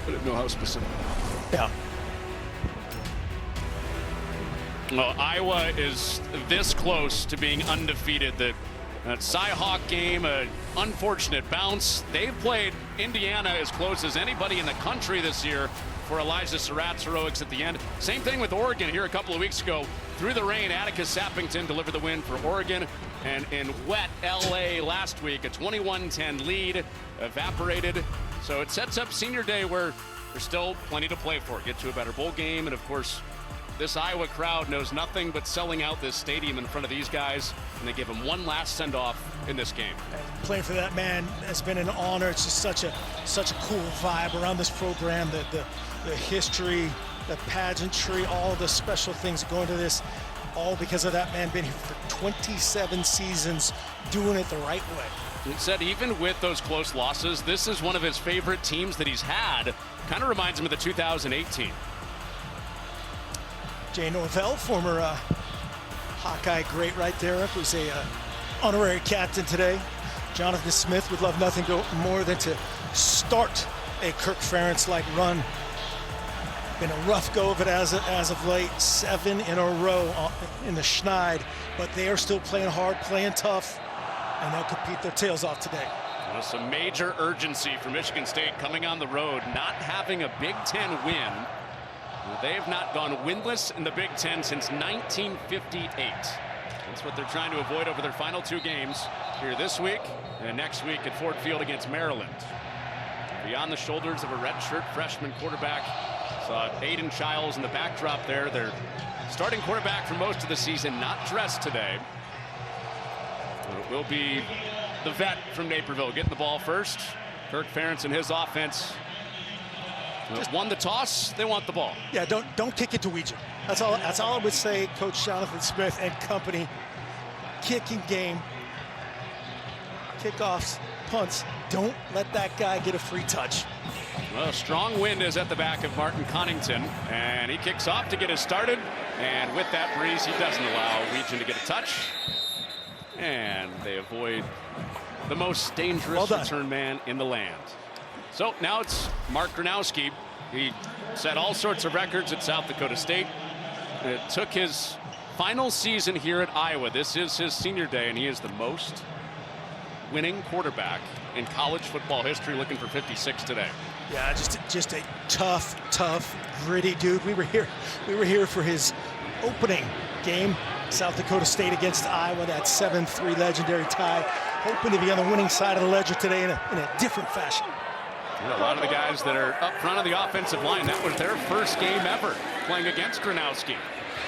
I didn't know how specific. Yeah. Well, Iowa is this close to being undefeated. That Cy-Hawk game, an unfortunate bounce. They've played Indiana as close as anybody in the country this year for Elijah Surratt's heroics at the end. Same thing with Oregon here a couple of weeks ago. Through the rain, Atticus Sappington delivered the win for Oregon. And in wet LA last week, a 21-10 lead evaporated. So it sets up Senior Day where there's still plenty to play for. Get to a better bowl game, and of course, this Iowa crowd knows nothing but selling out this stadium in front of these guys, and they give him one last send-off in this game. Playing for that man has been an honor. It's just such a cool vibe around this program. The history, the pageantry, all the special things going to this, all because of that man being here for 27 seasons, doing it the right way. He said even with those close losses, this is one of his favorite teams that he's had. Kind of reminds him of the 2018. Jay Norvell, former Hawkeye great right there, who's a honorary captain today. Jonathan Smith would love nothing more than to start a Kirk Ferentz-like run. Been a rough go of it as of late, 7 in a row in the Schneid, but they are still playing hard, playing tough, and they'll compete their tails off today. Well, some major urgency for Michigan State coming on the road, not having a Big Ten win. They have not gone winless in the Big Ten since 1958. That's what they're trying to avoid over their final 2 games here this week and next week at Ford Field against Maryland. Beyond the shoulders of a redshirt freshman quarterback, saw Aiden Childs in the backdrop there. Their starting quarterback for most of the season, not dressed today. It will be the vet from Naperville getting the ball first. Kirk Ferentz and his offense just won the toss. They want the ball. Yeah, don't kick it to Ouija. That's all I would say. Coach Jonathan Smith and company, kicking game, kickoffs, punts. Don't let that guy get a free touch. Well, strong wind is at the back of Martin Connington, and he kicks off to get us started. And with that breeze, he doesn't allow Region to get a touch. And they avoid the most dangerous return man in the land. So now it's Mark Gronowski. He set all sorts of records at South Dakota State. It took his final season here at Iowa. This is his senior day, and he is the most winning quarterback in college football history, looking for 56 today. Yeah, just a tough, gritty dude. We were here for his opening game, South Dakota State against Iowa, that 7-3 legendary tie. Hoping to be on the winning side of the ledger today in a different fashion. A lot of the guys that are up front of the offensive line, that was their first game ever playing against Gronowski.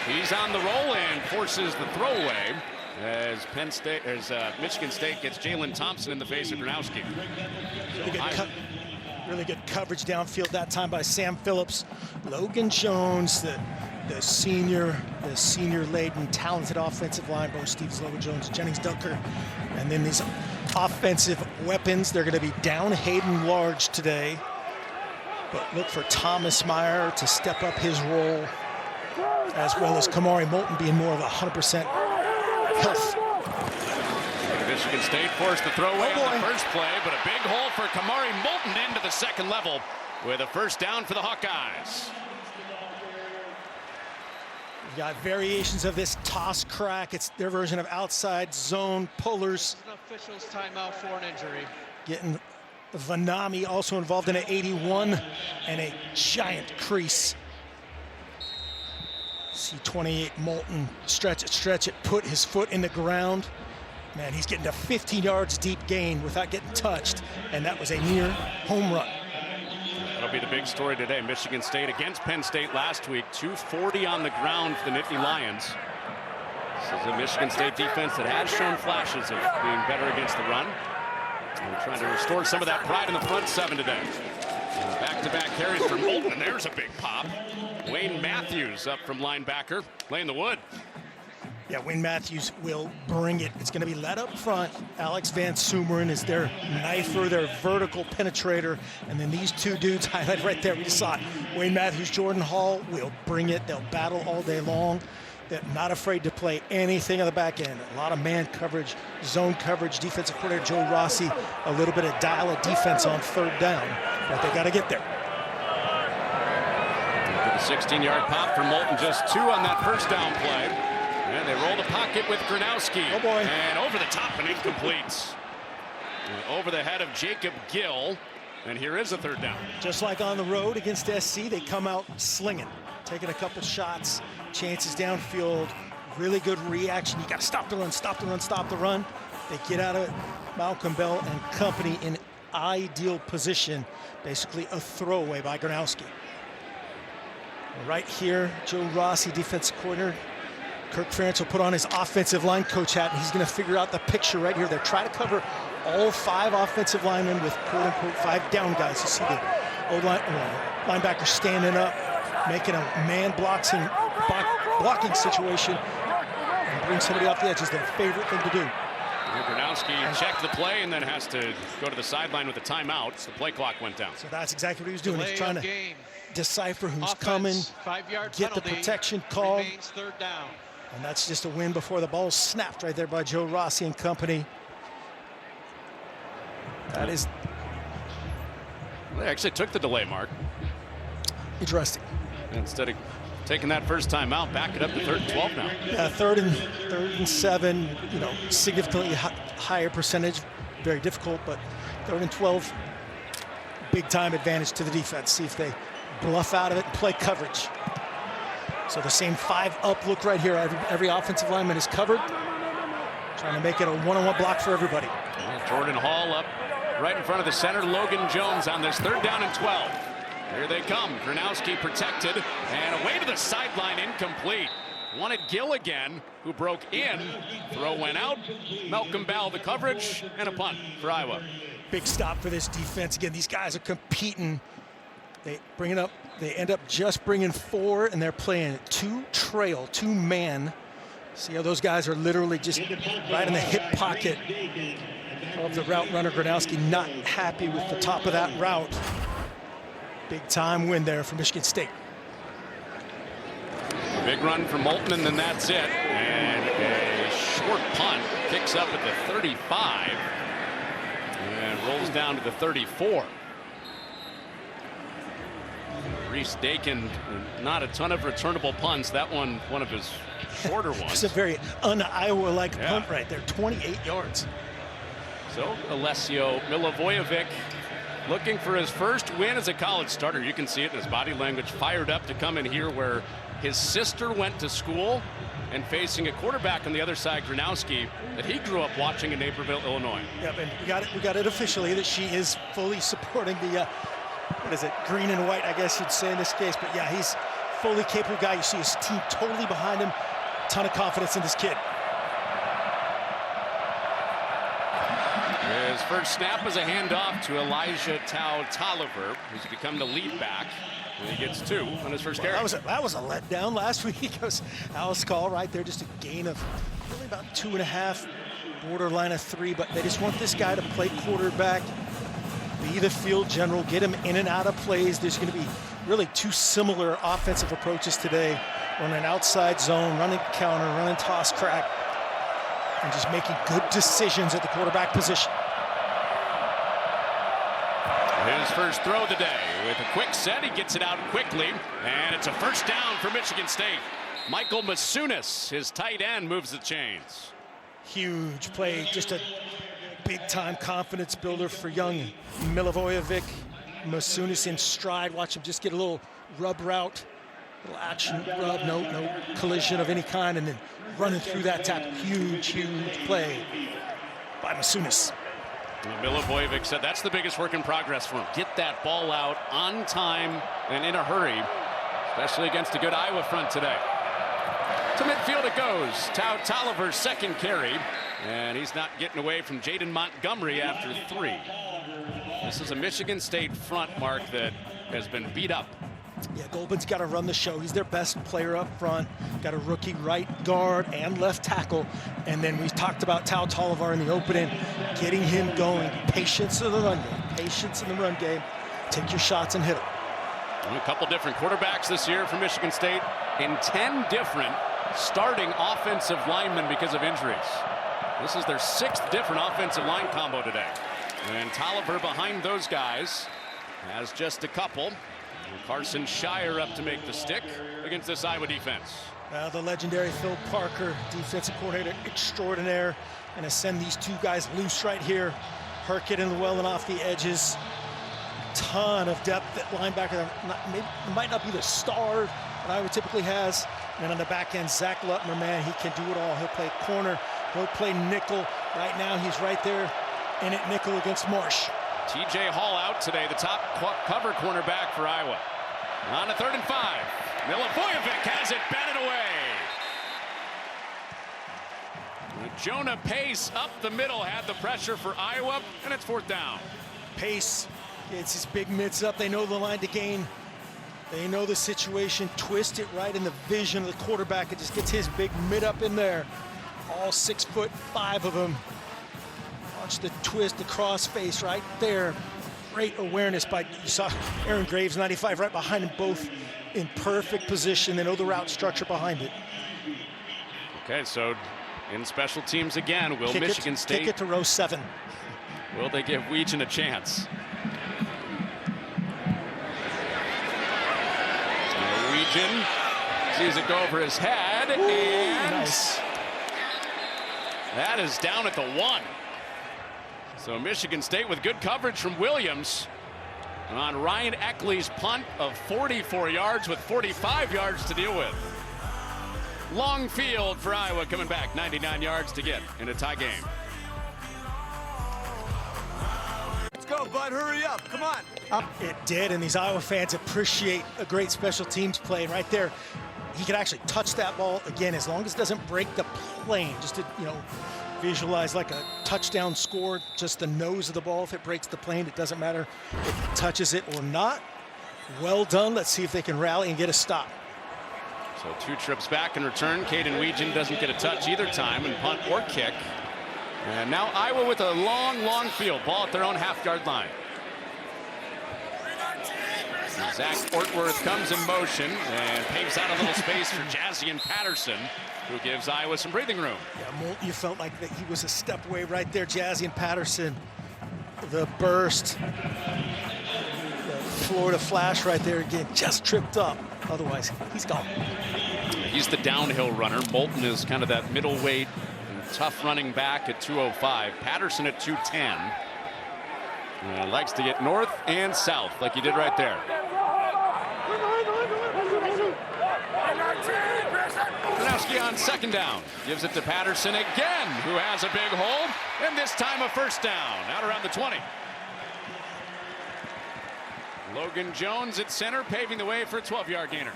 He's on the roll and forces the throwaway as Michigan State gets Jalen Thompson in the face of Gronowski. Really good coverage downfield that time by Sam Phillips. Logan Jones, the senior-laden, talented offensive line, both Steve Logan Jones, Jennings Dunker, and then these offensive weapons. They're going to be down Hayden Large today, but look for Thomas Meyer to step up his role, as well as Kamari Moulton being more of a 100% health. Michigan State forced the throwaway on the first play, but a big hole for Kamari Moulton into the second level with a first down for the Hawkeyes. We've got variations of this toss crack. It's their version of outside zone pullers. An official's timeout for an injury. Getting Vanami also involved in an 81 and a giant crease. See 28 Moulton stretch it, put his foot in the ground. Man, he's getting to 15 yards deep gain without getting touched, and that was a near home run. That'll be the big story today. Michigan State against Penn State last week, 240 on the ground for the Nittany Lions. This is a Michigan State defense that has shown flashes of being better against the run. And trying to restore some of that pride in the front seven today. Back-to-back carries for Moulton, and there's a big pop. Wayne Matthews up from linebacker, playing the wood. Yeah, Wayne Matthews will bring it. It's going to be led up front. Alex Van Sumeren is their knifer, their vertical penetrator. And then these two dudes highlighted right there. We just saw it. Wayne Matthews, Jordan Hall will bring it. They'll battle all day long. They're not afraid to play anything on the back end. A lot of man coverage, zone coverage. Defensive coordinator Joe Rossi, a little bit of dial of defense on third down. But they got to get there. 16-yard pop for Moulton, just 2 on that first down play. And they roll the pocket with Gronowski. Oh boy. And over the top and incomplete. And over the head of Jacob Gill. And here is a 3rd down. Just like on the road against SC, they come out slinging, taking a couple shots, chances downfield, really good reaction. You got to stop the run, stop the run, stop the run. They get out of it. Malcolm Bell and company in ideal position, basically a throwaway by Gronowski. Right here, Joe Rossi, defensive coordinator. Kirk Ferentz will put on his offensive line coach hat, and he's going to figure out the picture right here. They're trying to cover all 5 offensive linemen with quote-unquote 5 down guys. You see the old linebacker standing up, making a man blocking situation, and bring somebody off the edge is their favorite thing to do. Gronowski checked the play and then has to go to the sideline with a timeout. So the play clock went down. So that's exactly what he was doing. He's trying to decipher who's coming, 5-yard get the protection call. 3rd down. And that's just a win before the ball snapped right there by Joe Rossi and company. That is... They actually took the delay, Mark. Interesting. Instead of taking that first time out, back it up to 3rd and 12 now. Yeah, third and 7, you know, significantly higher percentage. Very difficult, but 3rd and 12, big time advantage to the defense. See if they bluff out of it and play coverage. So the same 5-up look right here. Every offensive lineman is covered. Trying to make it a one-on-one block for everybody. Jordan Hall up right in front of the center. Logan Jones on this 3rd down and 12. Here they come. Gronowski protected and away to the sideline, incomplete. Wanted Gill again, who broke in. Throw went out. Malcolm Bell the coverage and a punt for Iowa. Big stop for this defense. Again, these guys are competing. They bring it up. They end up just bringing 4, and they're playing 2 trail, 2 man. See how those guys are literally just right in the hip pocket of the route runner. Gronowski not happy with the top of that route. Big time win there for Michigan State. Big run from Moulton, and then that's it. And a short punt kicks up at the 35 and rolls down to the 34. Reese Dakin, not a ton of returnable punts. That one of his shorter ones. It's a very un-Iowa-like punt right there, 28 yards. So Alessio Milivojevic looking for his first win as a college starter. You can see it in his body language, fired up to come in here where his sister went to school and facing a quarterback on the other side, Gronowski, that he grew up watching in Naperville, Illinois. Yep, and we got it officially that she is fully supporting the what is it, green and white, I guess you'd say in this case. But yeah, he's fully capable guy. You see his team totally behind him. Ton of confidence in this kid. His first snap is a handoff to Elijah Tolliver, who's become the lead back. And he gets 2 on his first carry. That was a letdown last week. It was Alice call right there, just a gain of really about 2.5, borderline of 3. But they just want this guy to play quarterback, be the field general, get him in and out of plays. There's going to be really 2 similar offensive approaches today. On an outside zone, running counter, running toss crack, and just making good decisions at the quarterback position. His first throw of the day with a quick set. He gets it out quickly, and it's a first down for Michigan State. Michael Masunis, his tight end, moves the chains. Huge play, just a big-time confidence builder for young Milivojevic. Masunis in stride. Watch him just get a little rub route, little action rub, no collision of any kind, and then running through that tackle. Huge play by Masunis. Milivojevic said that's the biggest work in progress for him. Get that ball out on time and in a hurry, especially against a good Iowa front today. To midfield it goes. Tolliver's second carry, and he's not getting away from Jaden Montgomery after 3. This is a Michigan State front, Mark, that has been beat up. Yeah, Goldman's got to run the show. He's their best player up front. Got a rookie right guard and left tackle. And then we talked about Tolliver in the opening, getting him going. Patience in the run game. Patience in the run game. Take your shots and hit them. A couple different quarterbacks this year for Michigan State, and 10 different starting offensive linemen because of injuries. This is their 6th different offensive line combo today. And Tolliver behind those guys has just a couple. Carson Shire up to make the stick against this Iowa defense. The legendary Phil Parker, defensive coordinator extraordinaire, and to send these two guys loose right here. Herkett and Llewellyn off the edges. Ton of depth at linebacker. Might not be the star that Iowa typically has. And on the back end, Zach Lutmer, man, he can do it all. He'll play corner, he'll play nickel. Right now, he's right there in at nickel against Marsh. TJ Hall out today, the top cover cornerback for Iowa. On a 3rd and 5. Milivojevic has it batted away. Jonah Pace up the middle had the pressure for Iowa, and it's 4th down. Pace gets his big mitts up. They know the line to gain. They know the situation. Twist it right in the vision of the quarterback. It just gets his big mid up in there. All 6'5" of them. Watch the twist, the cross face right there. Great awareness by, you saw Aaron Graves, 95, right behind them, both in perfect position. They know the route structure behind it. Okay, so in special teams again, will Michigan State kick it to row 7? Will they give Weegan a chance? Weegan sees it go over his head, and nice. That is down at the 1. So Michigan State with good coverage from Williams on Ryan Eckley's punt of 44 yards with 45 yards to deal with. Long field for Iowa coming back, 99 yards to get in a tie game. Let's go, bud, hurry up, come on. It did, and these Iowa fans appreciate a great special teams play. And right there, he could actually touch that ball again, as long as it doesn't break the plane. Just to, visualize like a touchdown score, just the nose of the ball. If it breaks the plane, it doesn't matter if it touches it or not. Well done. Let's see if they can rally and get a stop. So 2 trips back in return. Caden Weegan doesn't get a touch either time in punt or kick. And now Iowa with a long field. Ball at their own half-yard line. Zach Ortworth comes in motion and paves out a little space for Jazian Patterson, who gives Iowa some breathing room. Yeah, you felt like that he was a step away right there. Jazian Patterson, the burst, the Florida flash right there again, just tripped up. Otherwise, he's gone. He's the downhill runner. Moulton is kind of that middleweight and tough running back at 205. Patterson at 210. Likes to get north and south like he did right there. Gronowski on 2nd down. Gives it to Patterson again, who has a big hold, and this time a 1st down out around the 20. Logan Jones at center, paving the way for a 12-yard gainer.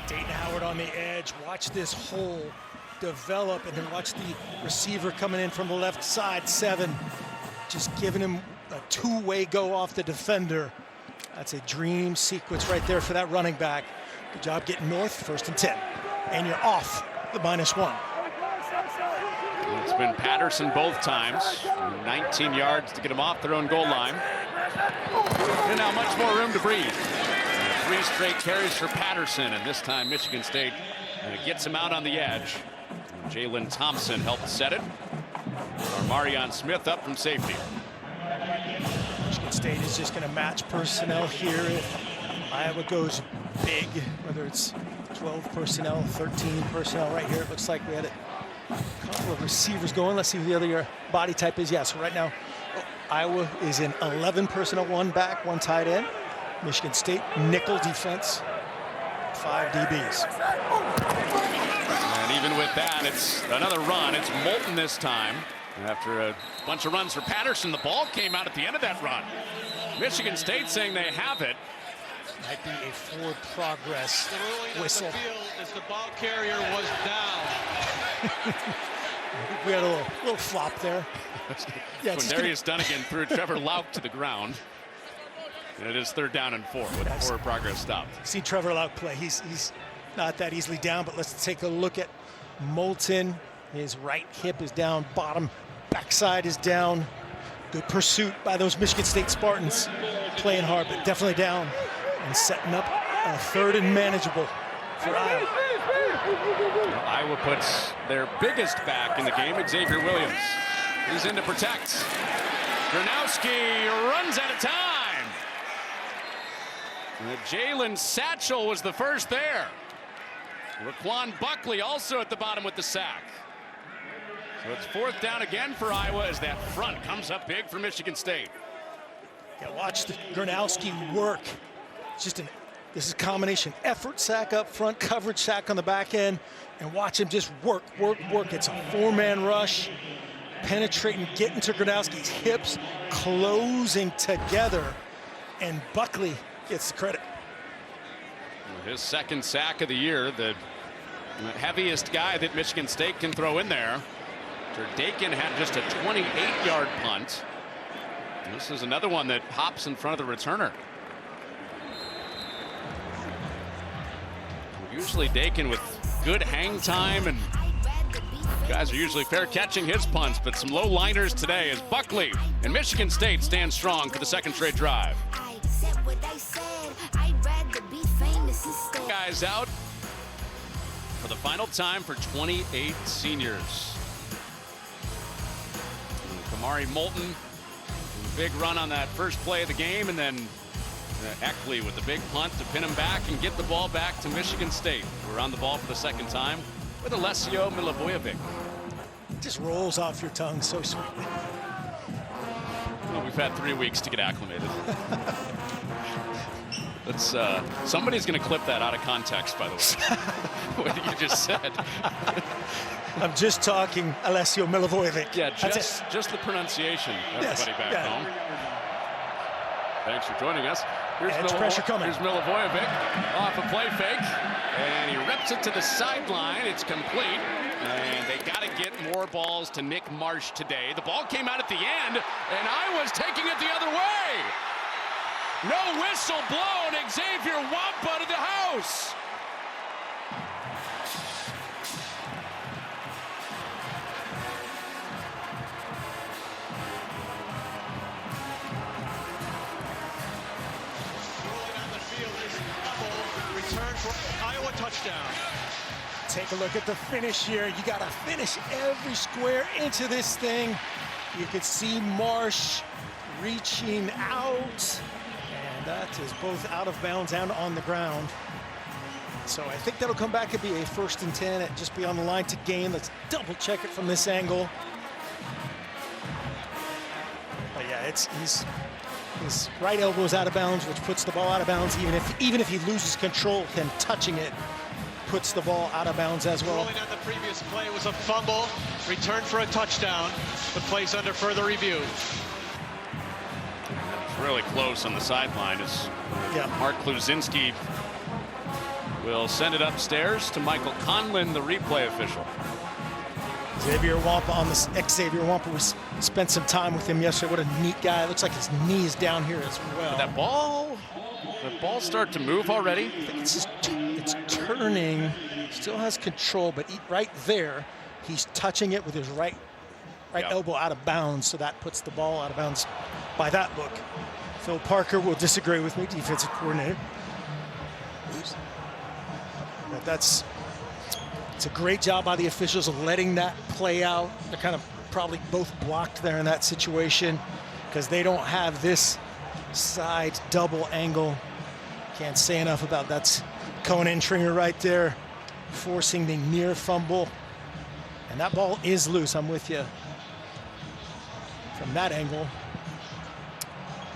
Dayton Howard on the edge. Watch this hole develop, and then watch the receiver coming in from the left side, 7. Just giving him a 2-way go off the defender. That's a dream sequence right there for that running back. Good job getting north, 1st and 10. And you're off the -1. It's been Patterson both times. 19 yards to get him off their own goal line. And now much more room to breathe. 3 straight carries for Patterson, and this time Michigan State gets him out on the edge. Jalen Thompson helped set it. Marion Smith up from safety. Michigan State is just going to match personnel here. If Iowa goes big, whether it's 12 personnel, 13 personnel right here, it looks like we had a couple of receivers going. Let's see who the other body type is. Yeah, so right now, Iowa is in 11 personnel, 1 back, 1 tight end. Michigan State, nickel defense, 5 DBs. And even with that, it's another run. It's Moulton this time. After a bunch of runs for Patterson, the ball came out at the end of that run. Michigan State saying they have it. Might be a forward progress The ruling whistle. on the field is the ball carrier was down. We had a little flop there. Yeah, Quindarius Dunnigan threw Trevor Lauk to the ground. And it is 3rd down and 4 with forward progress stopped. See Trevor Lauk play. He's not that easily down, but let's take a look at Moulton. His right hip is down, bottom backside is down. Good pursuit by those Michigan State Spartans. Playing hard, but definitely down. And setting up a 3rd and manageable for Iowa. Iowa puts their biggest back in the game, Xavier Williams. He's in to protect. Gronowski runs out of time. Jalen Satchel was the first there. Raquan Buckley also at the bottom with the sack. So it's 4th down again for Iowa as that front comes up big for Michigan State. Yeah, watch the Gronowski work. It's just this is a combination effort sack up front, coverage sack on the back end, and watch him just work. It's a 4-man rush, penetrating, getting to Gronowski's hips, closing together, and Buckley gets the credit. His 2nd sack of the year, the heaviest guy that Michigan State can throw in there. Dakin had just a 28-yard punt. This is another one that hops in front of the returner. Usually Dakin with good hang time, and guys are usually fair catching his punts, but some low liners today as Buckley and Michigan State stand strong for the 2nd straight drive. Guys out for the final time for 28 seniors. And Kamari Moulton, big run on that first play of the game, and then Eckley with the big punt to pin him back and get the ball back to Michigan State. We're on the ball for the 2nd time with Alessio Milivojevic. It just rolls off your tongue so sweetly. Well, we've had 3 weeks to get acclimated. Let's, somebody's going to clip that out of context, by the way, what you just said. I'm just talking Alessio Milivojevic. Yeah, just the pronunciation, everybody back home. Thanks for joining us. Here's pressure coming. Here's Milivojevic off a play fake, and he rips it to the sideline. It's complete, and they got to get more balls to Nick Marsh today. The ball came out at the end, and Iowa's taking it the other way. No whistle blown. Xavier Wampa to the house. Return for Iowa touchdown. Take a look at the finish here. You got to finish every square into this thing. You could see Marsh reaching out, and that is both out of bounds and on the ground. So I think that'll come back and be a 1st and 10 at just beyond the line to gain. Let's double check it from this angle. But yeah, his right elbow is out of bounds, which puts the ball out of bounds. Even if he loses control, him touching it puts the ball out of bounds as well. Rolling on the previous play was a fumble, return for a touchdown. The play's under further review. It's really close on the sideline as Mark Kluzinski will send it upstairs to Michael Conlin, the replay official. Xavier Wampa on this. Xavier Wampa was spent some time with him yesterday. What a neat guy. Looks like his knee is down here as well. Did that ball start to move already? I think it's turning. Still has control, but right there, he's touching it with his right elbow out of bounds, so that puts the ball out of bounds by that look. Phil Parker will disagree with me, defensive coordinator. But it's a great job by the officials of letting that play out. They're kind of probably both blocked there in that situation because they don't have this side double angle. Can't say enough about that's Cohen Tringer right there, forcing the near fumble. And that ball is loose. I'm with you from that angle.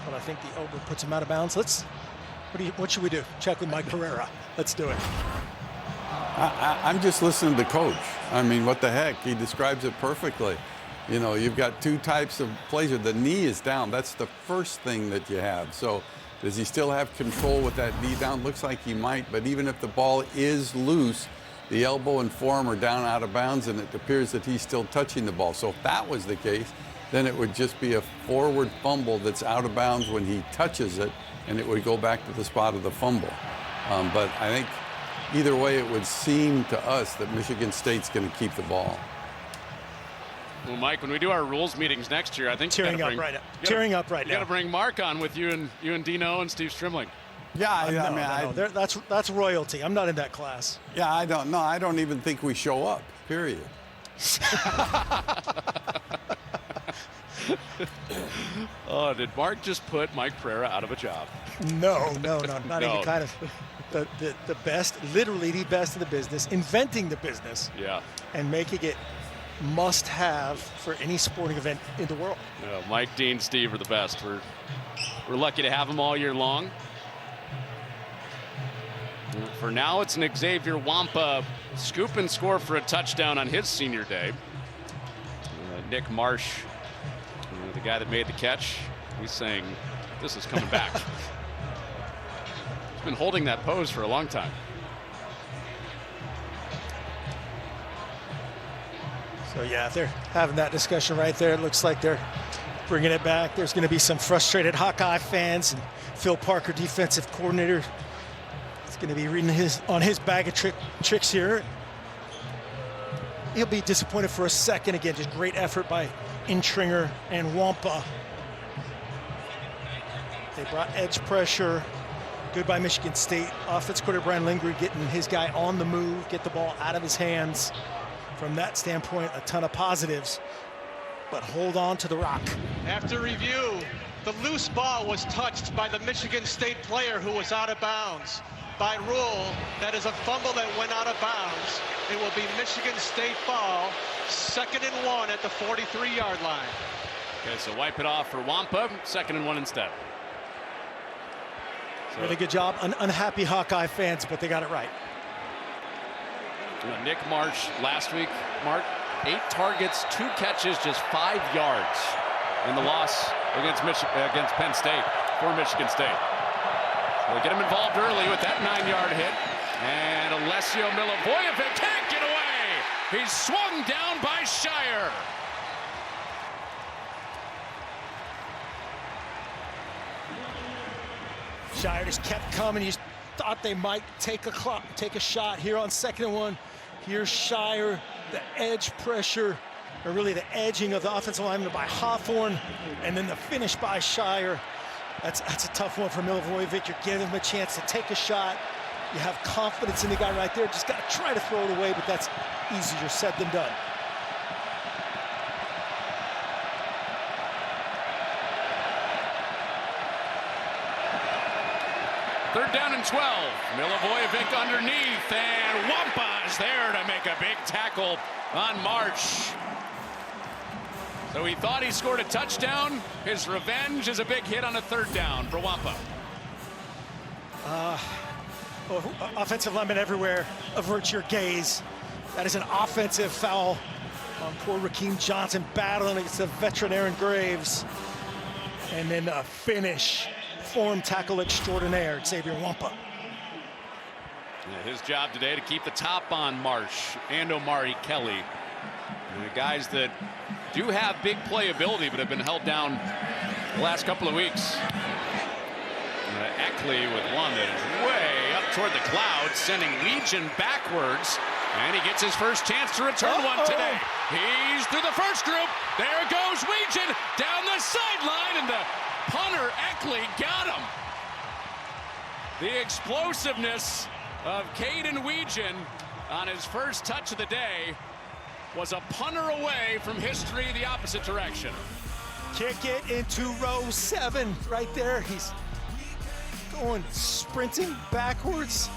But I think the elbow puts him out of bounds. What should we do? Check with Mike Pereira. Let's do it. I'm just listening to the coach. I mean, what the heck? He describes it perfectly. You know, you've got 2 types of plays. The knee is down. That's the first thing that you have. So does he still have control with that knee down? Looks like he might, but even if the ball is loose, the elbow and forearm are down out of bounds, and it appears that he's still touching the ball. So if that was the case, then it would just be a forward fumble that's out of bounds when he touches it, and it would go back to the spot of the fumble. But I think either way, it would seem to us that Michigan State's going to keep the ball. Well, Mike, when we do our rules meetings next year, I think tearing up right now. You got to bring Mark on with you and Dino and Steve Strimling. Yeah, no. That's royalty. I'm not in that class. Yeah, I don't know. I don't even think we show up. Period. Oh, did Mark just put Mike Pereira out of a job? No, not No. even kind of. The best, literally the best in the business, inventing the business Yeah. and making it must-have for any sporting event in the world. Yeah, Mike, Dean, Steve are the best. We're lucky to have them all year long. For now, it's an Xavier Wampa scoop and score for a touchdown on his senior day. Nick Marsh, the guy that made the catch, he's saying this is coming back. He's been holding that pose for a long time. So yeah, they're having that discussion right there. It looks like they're bringing it back. There's going to be some frustrated Hawkeye fans, and Phil Parker, defensive coordinator, is going to be reading on his bag of tricks here. He'll be disappointed for a second. Again, just great effort by Intringer and Wampa. They brought edge pressure. Good by Michigan State. Offense coordinator Brian Lindgren getting his guy on the move, get the ball out of his hands. From that standpoint, a ton of positives, but hold on to the rock. After review, the loose ball was touched by the Michigan State player who was out of bounds. By rule, that is a fumble that went out of bounds. It will be Michigan State ball, 2nd and 1 at the 43-yard line. Okay, so wipe it off for Wampa, 2nd and 1 instead. So, Really good job. Unhappy Hawkeye fans, but they got it right. Nick Marsh last week, Mark, 8 targets, 2 catches, just 5 yards in the loss against Penn State for Michigan State. So they get him involved early with that 9-yard hit, and Alessio Milivojevic can't get away. He's swung down by Shire. Shire just kept coming. You thought they might take a shot here on 2nd and 1. Here's Shire, the edge pressure, or really the edging of the offensive lineman by Hawthorne, and then the finish by Shire. That's a tough one for Milivojevic. You're giving him a chance to take a shot. You have confidence in the guy right there. Just got to try to throw it away, but that's easier said than done. Third down and 12. Milivojevic underneath, and Wampa's there to make a big tackle on Marsh. So he thought he scored a touchdown. His revenge is a big hit on a 3rd down for Wampa. Offensive linemen everywhere, avert your gaze. That is an offensive foul on poor Rakeem Johnson battling against the veteran Aaron Graves. And then a finish. Form tackle extraordinaire, Xavier Wampa. Yeah, his job today to keep the top on Marsh and Omari Kelly. The guys that do have big playability but have been held down the last couple of weeks. Eckley with one that is way up toward the clouds, sending Legion backwards. And he gets his first chance to return one today. He's through the first group. There goes Legion down the sideline, and the punter Eckley got him. The explosiveness of Caden Weegan on his first touch of the day was a punter away from history the opposite direction. Kick it into row 7 right there. He's going sprinting backwards.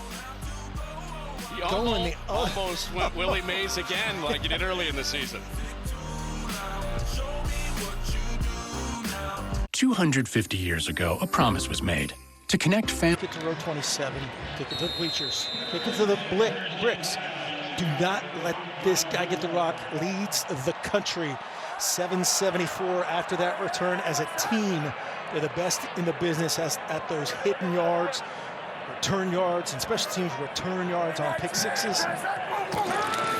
He almost went Willie Mays again like he did early in the season. 250 years ago, a promise was made to connect families. Kick it to row 27. Kick it to the bleachers. Kick it to the bricks. Do not let this guy get the rock. Leads the country. 774 after that return as a team. They're the best in the business at those hidden yards, return yards, and special teams return yards on pick sixes.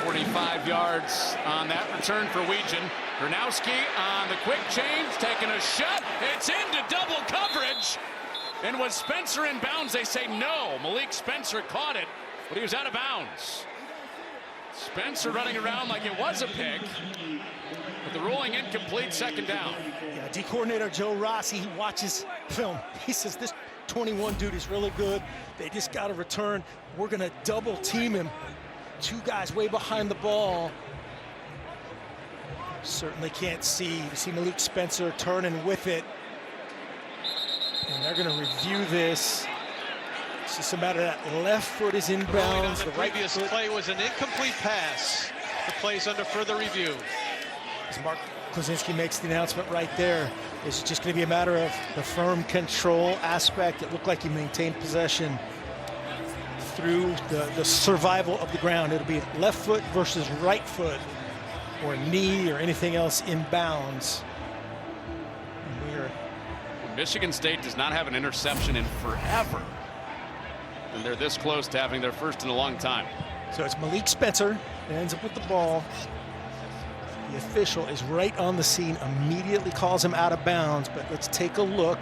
45 yards on that return for Weegan. Gronowski on the quick change, taking a shot. It's into double coverage. And was Spencer in bounds? They say no. Malik Spencer caught it, but he was out of bounds. Spencer running around like it was a pick, but the ruling incomplete, 2nd down. Yeah, D coordinator Joe Rossi, he watches film. He says this 21 dude is really good. They just got to return. We're going to double team him. 2 guys way behind the ball. Certainly can't see. You see Malik Spencer turning with it. And they're going to review this. It's just a matter of that left foot is inbounds. The previous play was an incomplete pass. The play's under further review. As Mark Klosinski makes the announcement right there, it's just going to be a matter of the firm control aspect. It looked like he maintained possession through the survival of the ground. It'll be left foot versus right foot, or knee, or anything else inbounds. Michigan State does not have an interception in forever, and they're this close to having their first in a long time. So it's Malik Spencer that ends up with the ball. The official is right on the scene, immediately calls him out of bounds, but let's take a look.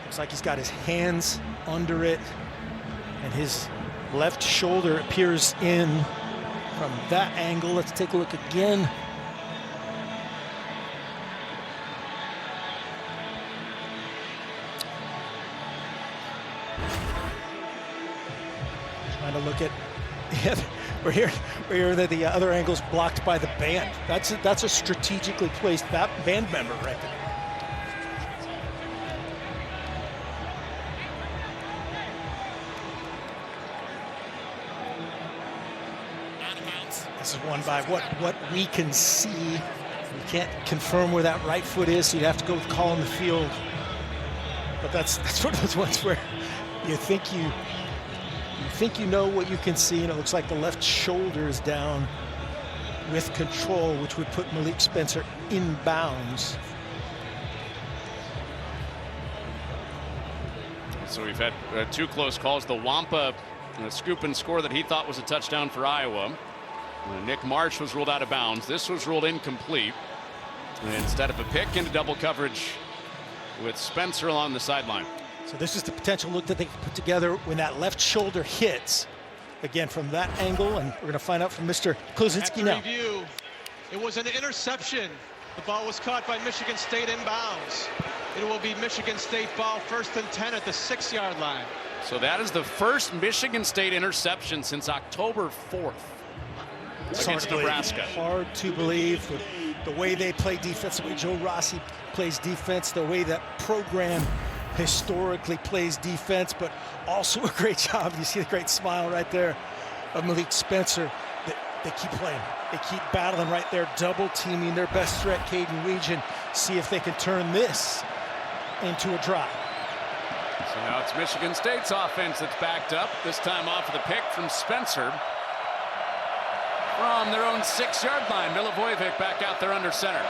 Looks like he's got his hands under it, and his left shoulder appears in from that angle. Let's take a look again. Trying to look at, we're here that the other angle's blocked by the band. That's a strategically placed band member right there. This is one by what we can see. We can't confirm where that right foot is, so you'd have to go with call on the field. But that's one of those ones where you think you know what you can see, and it looks like the left shoulder is down with control, which would put Malik Spencer in bounds. So we've had two close calls. The Wampa scoop and score that he thought was a touchdown for Iowa. Nick Marsh was ruled out of bounds. This was ruled incomplete. And instead of a pick, into double coverage with Spencer along the sideline. So this is the potential look that they can put together when that left shoulder hits. Again, from that angle, and we're going to find out from Mr. Klosinski now. After review, it was an interception. The ball was caught by Michigan State inbounds. It will be Michigan State ball, 1st and 10 at the 6-yard line. So that is the first Michigan State interception since October 4th against Nebraska. Hard to believe the way they play defense, the way Joe Rossi plays defense, the way that program historically plays defense, but also a great job. You see the great smile right there of Malik Spencer. They keep playing. They keep battling right there, double teaming their best threat, Caden Weegan. See if they can turn this into a drive. So now it's Michigan State's offense that's backed up, this time off of the pick from Spencer. From their own 6-yard line, Milivojevic back out there under center.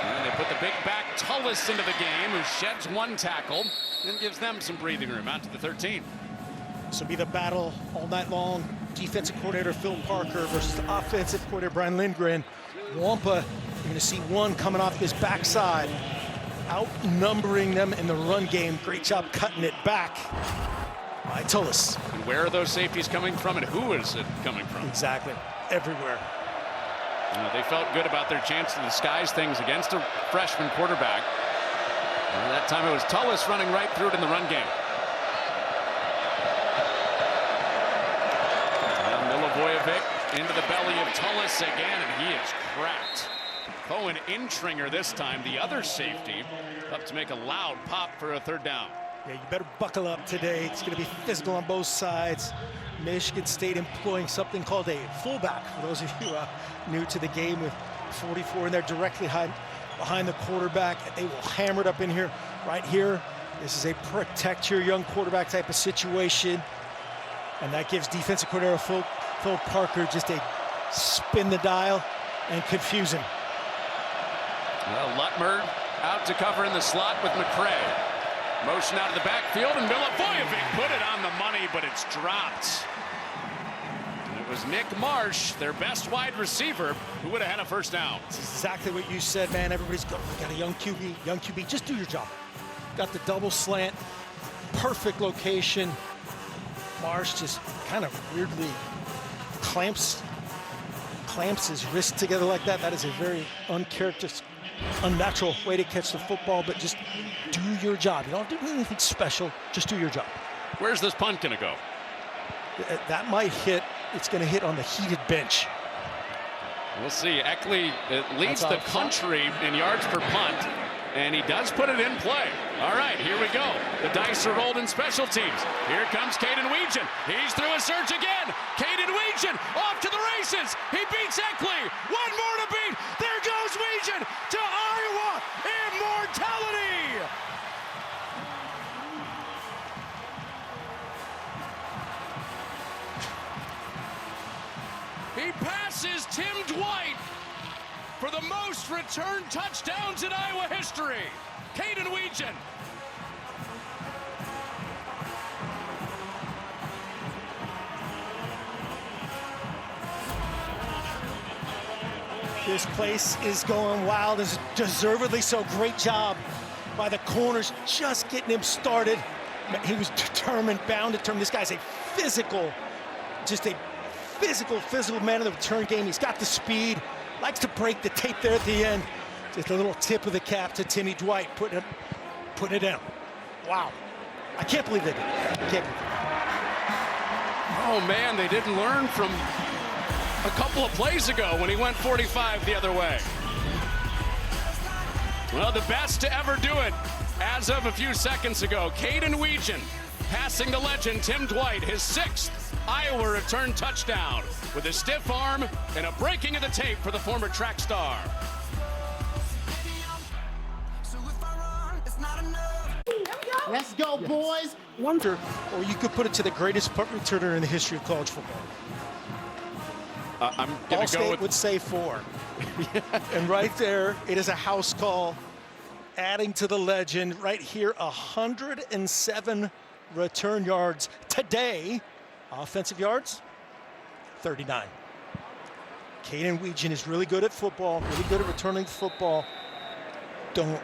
And they put the big back Tullis into the game, who sheds one tackle and gives them some breathing room out to the 13. This will be the battle all night long. Defensive coordinator Phil Parker versus the offensive coordinator Brian Lindgren. Wampa, you're going to see one coming off this backside, outnumbering them in the run game. Great job cutting it back by Tullis. And where are those safeties coming from, and who is it coming from? Exactly, everywhere. They felt good about their chance to disguise things against a freshman quarterback. And that time it was Tullis running right through it in the run game. And Milivojevic into the belly of Tullis again, and he is cracked. Cohen Intringer this time, the other safety, up to make a loud pop for a 3rd down. Yeah, you better buckle up today. It's going to be physical on both sides. Michigan State employing something called a fullback, for those of you new to the game, with 44 in there directly behind the quarterback. They will hammer it up in here, right here. This is a protect your young quarterback type of situation. And that gives defensive coordinator Phil Parker just a spin the dial and confuse him. Well, Lutmer out to cover in the slot with McCray. Motion out of the backfield, and Milivojevic put it on the money, but it's dropped. And it was Nick Marsh, their best wide receiver, who would have had a 1st down. That's exactly what you said, man. Everybody's got a young QB. Just do your job. Got the double slant, perfect location. Marsh just kind of weirdly clamps his wrist together like that. That is a very unnatural way to catch the football, but just do your job. You don't have to do anything special, just do your job. Where's this punt gonna go? That might hit, it's gonna hit on the heated bench. We'll see. Eckley leads the country in yards per punt, and he does put it in play. All right, here we go. The dice are rolled in special teams. Here comes Caden Weegan. He's through a surge again. Caden Weegan off to the races. He beats Eckley. One more to beat. There goes Weegan to Iowa immortality. He passes Tim Dwight for the most return touchdowns in Iowa history. Caden Weegan. This place is going wild, is deservedly so. Great job by the corners, just getting him started. He was determined, bound determined. This guy's a physical, just a physical man of the return game. He's got the speed, likes to break the tape there at the end. Just a little tip of the cap to Timmy Dwight, putting it down. Wow. I can't believe they did it. I can't believe it. Oh man, they didn't learn from a couple of plays ago when he went 45 the other way. Well, the best to ever do it as of a few seconds ago. Caden Weegan passing the legend Tim Dwight, his 6th Iowa return touchdown with a stiff arm and a breaking of the tape for the former track star. Let's go, boys. Wonder, or you could put it to the greatest punt returner in the history of college football. I'm Ball going to go State with... would say 4. And right there, it is a house call. Adding to the legend right here, 107 return yards today. Offensive yards, 39. Caden Weegan is really good at football, really good at returning the football. Don't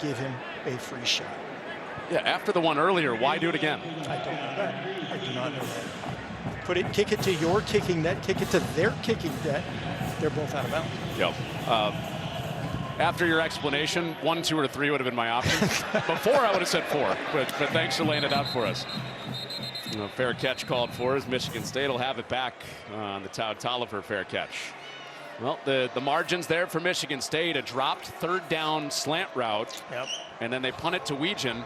give him a free shot. Yeah, after the one earlier, why do it again? I don't know that. I do not know that. Kick it to your kicking net, kick it to their kicking net. They're both out of bounds. Yep. After your explanation, 1, 2, or 3 would have been my option. Before I would have said 4, but thanks for laying it out for us. Fair catch called for as Michigan State will have it back on the Todd Tolliver fair catch. Well, the margins there for Michigan State, a dropped 3rd down slant route. Yep. And then they punt it to Weegan.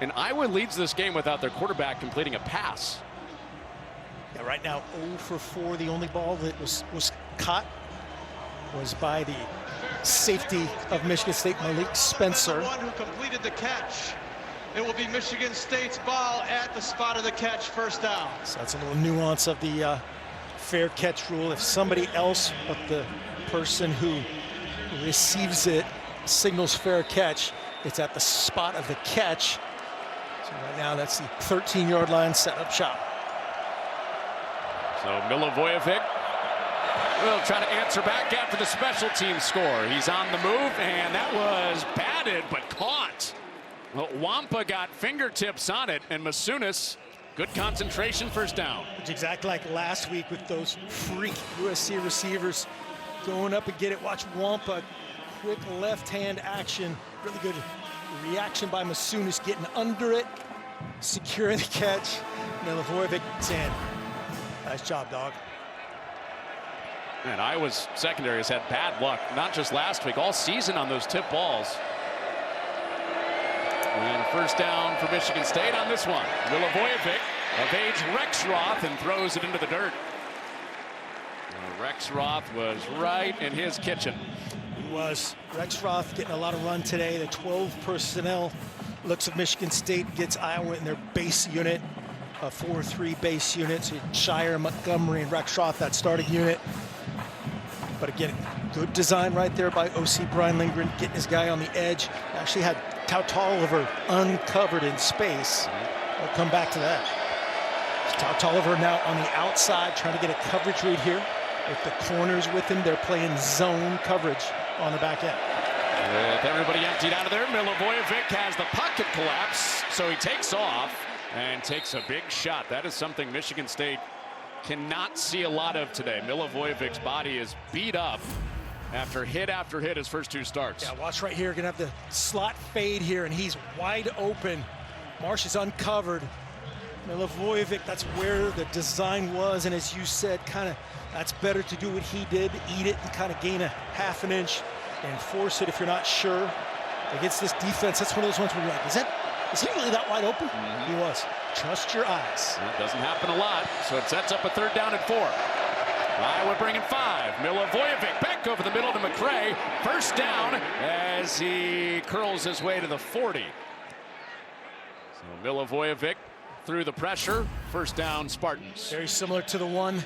And Iowa leads this game without their quarterback completing a pass. Yeah, right now 0 for 4. The only ball that was caught was by the safety of Michigan State, Malik Spencer. The one who completed the catch. It will be Michigan State's ball at the spot of the catch, first down. So that's a little nuance of the fair catch rule. If somebody else but the person who receives it signals fair catch, it's at the spot of the catch. So right now that's the 13-yard line, set up shop. So Milivojevic will try to answer back after the special team score. He's on the move, and that was batted but caught. Well, Wampa got fingertips on it, and Masunis, good concentration, first down. It's exactly like last week with those freak USC receivers going up and get it. Watch Wampa, quick left-hand action. Really good reaction by Masunis, getting under it, securing the catch. Milivojevic's in. Nice job, dog. And Iowa's secondary has had bad luck, not just last week, all season on those tip balls. And first down for Michigan State on this one. Milivojevic evades Rexroth and throws it into the dirt. Rexroth was right in his kitchen. He was. Rexroth getting a lot of run today. The 12 personnel looks of Michigan State gets Iowa in their base unit, a 4-3 base unit. So Shire, Montgomery, and Rexroth, that starting unit. But again, good design right there by OC Brian Lindgren, getting his guy on the edge. Actually had Todd Tolliver uncovered in space. We'll come back to that. Todd Tolliver now on the outside, trying to get a coverage read here. With the corners with him, they're playing zone coverage on the back end. With everybody emptied out of there, Milivojevic has the pocket collapse, so he takes off and takes a big shot. That is something Michigan State cannot see a lot of today. Milivojevic's body is beat up after hit his first 2 starts. Yeah, watch right here. Gonna have the slot fade here, and he's wide open. Marsh is uncovered. Milivojevic, that's where the design was, and as you said, kind of that's better to do what he did, eat it and kind of gain a half an inch and force it if you're not sure. Against this defense, that's one of those ones where you're like, is he really that wide open? He was. Trust your eyes. It doesn't happen a lot, so it sets up a 3rd down and 4. Iowa bringing 5. Milivojevic back over the middle to McCray. 1st down as he curls his way to the 40. So Milivojevic through the pressure. 1st down, Spartans. Very similar to the one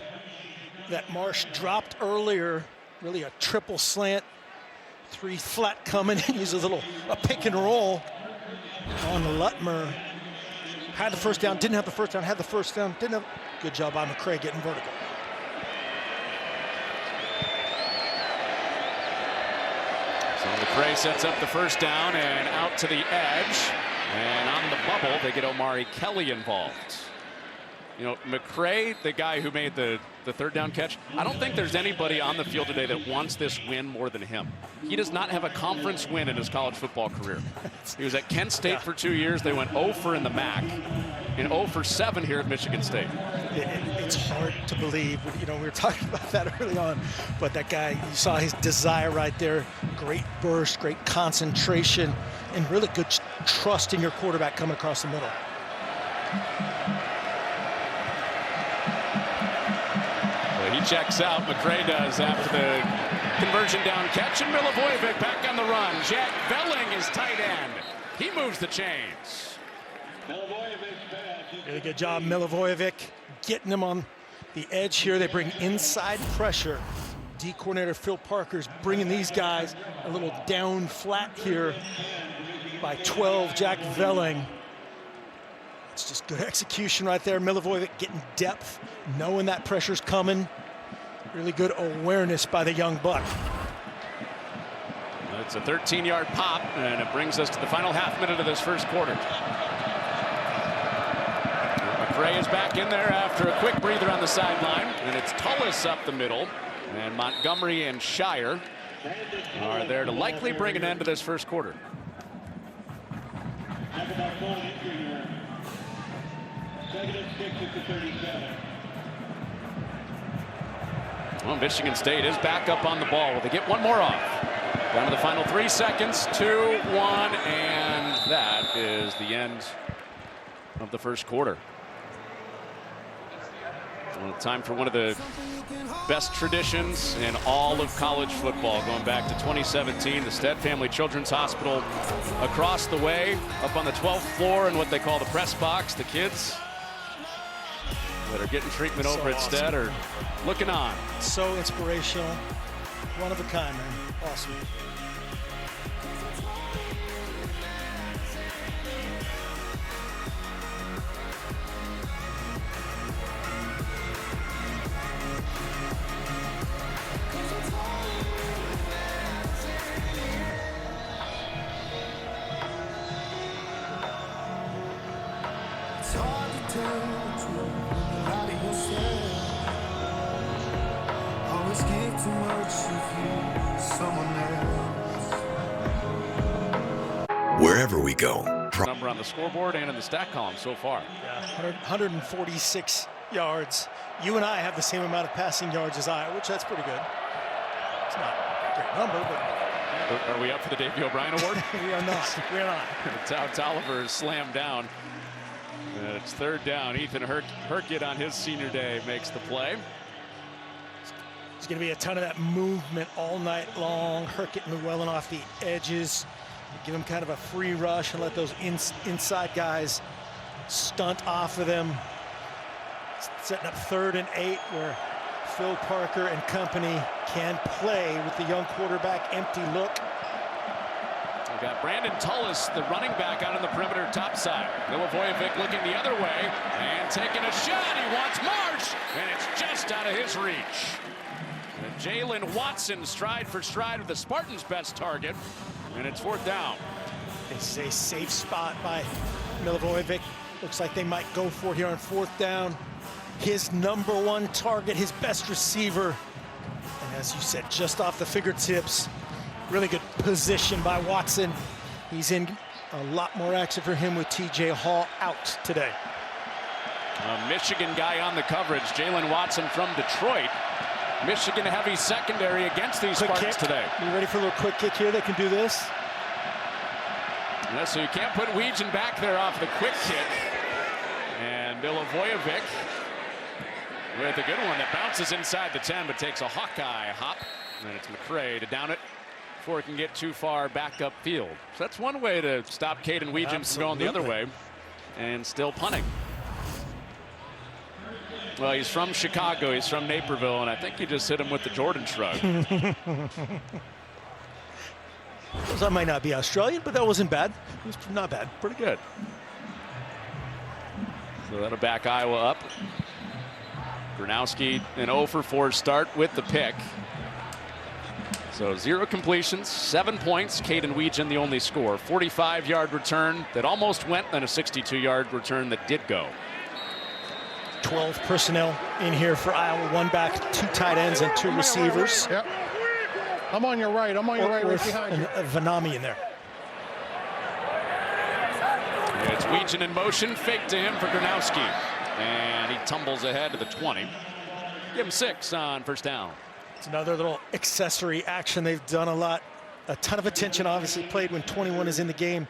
that Marsh dropped earlier. Really a triple slant. 3 flat coming. He's a pick and roll on Lutmer. Had the 1st down, didn't have the 1st down, had the 1st down, didn't have. Good job by McCray getting vertical. So McCray sets up the 1st down and out to the edge. And on the bubble, they get Omari Kelly involved. You know, McCray, the guy who made the 3rd down catch, I don't think there's anybody on the field today that wants this win more than him. He does not have a conference win in his college football career. He was at Kent State for 2 years. They went 0 in the MAC and 0 for 7 here at Michigan State. It's hard to believe. You know, we were talking about that early on, but that guy, you saw his desire right there. Great burst, great concentration, and really good trust in your quarterback coming across the middle. He checks out, McCray does, after the conversion down catch, and Milivojevic back on the run. Jack Velling is tight end. He moves the chains. Really good job, Milivojevic, getting him on the edge here. They bring inside pressure. D coordinator Phil Parker's bringing these guys a little down flat here by 12, Jack Velling. It's just good execution right there. Milivojevic getting depth, knowing that pressure's coming. Really good awareness by the young buck. It's a 13-yard pop, and it brings us to the final half minute of this 1st quarter. McCray is back in there after a quick breather on the sideline, and it's Tullis up the middle, and Montgomery and Shire are there to likely bring an end to this 1st quarter. Well, Michigan State is back up on the ball. Will they get one more off? Down to the final 3 seconds, 2-1, and that is the end of the 1st quarter. Well, time for one of the best traditions in all of college football, going back to 2017, the Stead Family Children's Hospital across the way, up on the 12th floor in what they call the press box. The kids that are getting treatment over at Stead are looking on. So inspirational. One of a kind, man. Awesome. It's hard to tell the truth out of yourself. Always give too much of you to someone else. Wherever we go. Number on the scoreboard and in the stat column so far. Yeah, 146 yards. You and I have the same amount of passing yards as Iowa, which that's pretty good. It's not a great number, but Are we up for the Davey O'Brien Award? we are not. We are not. Tolliver is slammed down. And it's 3rd down. Ethan Herkett on his senior day makes the play. There's going to be a ton of that movement all night long. Herkett and Llewellyn off the edges. Give him kind of a free rush and let those inside guys stunt off of them. Setting up 3rd and 8 where Phil Parker and company can play with the young quarterback empty look. We've got Brandon Tullis, the running back, out on the perimeter top side. Milivojevic looking the other way and taking a shot. He wants Marsh, and it's just out of his reach. Jalen Watson stride for stride with the Spartans' best target, and it's 4th down. This is a safe spot by Milivojevic. Looks like they might go for it here on 4th down. His #1 target, his best receiver. And as you said, just off the fingertips. Really good position by Watson. He's in a lot more action for him with TJ Hall out today. A Michigan guy on the coverage, Jalen Watson from Detroit. Michigan heavy secondary against these Quick Spartans kick. today. You ready for a little quick kick here? They can do this. Yeah, so you can't put Weegan back there off the quick kick. And Milivojevic with a good one that bounces inside the 10 but takes a Hawkeye hop. And it's McCray to down it before it can get too far back up field. So that's one way to stop Caden Weegan from going the other way and still punting. Well, he's from Chicago, he's from Naperville, and I think he just hit him with the Jordan shrug. That might not be Australian, but that wasn't bad. It was not bad. Pretty good. So that'll back Iowa up. Gronowski an 0 for 4 start with the pick. So 0 completions, 7 points. Caden Weegan the only score. 45-yard return that almost went, and a 62-yard return that did go. 12 personnel in here for Iowa. 1 back, 2 tight ends, and 2 receivers. Yep. I'm on your right. I'm on your right behind you. Vanami in there. It's Weegan in motion. Fake to him for Gronowski. And he tumbles ahead to the 20. Give him 6 on first down. It's another little accessory action they've done a lot. A ton of attention obviously played when 21 is in the game.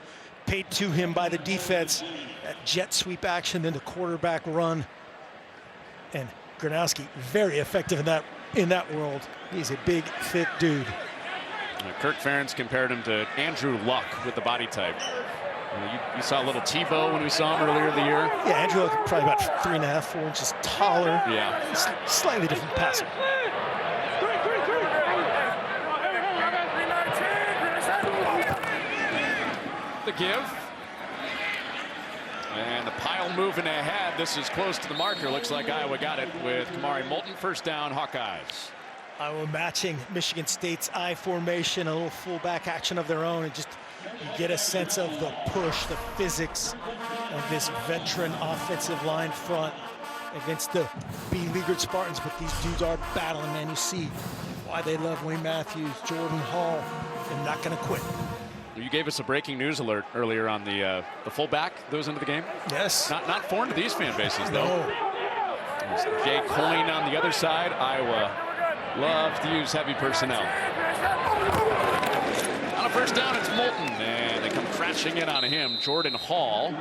Paid to him by the defense. That jet sweep action, then the quarterback run. And Gronowski very effective in that world. He's a big, fit dude. Kirk Ferentz compared him to Andrew Luck with the body type. You saw a little Tebow when we saw him earlier in the year. Yeah, Andrew Luck probably about 3.5, 4 inches taller. Yeah. Slightly different passer. The give. And the pile moving ahead. This is close to the marker. Looks like Iowa got it with Kamari Moulton. First down, Hawkeyes. Iowa matching Michigan State's I formation, a little fullback action of their own, and just you get a sense of the push, the physics of this veteran offensive line front against the beleaguered Spartans. But these dudes are battling, man. You see why they love Wayne Matthews, Jordan Hall. They're not going to quit. You gave us a breaking news alert earlier on the fullback that was into the game. Yes. Not foreign to these fan bases, though. No. There's Jay Coyne on the other side. Iowa loves to use heavy personnel. On a first down, it's Moulton, and they come crashing in on him. Jordan Hall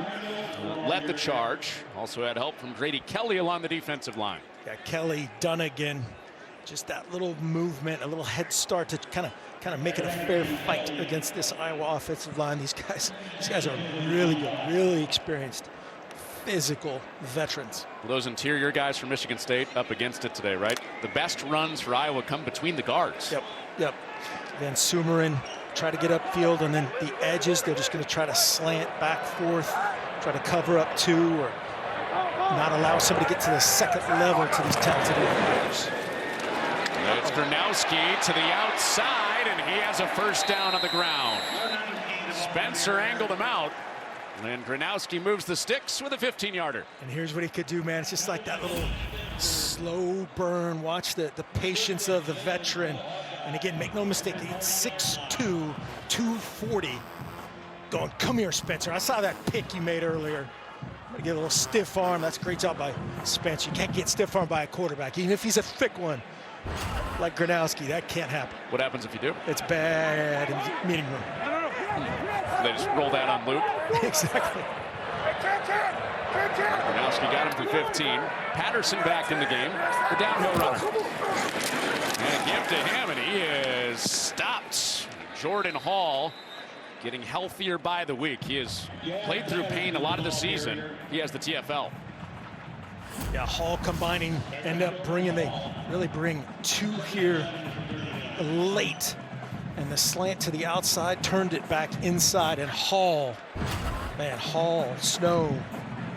led the charge. Also had help from Grady Kelly along the defensive line. Yeah, Kelly, Dunnigan, just that little movement, a little head start to kind of make it a fair fight against this Iowa offensive line. These guys are really good, really experienced, physical veterans. Those interior guys from Michigan State up against it today, right? The best runs for Iowa come between the guards. Yep. Van Sumeren try to get upfield, and then the edges, they're just going to try to slant back forth, try to cover up 2, or not allow somebody to get to the second level to these talented players. It's Gronowski to the outside, and he has a first down on the ground. Spencer angled him out, and Gronowski moves the sticks with a 15-yarder. And here's what he could do, man. It's just like that little slow burn. Watch the patience of the veteran. And again, make no mistake, he's 6'2", 240. Going, come here, Spencer. I saw that pick you made earlier. Get a little stiff arm. That's a great job by Spencer. You can't get stiff arm by a quarterback, even if he's a thick one. Like Gronowski, that can't happen. What happens if you do? It's bad in the meeting room. They just roll that on loop. Exactly. Gronowski got him to 15. Patterson back in the game. The downhill runner. And a give to him, and he is stopped. Jordan Hall getting healthier by the week. He has played through pain a lot of the season. He has the TFL. Yeah, Hall combining, end up bringing, they really bring 2 here late. And the slant to the outside turned it back inside, and Hall, man, Hall, Snow.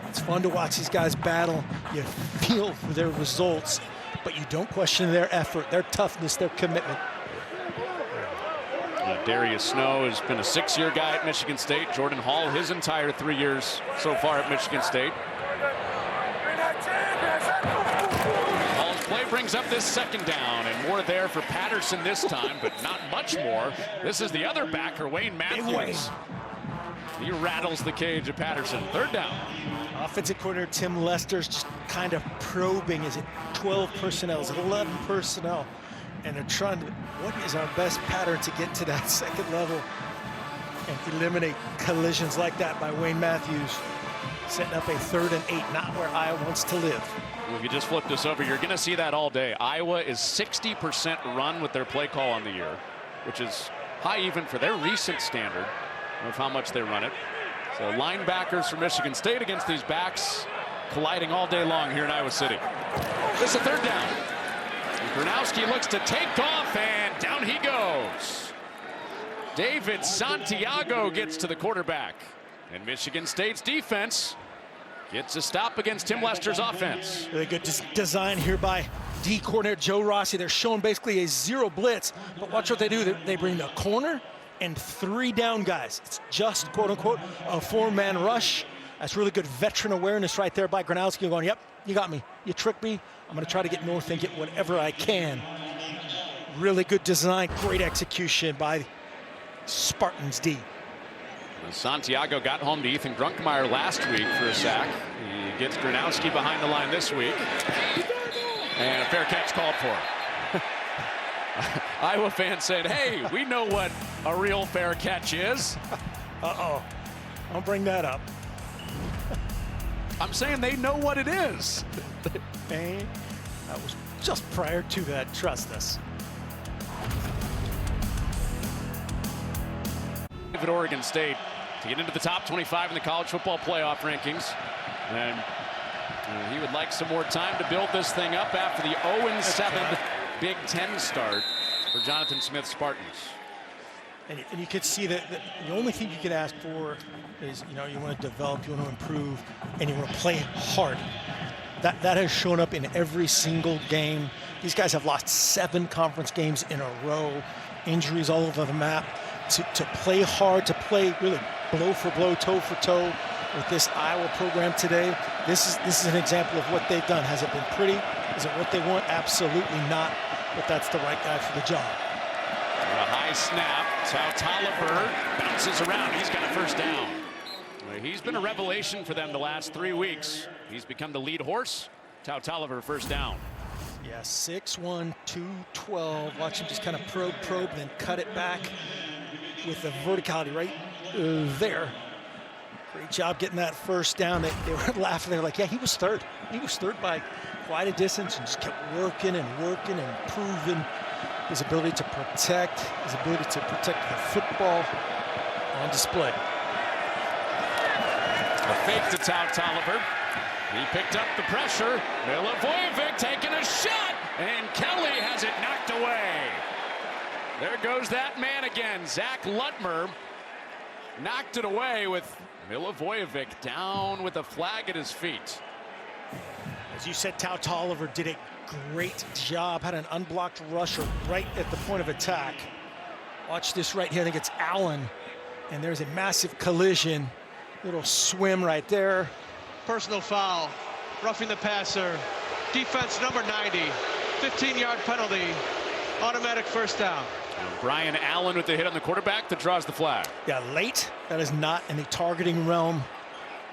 It's fun to watch these guys battle. You feel for their results, but you don't question their effort, their toughness, their commitment. Darius Snow has been a 6-year guy at Michigan State. Jordan Hall, his entire 3 years so far at Michigan State. Hall's play brings up this second down, and more there for Patterson this time, but not much more. This is the other backer, Wayne Matthews. He rattles the cage of Patterson. Third down. Offensive coordinator Tim Lester's just kind of probing. Is it 12 personnel? Is it 11 personnel? And they're trying to, what is our best pattern to get to that second level and eliminate collisions like that by Wayne Matthews, setting up a 3rd and 8, not where Iowa wants to live. Well, if you just flip this over, you're going to see that all day. Iowa is 60% run with their play call on the year, which is high even for their recent standard of how much they run it. So linebackers from Michigan State against these backs colliding all day long here in Iowa City. This is a 3rd down. Gronowski looks to take off, and down he goes. David Santiago gets to the quarterback. And Michigan State's defense gets a stop against Tim Lester's offense. Really good design here by D coordinator Joe Rossi. They're showing basically a 0 blitz, but watch what they do. They bring the corner and 3 down guys. It's just, quote unquote, a 4-man rush. That's really good veteran awareness right there by Gronowski, going, yep, you got me. You tricked me. I'm going to try to get north and get whatever I can. Really good design, great execution by Spartans D. Santiago got home to Ethan Grunkmeyer last week for a sack. He gets Gronowski behind the line this week. And a fair catch called for. Iowa fans said, hey, we know what a real fair catch is. Uh-oh. Don't bring that up. I'm saying they know what it is. That was just prior to that. Trust us. At Oregon State to get into the top 25 in the college football playoff rankings. And he would like some more time to build this thing up after the 0-7 Big Ten start for Jonathan Smith Spartans. And you could see that the only thing you could ask for is, you want to develop, you want to improve, and you want to play hard. That has shown up in every single game. These guys have lost 7 conference games in a row, injuries all over the map. To play hard, to play really blow for blow, toe for toe with this Iowa program today. This is an example of what they've done. Has it been pretty? Is it what they want? Absolutely not. But that's the right guy for the job. A high snap. Tao Tolliver bounces around. He's got a first down. He's been a revelation for them the last 3 weeks. He's become the lead horse. Tao Tolliver first down. Yeah, 6'1", 212. Watch him just kind of probe, then cut it back with the verticality right there. Great job getting that first down. They were laughing. They were like, yeah, he was third. He was third by quite a distance and just kept working and proving his ability to protect, the football on display. A fake to Tao Tolliver. He picked up the pressure. Milivojevic taking a shot, and Kelly has it knocked away. There goes that man again. Zach Lutmer knocked it away with Milivojevic down with a flag at his feet. As you said, Tao Tolliver did a great job. Had an unblocked rusher right at the point of attack. Watch this right here. I think it's Allen. And there's a massive collision. Little swim right there. Personal foul, roughing the passer. Defense number 90, 15-yard penalty, automatic first down. Brian Allen with the hit on the quarterback that draws the flag. Yeah, late. That is not in the targeting realm.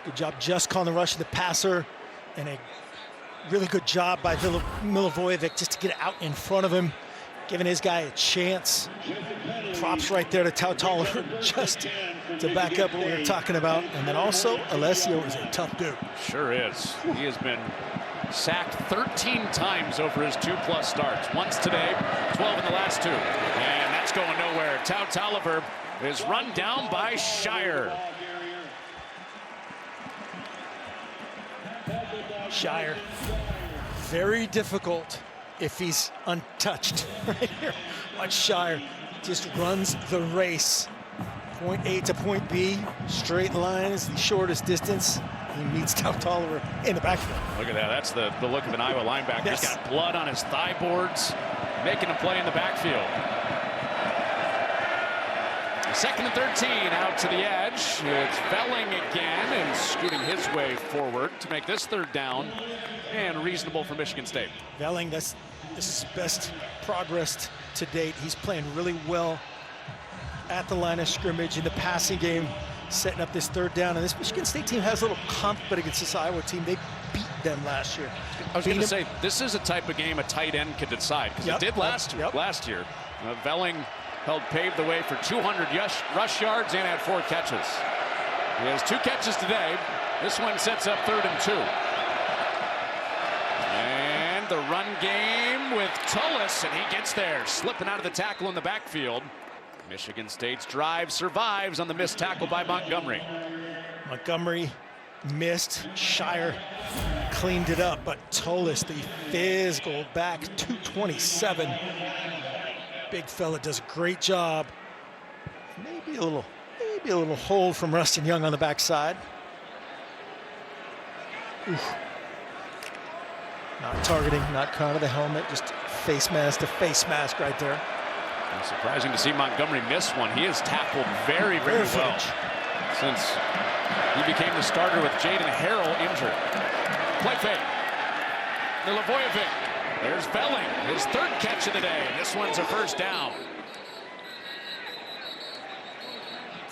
Good job just calling the rush of the passer, and a really good job by Milivojevic just to get out in front of him, giving his guy a chance. Props right there to Tao Tolliver just to back up what we were talking about. And then also, Alessio is a tough dude. Sure is. He has been sacked 13 times over his 2+ starts. Once today, 12 in the last 2. And that's going nowhere. Tao Tolliver is run down by Shire. Shire, very difficult if he's untouched. Right here, watch Shire just runs the race. Point A to point B, straight line is the shortest distance. He meets Tao Tolliver in the backfield. Look at that. That's the look of an Iowa linebacker. Yes. He's got blood on his thigh boards, making a play in the backfield. 2nd and 13 out to the edge. It's Velling again and scooting his way forward to make this 3rd down and reasonable for Michigan State. Velling, this is his best progress to date. He's playing really well at the line of scrimmage in the passing game. setting up this third down. And this Michigan State team has a little confidence against this Iowa team. They beat them last year. I was going to say, this is a type of game a tight end could decide, because it did last year. Velling paved the way for 200 rush yards and had 4 catches. He has 2 catches today. This one sets up 3rd and 2. And the run game with Tullis, and he gets there, slipping out of the tackle in the backfield. Michigan State's drive survives on the missed tackle by Montgomery. Montgomery missed. Shire cleaned it up, but Tullis, the physical back, 227. Big fella does a great job. Maybe a little hold from Rustin Young on the backside. Oof. Not targeting, not kind of the helmet, just face mask to face mask right there. It's surprising to see Montgomery miss one. He has tackled very, very well since he became the starter with Jaden Harrell injured. Play fake. Milivojevic. There's Velling, his 3rd catch of the day. This one's a first down.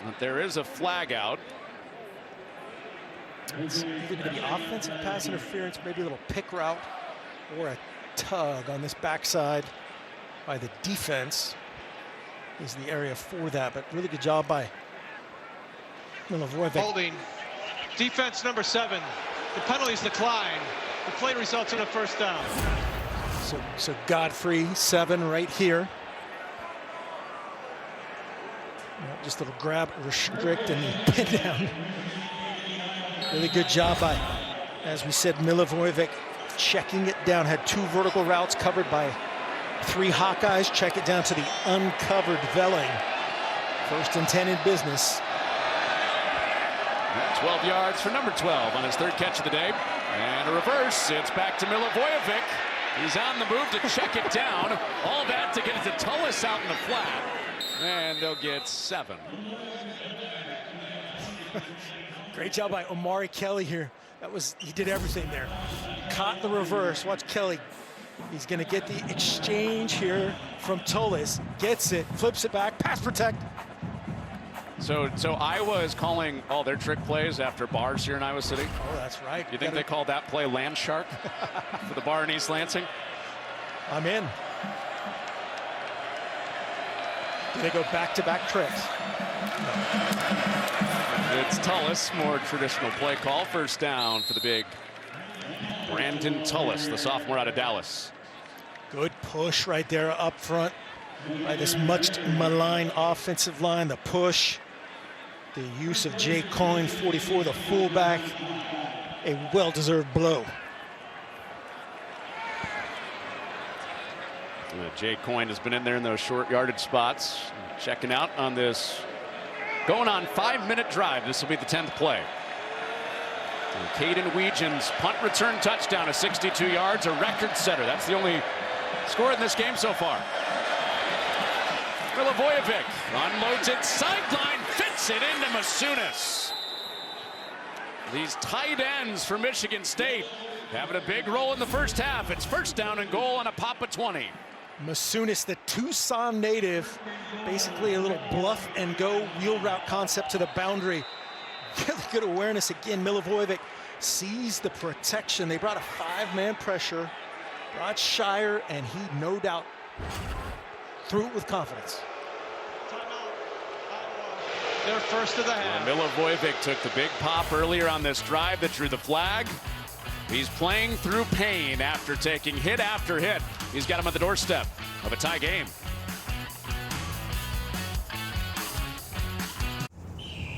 But there is a flag out. It's either going to be offensive pass interference, maybe a little pick route, or a tug on this backside by the defense is the area for that. But really good job by Milivojevic. Holding. Defense number 7. The penalties decline. The play results in a first down. So Godfrey, 7 right here. Just a little grab, restrict, and then pin down. Really good job by, as we said, Milivojevic checking it down. Had 2 vertical routes covered by 3 Hawkeyes. Check it down to the uncovered Velling. 1st and 10 in business. 12 yards for number 12 on his 3rd catch of the day. And a reverse. It's back to Milivojevic. He's on the move to check it down. All that to get it to Tullis out in the flat. And they'll get 7. Great job by Omari Kelly here. He did everything there. Caught the reverse. Watch Kelly. He's going to get the exchange here from Tullis. Gets it, flips it back, pass protect. So Iowa is calling all their trick plays after bars here in Iowa City? Oh, that's right. You think they call that play Land Shark for the bar in East Lansing? I'm in. Do they go back-to-back tricks? No. It's Tullis, more traditional play call. First down for the big Brandon Tullis, the sophomore out of Dallas. Good push right there up front by this much maligned offensive line. The push, the use of Jay Coyne, 44, the fullback. A well-deserved blow. Jay Coyne has been in there in those short yardage spots. Checking out on this going on 5-minute drive. This will be the 10th play. And Caden Weegens punt return touchdown of 62 yards, a record setter. That's the only score in this game so far. Milivojevic unloads it sideline, fits it into Masunis. These tight ends for Michigan State having a big role in the first half. It's first down and goal on a Papa 20. Masunis, the Tucson native, basically a little bluff and go wheel route concept to the boundary. Really good awareness again. Milivojevic sees the protection. They brought a 5-man pressure, brought Shire, and he no doubt threw it with confidence. Their first of the half. Milivojevic took the big pop earlier on this drive that drew the flag. He's playing through pain after taking hit after hit. He's got him on the doorstep of a tie game.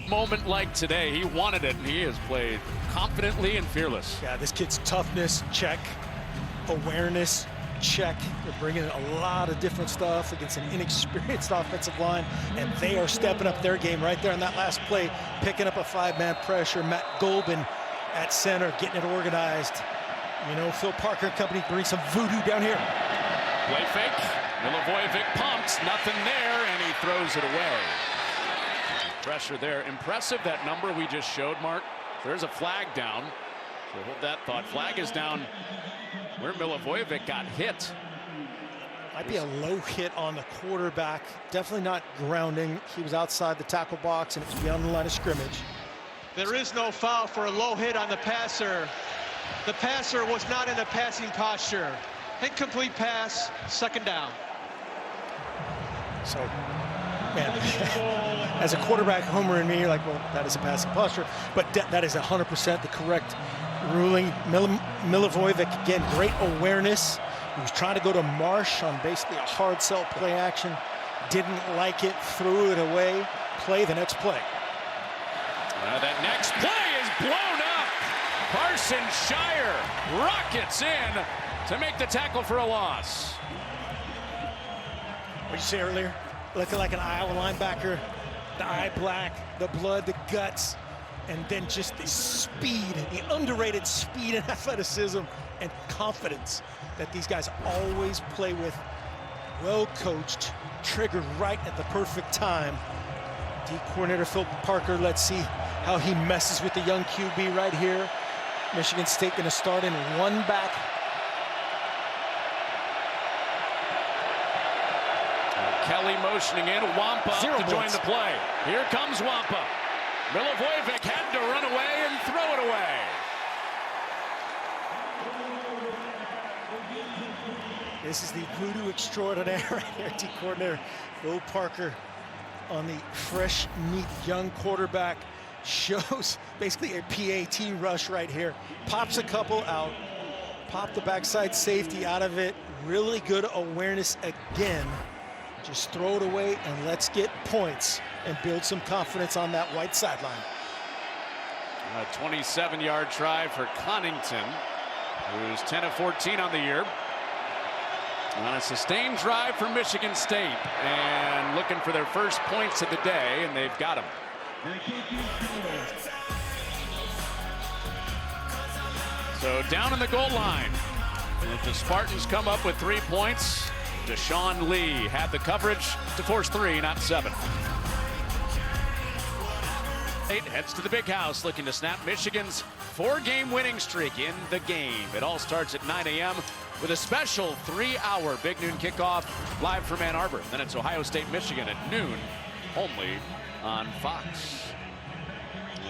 Moment like today, he wanted it, and he has played confidently and fearless. Yeah, this kid's toughness, check. Awareness, check. They're bringing in a lot of different stuff against an inexperienced offensive line, and they are stepping up their game right there on that last play, picking up a 5-man pressure. Matt Golbin at center, getting it organized. You know, Phil Parker and company bring some voodoo down here. Play fake. Milivojevic pumps, nothing there, and he throws it away. Pressure there. Impressive, that number we just showed, Mark. There's a flag down. So hold that thought. Flag is down where Milivojevic got hit. Might be a low hit on the quarterback. Definitely not grounding. He was outside the tackle box and it was beyond the line of scrimmage. There is no foul for a low hit on the passer. The passer was not in a passing posture. Incomplete pass, second down. So, man, as a quarterback homer in me, you're like, well, that is a passing posture. But that is 100% the correct ruling. Milivojevic, again, great awareness. He was trying to go to Marsh on basically a hard sell play action. Didn't like it, threw it away. Play the next play. That next play is blown up. Carson Shire rockets in to make the tackle for a loss. What did you say earlier? Looking like an Iowa linebacker. The eye black, the blood, the guts, and then just the speed, the underrated speed and athleticism and confidence that these guys always play with. Well coached, triggered right at the perfect time. D coordinator Phil Parker, let's see how he messes with the young QB right here. Michigan State going to start in one back. Kelly motioning in, Wampa up to join the play. Here comes Wampa. Milivojevic had to run away and throw it away. This is the voodoo extraordinaire right here, D coordinator Phil Parker on the fresh meat young quarterback. Shows basically a PAT rush right here. Pops a couple out, pop the backside safety out of it. Really good awareness again. Just throw it away and let's get points and build some confidence on that white sideline. A 27-yard try for Connington, who's 10 of 14 on the year. On a sustained drive for Michigan State and looking for their first points of the day, and they've got them. So down in the goal line, the Spartans come up with 3 points. Deshaun Lee had the coverage to force 3, not 7. State heads to the big house looking to snap Michigan's 4-game winning streak in the game. It all starts at 9 a.m. with a special 3-hour Big Noon kickoff live from Ann Arbor. Then it's Ohio State, Michigan at noon, only on Fox.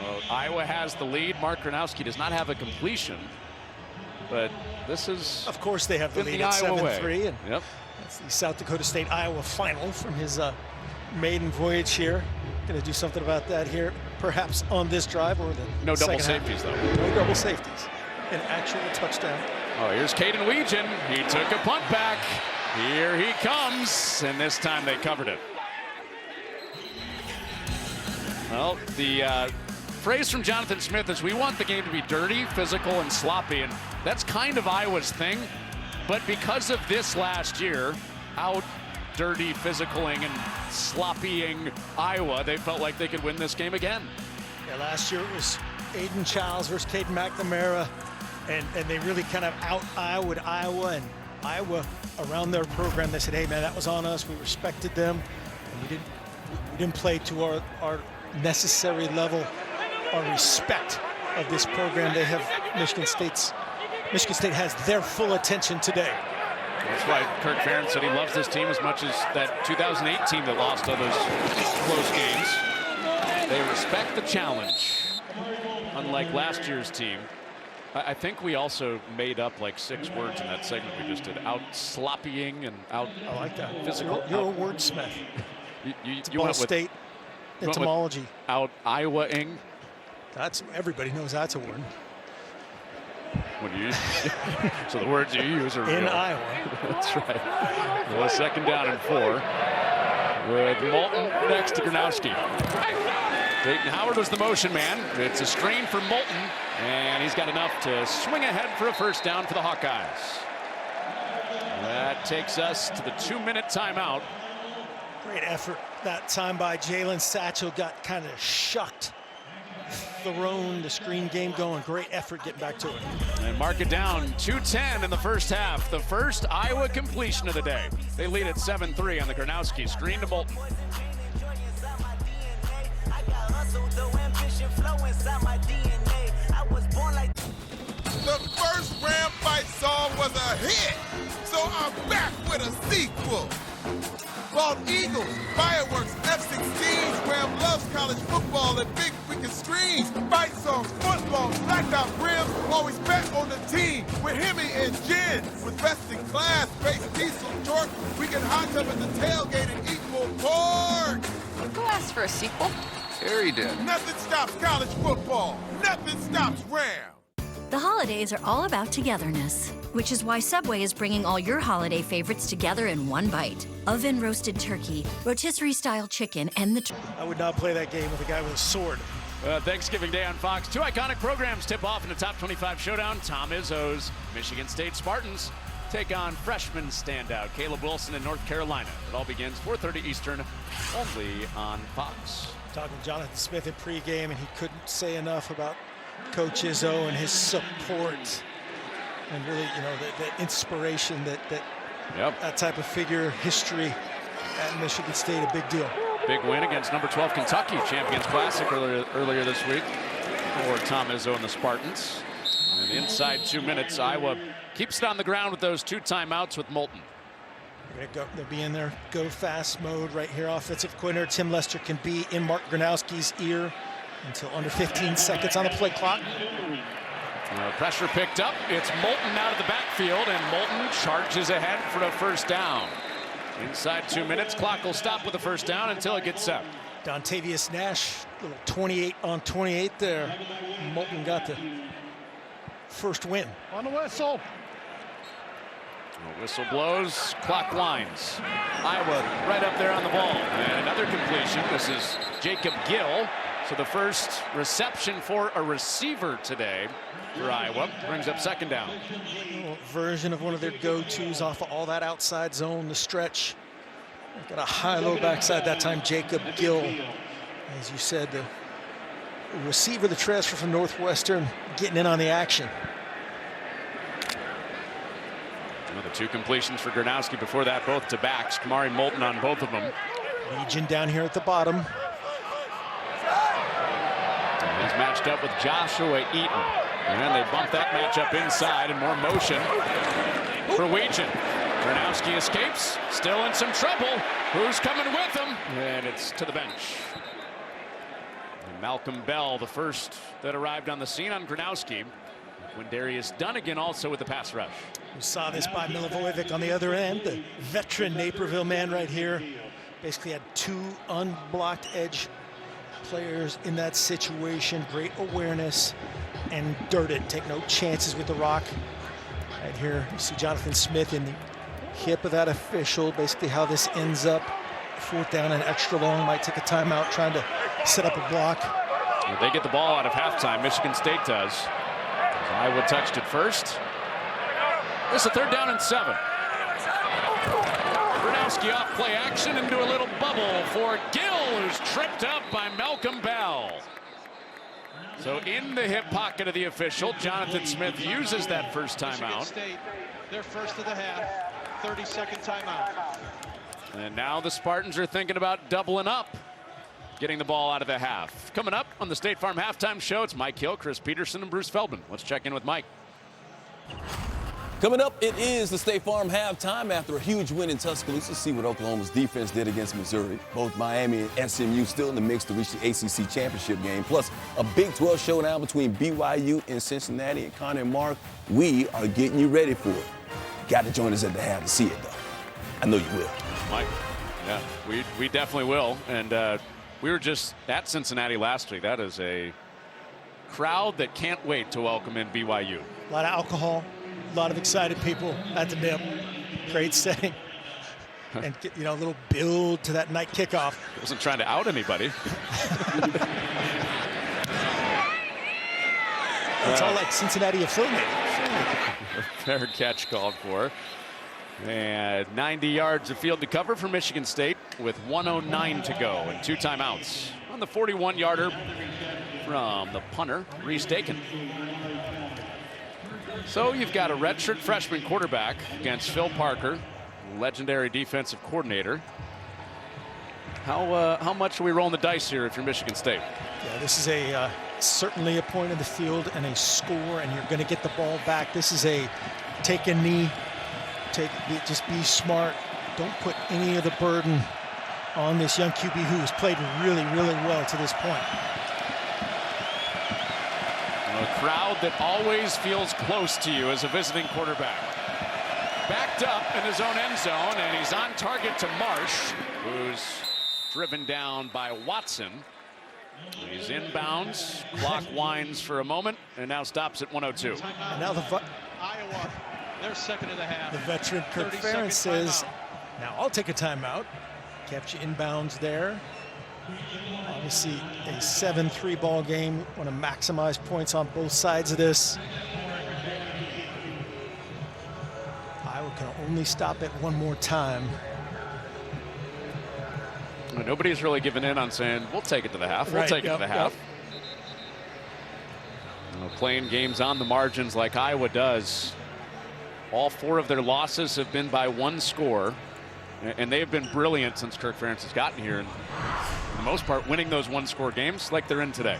Well, Iowa has the lead. Mark Gronowski does not have a completion, but this is, of course, they have the lead at 7-3. Yep. That's the South Dakota State Iowa final from his maiden voyage here. Going to do something about that here, perhaps on this drive or the no double second safeties half. though. No double safeties. An actual touchdown. Oh, here's Caden Weegan. He took a punt back. Here he comes, and this time they covered it. Well, the phrase from Jonathan Smith is, we want the game to be dirty, physical, and sloppy, and that's kind of Iowa's thing. But because of this last year, out dirty, physicaling, and sloppying Iowa, they felt like they could win this game again. Yeah, last year it was Aiden Childs versus Caden McNamara, and they really kind of out-Iowa'd Iowa, and Iowa around their program, they said, hey man, that was on us, we respected them, and we didn't play to our necessary level, our respect of this program. They have Michigan State has their full attention today. That's why Kirk Ferentz said he loves this team as much as that 2008 team that lost all those close games. They respect the challenge, unlike last year's team. I think we also made up like 6 words in that segment we just did. Out sloppying and out. I like that. Physical. You're a wordsmith. You went with State etymology. Out Iowa-ing. That's, everybody knows that's a word. When you use, so the words you use are in real. Iowa. That's right. Well, 2nd down and 4 with Moulton next to Gronowski. Dayton Howard was the motion man. It's a screen for Moulton, and he's got enough to swing ahead for a first down for the Hawkeyes. That takes us to the 2-minute timeout. Great effort that time by Jalen Satchel. Got kind of shucked. Thrown the screen game going. Great effort getting back to it. And mark it down, 2:10 in the first half. The first Iowa completion of the day. They lead at 7-3 on the Gronowski screen to Moulton. The The first Ram fight song was a hit, so I'm back with a sequel. Bald Eagles, fireworks, F-16s, Ram loves college football and big freaking screens. Fight songs, football, blacked out rims, always bet on the team. With Hemi and Jen, with best in class, base diesel torque, we can hot tub at the tailgate and eat more pork. Who asked for a sequel? Harry did. Nothing stops college football. Nothing stops Ram. The holidays are all about togetherness, which is why Subway is bringing all your holiday favorites together in one bite. Oven-roasted turkey, rotisserie-style chicken, and the... I would not play that game with a guy with a sword. Thanksgiving Day on Fox. 2 iconic programs tip off in the top 25 showdown. Tom Izzo's Michigan State Spartans take on freshman standout Caleb Wilson in North Carolina. It all begins 4:30 Eastern, only on Fox. Talking to Jonathan Smith in pregame, and he couldn't say enough about Coach Izzo and his support, and really, you know, the inspiration that type of figure, history at Michigan State, a big deal. Big win against number 12 Kentucky, Champions Classic earlier this week for Tom Izzo and the Spartans. And inside 2 minutes, Iowa keeps it on the ground with those 2 timeouts with Moulton. They'll be in their go fast mode right here. Offensive coordinator Tim Lester can be in Mark Gronowski's ear until under 15 seconds on the play clock. Pressure picked up. It's Moulton out of the backfield, and Moulton charges ahead for a first down. Inside 2 minutes, clock will stop with a first down until it gets set. Dontavius Nash, little 28 on 28 there. Moulton got the first win. On the whistle. The whistle blows, clock winds. Iowa right up there on the ball. And another completion. This is Jacob Gill. So the first reception for a receiver today for Iowa brings up second down. Version of one of their go-tos off of all that outside zone, the stretch. They've got a high-low backside that time, Jacob Gill. As you said, the receiver, the transfer from Northwestern, getting in on the action. The 2 completions for Gronowski before that, both to backs. Kamari Moulton on both of them. Legion down here at the bottom. And he's matched up with Joshua Eaton. And they bump that matchup inside, and more motion for Weegan. Gronowski escapes, still in some trouble. Who's coming with him? And it's to the bench. And Malcolm Bell, the first that arrived on the scene on Gronowski. Quindarius Dunnigan also with the pass rush. We saw this by Milivojevic on the other end. The veteran Naperville man right here. Basically had 2 unblocked edge players in that situation. Great awareness and dirt it. Take no chances with the rock. Right here, you see Jonathan Smith in the hip of that official. Basically how this ends up. 4th down and extra long. Might take a timeout trying to set up a block. Well, they get the ball out of halftime. Michigan State does. Iowa touched it first. This is a 3rd down and 7. Gronowski off play action into a little bubble for Gill, who's tripped up by Malcolm Bell. So in the hip pocket of the official, Jonathan Smith uses that first timeout. State, their first of the half, 30-second timeout. And now the Spartans are thinking about doubling up, getting the ball out of the half. Coming up on the State Farm Halftime Show, it's Mike Hill, Chris Peterson, and Bruce Feldman. Let's check in with Mike. Coming up, it is the State Farm Halftime after a huge win in Tuscaloosa. See what Oklahoma's defense did against Missouri. Both Miami and SMU still in the mix to reach the ACC championship game. Plus, a Big 12 showdown between BYU and Cincinnati. And Connor and Mark, we are getting you ready for it. Got to join us at the half to see it, though. I know you will. Mike, yeah, we definitely will. And we were just at Cincinnati last week. That is a crowd that can't wait to welcome in BYU. A lot of alcohol, a lot of excited people at the NIP. Great setting. And, you know, a little build to that night kickoff. I wasn't trying to out anybody. It's all like Cincinnati affiliated. Fair catch called for. And 90 yards of field to cover for Michigan State with 1:09 to go and 2 timeouts on the 41-yarder from the punter, Reese Dakin. So you've got a redshirt freshman quarterback against Phil Parker, legendary defensive coordinator. How much are we rolling the dice here if you're Michigan State? Yeah, this is a certainly a point in the field and a score, and you're going to get the ball back. This is a take a knee, just be smart. Don't put any of the burden on this young QB who has played really, really well to this point. A crowd that always feels close to you as a visiting quarterback. Backed up in his own end zone, and he's on target to Marsh, who's driven down by Watson. He's inbounds, clock winds for a moment, and now stops at 102. And now Iowa, they're second in the half. The veteran Kirk Ferentz says, now I'll take a timeout. Kept you inbounds there. Obviously a 7-3 ball game. Want to maximize points on both sides of this. Iowa can only stop it one more time. Nobody's really given in on saying, we'll take it to the half. We'll take it to the half. Playing games on the margins like Iowa does. All 4 of their losses have been by 1 score. And they have been brilliant since Kirk Ferentz has gotten here. And for the most part, winning those 1-score games like they're in today.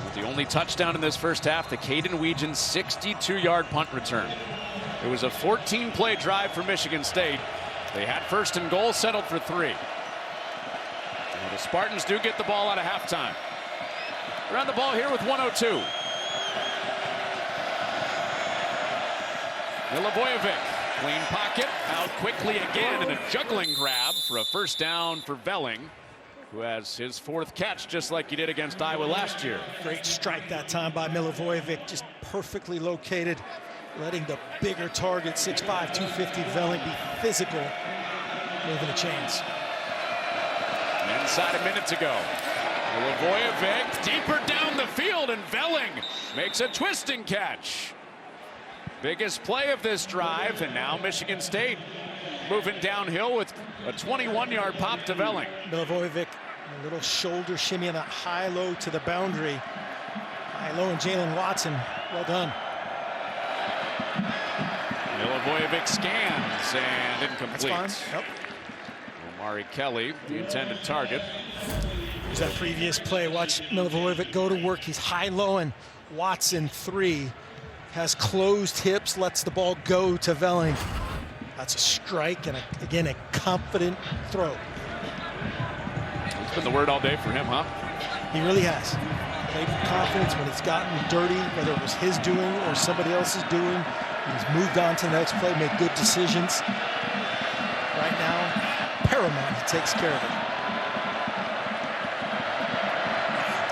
With the only touchdown in this first half, the Caden Weegan 62-yard punt return. It was a 14-play drive for Michigan State. They had first and goal, settled for 3. And the Spartans do get the ball out of halftime. They're on the ball here with 1:02. Milivojevic, clean pocket, out quickly again, and a juggling grab for a first down for Velling, who has his 4th catch just like he did against Iowa last year. Great strike that time by Milivojevic, just perfectly located, letting the bigger target, 6'5", 250 Velling be physical, moving the chains. Inside a minute to go. Milivojevic deeper down the field, and Velling makes a twisting catch. Biggest play of this drive, and now Michigan State moving downhill with a 21-yard pop to Velling. Milivojevic, a little shoulder shimmy and a high-low to the boundary. High-low and Jalen Watson, well done. Milivojevic scans and incomplete. That's fine. Yep. Omari Kelly, the intended target. There's that previous play. Watch Milivojevic go to work. He's high-low, and Watson 3. Has closed hips, lets the ball go to Velling. That's a strike, and again, a confident throw. It's been the word all day for him, huh? He really has. Played with confidence when it's gotten dirty, whether it was his doing or somebody else's doing. He's moved on to the next play, made good decisions. Right now, paramount, he takes care of it.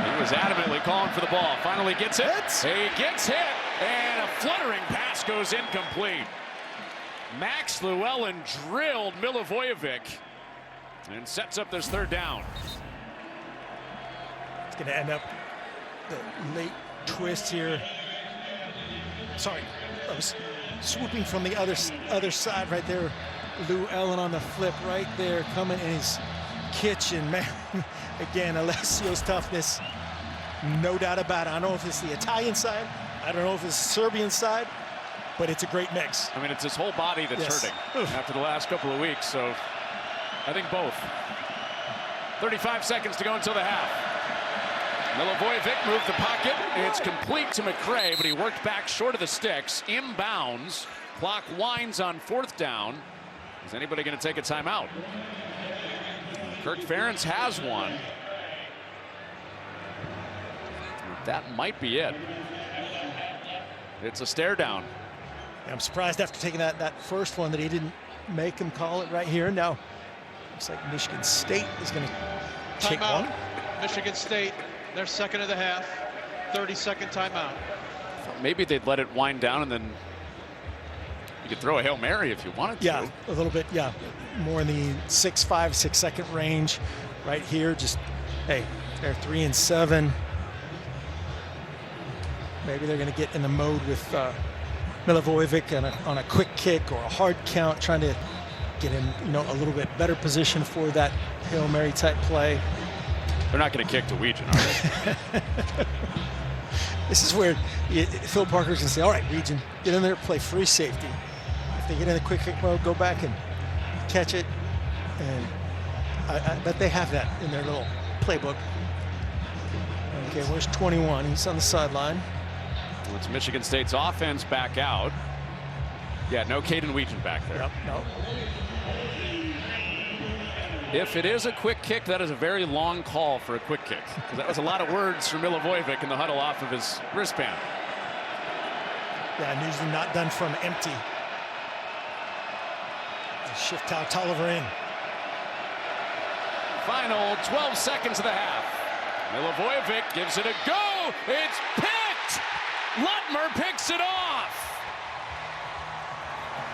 He was adamantly calling for the ball. Finally gets it. He gets hit. And a fluttering pass goes incomplete. Max Llewellyn drilled Milivojevic and sets up this 3rd down. It's going to end up the late twist here. Sorry, I was swooping from the other side right there. Llewellyn on the flip right there, coming in his kitchen. Man, again, Alessio's toughness, no doubt about it. I don't know if it's the Italian side. I don't know if it's Serbian side, but it's a great mix. I mean, it's his whole body that's hurting after the last couple of weeks, so I think both. 35 seconds to go until the half. Milivojevic moved the pocket. It's complete to McCray, but he worked back short of the sticks. Inbounds. Clock winds on 4th down. Is anybody going to take a timeout? Kirk Ferentz has one. That might be it. It's a stare down. I'm surprised after taking that first one that he didn't make him call it right here. Now, looks like Michigan State is going to take one. Michigan State, they're second of the half. 30-second timeout. Maybe they'd let it wind down, and then you could throw a Hail Mary if you wanted to. Yeah, a little bit, yeah. More in the 6-5, 6-second range right here. Just, hey, they're 3 and 7. Maybe they're going to get in the mode with Milivojevic on a quick kick or a hard count, trying to get him, a little bit better position for that Hail Mary type play. They're not going to kick to Weegan, are they? This is where Phil Parker's going to say, all right, Weegan, get in there, play free safety. If they get in the quick kick mode, go back and catch it. And I bet they have that in their little playbook. Okay, where's 21? He's on the sideline. Well, it's Michigan State's offense back out. Yeah, no Caden Weegan back there. Yep, no. If it is a quick kick, that is a very long call for a quick kick, because that was a lot of words from Milivojevic in the huddle off of his wristband. Yeah, and usually not done from empty. Shift out Tolliver in. Final 12 seconds of the half. Milivojevic gives it a go. It's picked. Lutmer picks it off.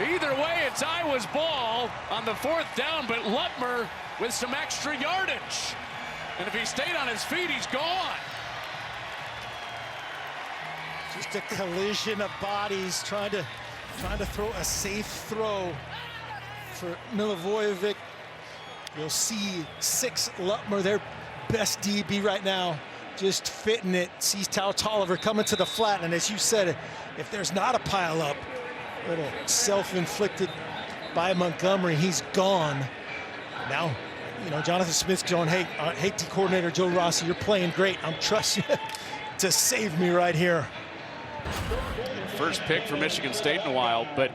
Either way, it's Iowa's ball on the 4th down, but Lutmer with some extra yardage. And if he stayed on his feet, he's gone. Just a collision of bodies trying to throw a safe throw for Milivojevic. You'll see 6 Lutmer, their best DB right now, just fitting it. Sees Tolliver coming to the flat, and as you said, if there's not a pile up, little self-inflicted by Montgomery, he's gone. Now, you know, Jonathan Smith's going, hey, D coordinator Joe Rossi, you're playing great. I'm trusting you to save me right here. First pick for Michigan State in a while, but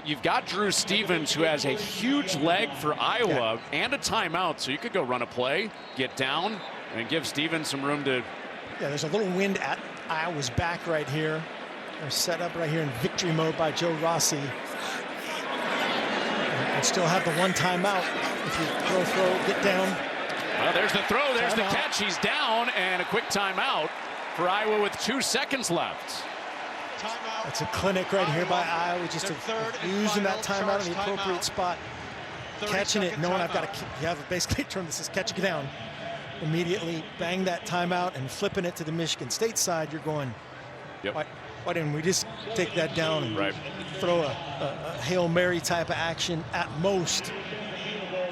you've got Drew Stevens, who has a huge leg for Iowa and a timeout, so you could go run a play, get down, and give Stevens some room to... Yeah, there's a little wind at Iowa's back right here. They're set up right here in victory mode by Joe Rossi. And still have the one timeout. If you throw, get down. Well, there's the throw, there's the Timeout. catch. He's down, and a quick timeout for Iowa with 2 seconds left. Timeout. That's a clinic right here by Iowa, just using that timeout in the appropriate spot. Catching it, knowing I've got to, you have basically term this is catching it down. Immediately bang that timeout and flipping it to the Michigan State side. You're going, Yep. why didn't we just take that down and throw a Hail Mary type of action at most?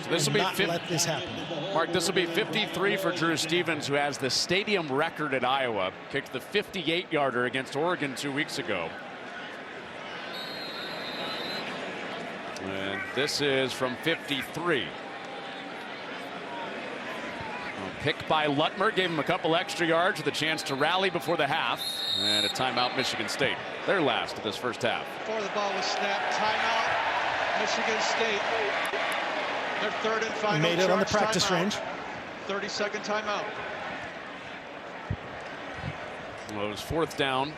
So this will be not let this happen. Mark, this will be 53 for Drew Stevens, who has the stadium record at Iowa. Kicked the 58-yarder against Oregon 2 weeks ago. And this is from 53. A pick by Lutmer gave him a couple extra yards with a chance to rally before the half. And a timeout, Michigan State. They're last of this first half. Before the ball was snapped, timeout, Michigan State. Their 3rd and final. Made it on the practice timeout. range. 30-second timeout. Well, it was 4th down.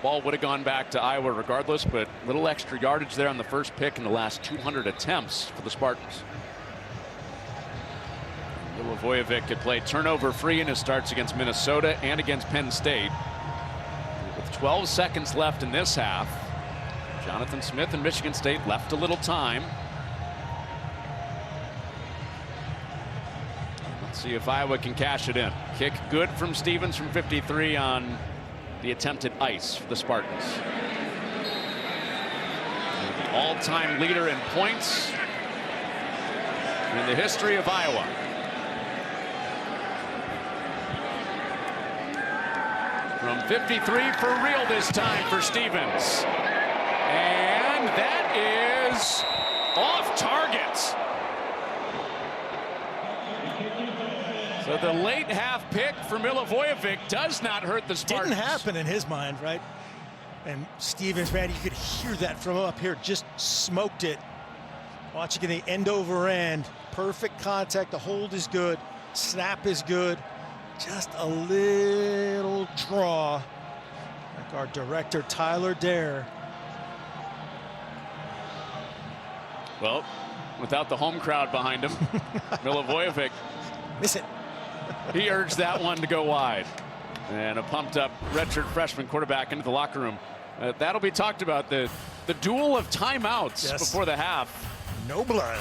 Ball would have gone back to Iowa regardless, but little extra yardage there on the first pick in the last 200 attempts for the Spartans. Milivojevic had played turnover free in his starts against Minnesota and against Penn State. With 12 seconds left in this half, Jonathan Smith and Michigan State left a little time. Let's see if Iowa can cash it in. Kick good from Stevens from 53 on the attempted ice for the Spartans. The all-time leader in points in the history of Iowa. From 53 for real this time for Stevens. And that is off target. So the late half pick for Milivojevic does not hurt the Spartans. Didn't happen in his mind, right? And Stevens, man, you could hear that from up here. Just smoked it. Watching the end over end. Perfect contact. The hold is good. Snap is good. Just a little draw. Like our director, Tyler Dare. Well, without the home crowd behind him, Milivojevic. Miss it. He urged that one to go wide. And a pumped up redshirt freshman quarterback into the locker room. That'll be talked about, the duel of timeouts before the half. No blood.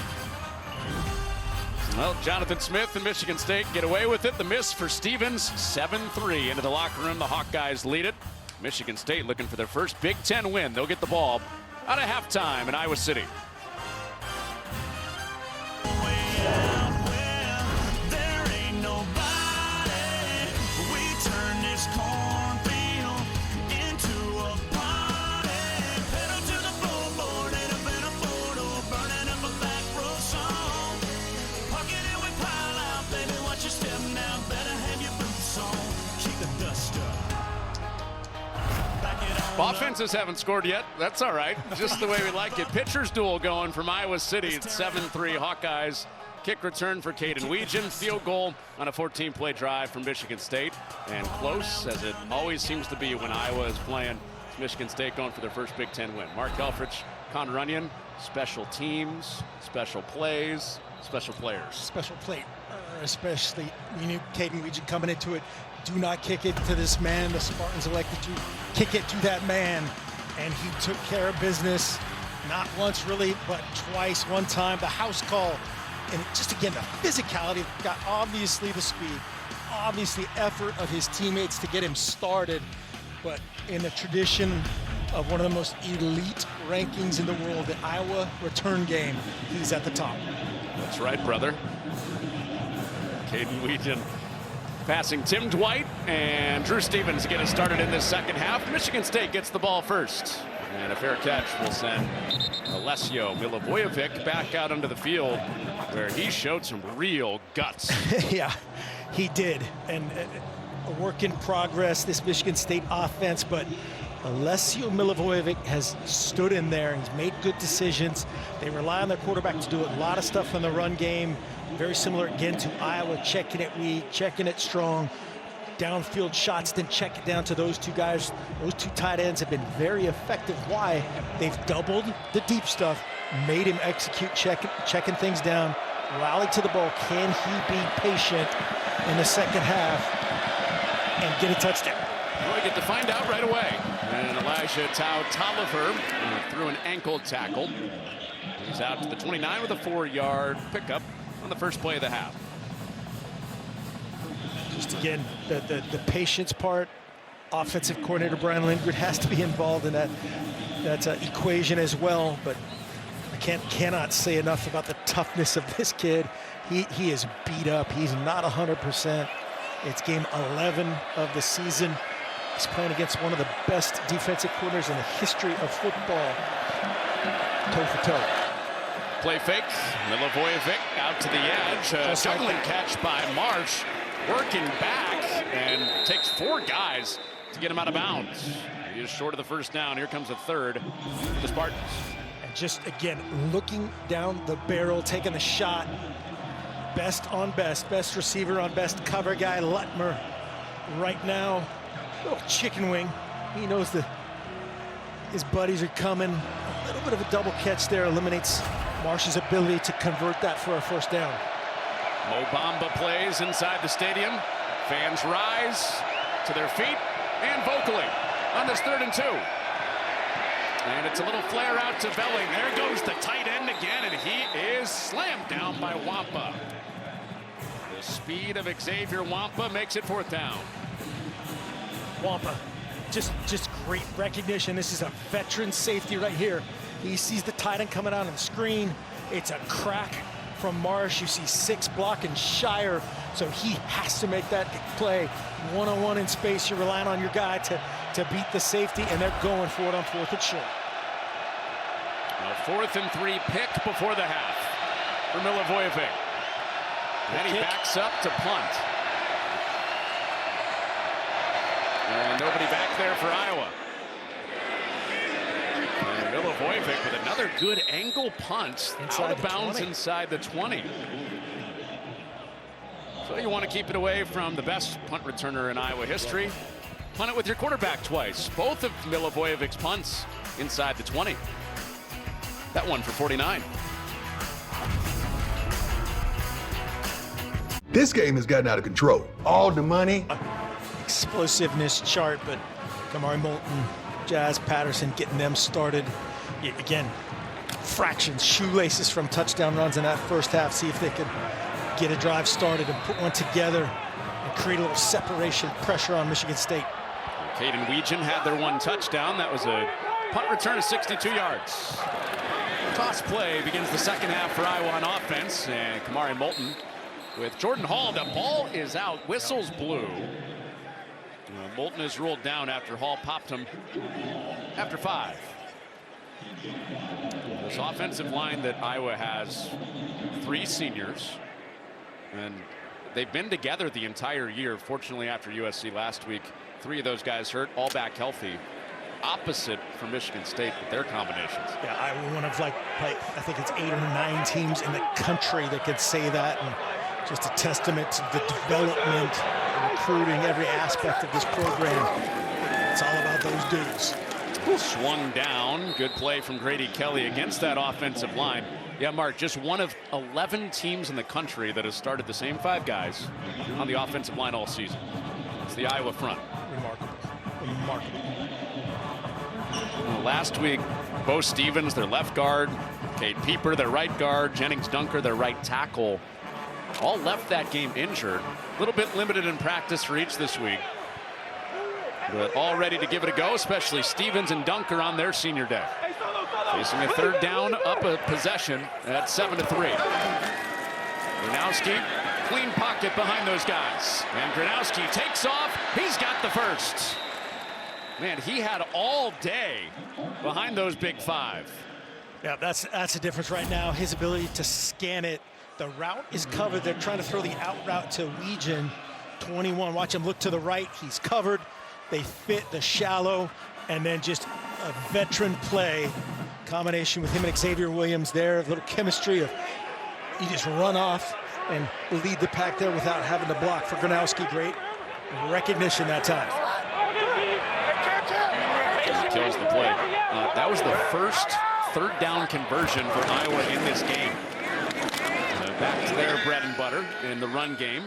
Well, Jonathan Smith and Michigan State get away with it. The miss for Stevens, 7-3 into the locker room. The Hawkeyes lead it. Michigan State looking for their first Big Ten win. They'll get the ball out of halftime in Iowa City. Offenses haven't scored yet. That's all right. Just the way we like it. Pitcher's duel going from Iowa City. It's 7-3 Hawkeyes. Kick return for Caden Weegan. Field goal on a 14-play drive from Michigan State. And close, as it always seems to be when Iowa is playing. It's Michigan State going for their first Big Ten win. Mark Helfrich, Con Runyon, special teams, special plays, special players. Special plate, especially we knew Caden Weegan coming into it. Do not kick it to this man. The Spartans elected to kick it to that man, and he took care of business. Not once really, but twice. One time, the house call, and just again the physicality. Got obviously the speed, obviously effort of his teammates to get him started, but in the tradition of one of the most elite rankings in the world, the Iowa return game, he's at the top. That's right, brother. Caden Weegan passing Tim Dwight and Drew Stevens to get us started in this second half. Michigan State gets the ball first. And a fair catch will send Alessio Milivojevic back out onto the field, where he showed some real guts. Yeah, he did. And a work in progress, this Michigan State offense, but Alessio Milivojevic has stood in there. He's made good decisions. They rely on their quarterback to do a lot of stuff in the run game. Very similar again to Iowa, checking it weak, checking it strong. Downfield shots, then check it down to those two guys. Those two tight ends have been very effective. Why? They've doubled the deep stuff, made him execute, checking things down, rally to the ball. Can he be patient in the second half and get a touchdown? Well, we get to find out right away. And Elijah Tolliver threw an ankle tackle. He's out to the 29 with a 4-yard pickup on the first play of the half. Just again, the patience part. Offensive coordinator Brian Lindgren has to be involved in that equation as well. But I cannot say enough about the toughness of this kid. He is beat up. He's not 100%. It's game 11 of the season. He's playing against one of the best defensive corners in the history of football. Toe for toe. Play fake. Milivojevic out to the edge. Juggling catch by Marsh. Working back and takes 4 guys to get him out of bounds. He is short of the first down. Here comes a third for the Spartans. And just again, looking down the barrel, taking the shot. Best on best receiver on best cover guy, Lutmer. Right now, little chicken wing. He knows his buddies are coming. A little bit of a double catch there eliminates Marsh's ability to convert that for a first down. Mo Bamba plays inside the stadium. Fans rise to their feet and vocally on this 3rd and 2. And it's a little flare out to Belling. There goes the tight end again, and he is slammed down by Wampa. The speed of Xavier Wampa makes it 4th down. Wampa, just great recognition. This is a veteran safety right here. He sees the tight end coming out on the screen. It's a crack from Marsh. You see 6 blocking Shire, so he has to make that play. One-on-one in space, you're relying on your guy to beat the safety, and they're going for it on 4th and short. A 4th and 3 pick before the half for Milivojevic. And he backs up to punt. And nobody back there for Iowa. And Milivojevic with another good angle punt out of bounds inside the 20. So you want to keep it away from the best punt returner in Iowa history. Punt it with your quarterback twice. Both of Milivojevic's punts inside the 20. That one for 49. This game has gotten out of control. All the money. Explosiveness chart, but Kamari Moulton, Jazz Patterson getting them started. Again, fractions, shoelaces from touchdown runs in that first half. See if they can get a drive started and put one together and create a little separation, pressure on Michigan State. Caden Weegan had their 1 touchdown. That was a punt return of 62 yards. Toss play begins the second half for Iowa on offense, and Kamari Moulton with Jordan Hall. The ball is out, whistles blew. Moulton is ruled down after Hall popped him after 5. This offensive line that Iowa has 3 seniors, and they've been together the entire year. Fortunately, after USC last week, 3 of those guys hurt, all back healthy. opposite for Michigan State with their combinations. Yeah, I one of like I think it's 8 or 9 teams in the country that could say that, and just a testament to the development, the recruiting, every aspect of this program. It's all about those dudes. Swung down. Good play from Grady Kelly against that offensive line. Yeah, Mark, just one of 11 teams in the country that has started the same 5 guys on the offensive line all season. It's the Iowa front. Remarkable. Remarkable. Last week, Bo Stevens, their left guard, Cade Pieper, their right guard, Jennings Dunker, their right tackle, all left that game injured. A little bit limited in practice for each this week, but all ready to give it a go, especially Stevens and Dunker on their senior day. Facing a 3rd down, up a possession at 7-3. Gronowski, clean pocket behind those guys. And Gronowski takes off. He's got the first. Man, he had all day behind those big 5. Yeah, that's the difference right now. His ability to scan it. The route is covered. They're trying to throw the out route to Legion 21. Watch him look to the right. He's covered. They fit the shallow, and then just a veteran play combination with him and Xavier Williams there. A little chemistry of you just run off and lead the pack there without having to block. For Gronowski, great recognition that time. Kills the play. That was the first 3rd down conversion for Iowa in this game. Back to their bread and butter in the run game,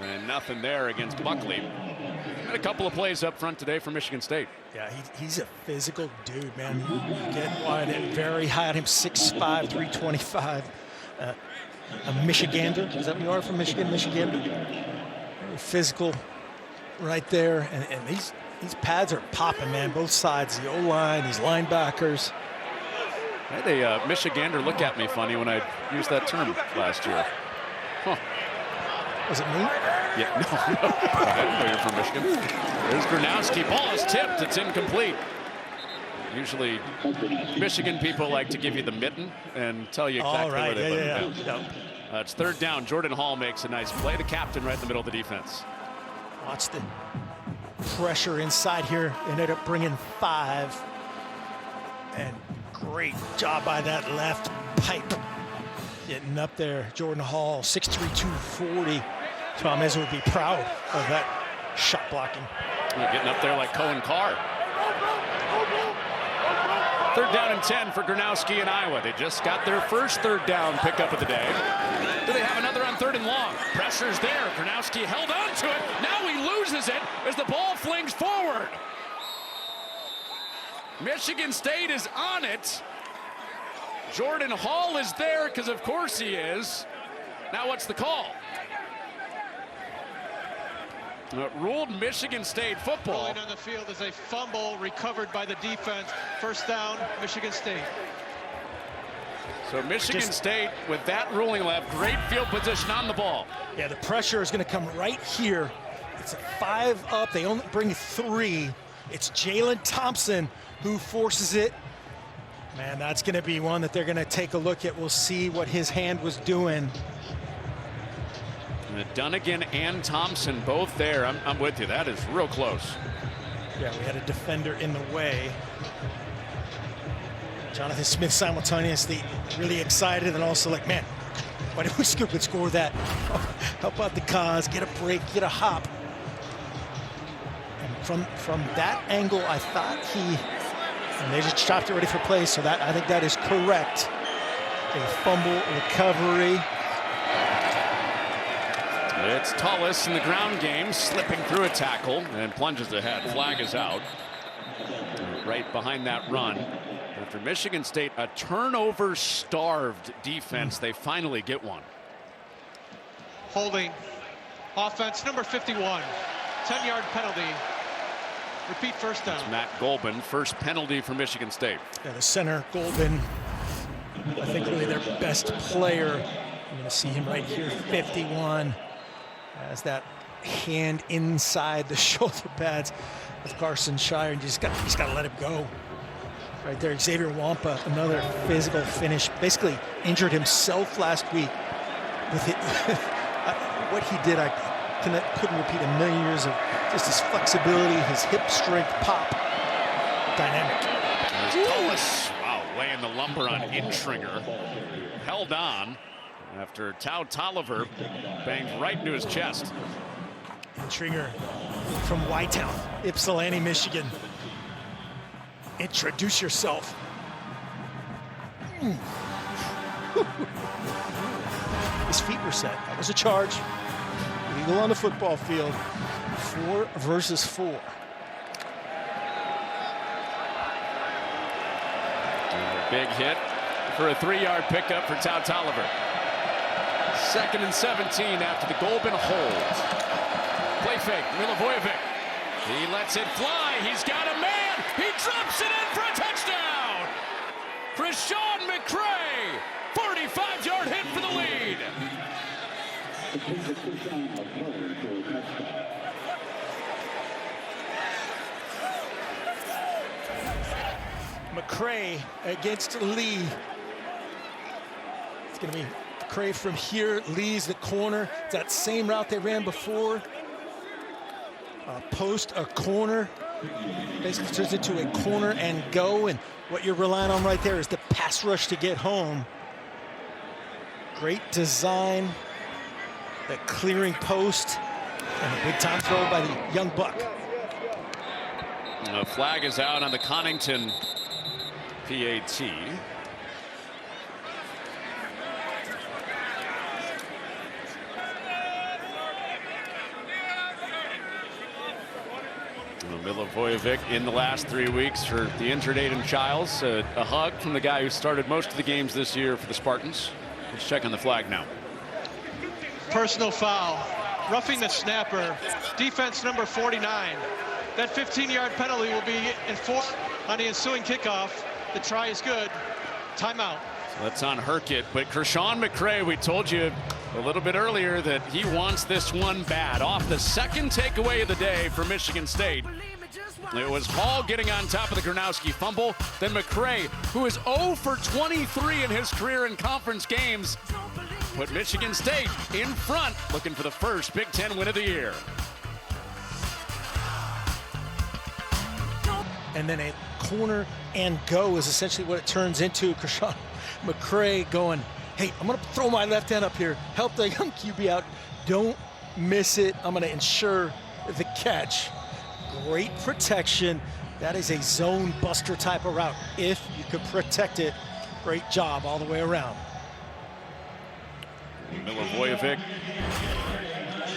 and nothing there against Buckley. And a couple of plays up front today for Michigan State. Yeah, he's a physical dude, man. You get wide and very high on him, 6'5", 325. A Michigander. Is that what you are from Michigan? Michigander. Very physical right there. And these pads are popping, man. Both sides, the O-line, these linebackers. I had a Michigander look at me funny when I used that term last year. Huh. Was it me? Yeah, no. I didn't know you're from Michigan. There's Gronowski. Ball is tipped. It's incomplete. Usually, Michigan people like to give you the mitten and tell you exactly where they put it down. It's 3rd down. Jordan Hall makes a nice play. The captain right in the middle of the defense. Watch the pressure inside here. Ended up bringing 5. And great job by that left pipe. Getting up there. Jordan Hall, 6'3", 240. Tom Izzo would be proud of that shot blocking. Getting up there like Cohen Carr. 3rd down and 10 for Gronowski and Iowa. They just got their first 3rd down pickup of the day. Do they have another on 3rd and long? Pressure's there. Gronowski held on to it. Now he loses it as the ball flings forward. Michigan State is on it. Jordan Hall is there because of course he is. Now what's the call? Ruled Michigan State football. Rolling on the field is a fumble recovered by the defense. 1st down, Michigan State. So Michigan State with that ruling left, great field position on the ball. Yeah, the pressure is going to come right here. It's a 5 up. They only bring 3. It's Jalen Thompson who forces it. Man, that's going to be one that they're going to take a look at. We'll see what his hand was doing. Dunnigan and Thompson both there. I'm with you. That is real close. Yeah, we had a defender in the way. Jonathan Smith simultaneously really excited and also like, man, why didn't we scoop and score that? Help out the cause, get a break, get a hop. And from that angle, I thought and they just chopped it ready for play, so that I think that is correct. A fumble recovery. It's Tullis in the ground game, slipping through a tackle and plunges ahead. Flag is out. Right behind that run. After Michigan State, a turnover-starved defense, they finally get one. Holding. Offense number 51. 10-yard penalty. Repeat 1st down. It's Matt Golbin, first penalty for Michigan State. Yeah, the center, Golbin, I think really their best player. You're going to see him right here, 51. Has that hand inside the shoulder pads of Carson Shire, and you just got to let him go. Right there, Xavier Wampa, another physical finish. Basically injured himself last week with it. What he did, I couldn't repeat a million years of just his flexibility, his hip strength, pop. dynamic. Tullis, wow, laying the lumber on Intringer. Held on after Tau Tolliver banged right into his chest. Intringer from Whitetown, Ypsilanti, Michigan. Introduce yourself. His feet were set. That was a charge. Legal on the football field. 4 versus 4. Big hit for a 3-yard pickup for Tau Tolliver. 2nd and 17 after the Golban hold. Play fake, Milivojevic. He lets it fly. He's got a man. He drops it in for a touchdown. Krishawn McCray, 45-yard hit for the lead. McCray against Lee. It's going to be McCray from here. Lee's the corner. It's that same route they ran before. Post a corner. Basically turns into a corner and go. And what you're relying on right there is the pass rush to get home. Great design. That clearing post. And a big time throw by the young buck. The flag is out on the Connington PAT. Milivojevic in the last 3 weeks for the injured Aiden Childs. A hug from the guy who started most of the games this year for the Spartans. Let's check on the flag now. Personal foul. Roughing the snapper. Defense number 49. That 15-yard penalty will be enforced on the ensuing kickoff. The try is good. Timeout. So that's on Herkett, but Krishawn McCray, we told you a little bit earlier that he wants this one bad. Off the second takeaway of the day for Michigan State. It was Hall getting on top of the Gronowski fumble. Then McCray, who is 0 for 23 in his career in conference games, put Michigan State in front, looking for the first Big Ten win of the year. And then a corner and go is essentially what it turns into. Krishawn McCray going, hey, I'm going to throw my left hand up here, help the young QB out. Don't miss it. I'm going to ensure the catch. Great protection. That is a zone buster type of route. If you could protect it, great job all the way around. Milivojevic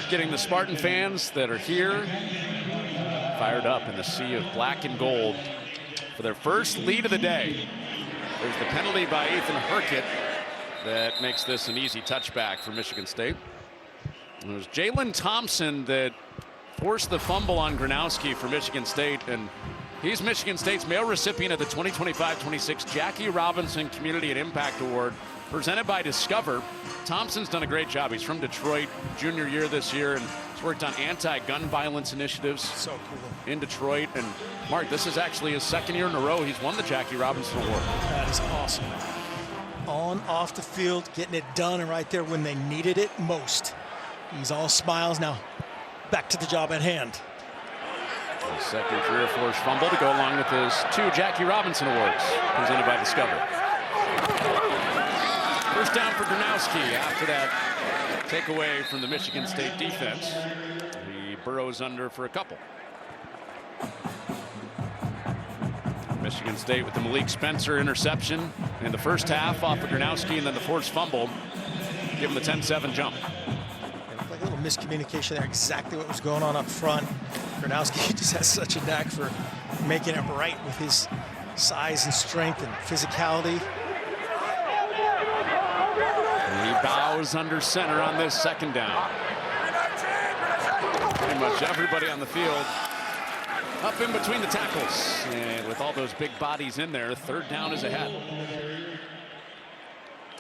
getting the Spartan fans that are here fired up in the sea of black and gold for their first lead of the day. There's the penalty by Ethan Herkett that makes this an easy touchback for Michigan State. It was Jalen Thompson that forced the fumble on Gronowski for Michigan State, and he's Michigan State's male recipient of the 2025-26 Jackie Robinson Community and Impact Award presented by Discover. Thompson's done a great job. He's from Detroit, junior year this year, and he's worked on anti-gun violence initiatives so cool in Detroit. And Mark, this is actually his second year in a row he's won the Jackie Robinson Award. That is awesome. On, off the field, getting it done, and right there when they needed it most. He's all smiles now. Back to the job at hand. The second career force fumble to go along with his 2 Jackie Robinson Awards presented by Discover. First down for Gronowski after that takeaway from the Michigan State defense. He burrows under for a couple. Michigan State with the Malik Spencer interception in the first half off of Gronowski, and then the forced fumble. Give him the 10-7 jump. Like a little miscommunication there, exactly what was going on up front. Gronowski just has such a knack for making it right with his size and strength and physicality. And he bows under center on this second down. Pretty much everybody on the field up in between the tackles. And with all those big bodies in there, third down is ahead.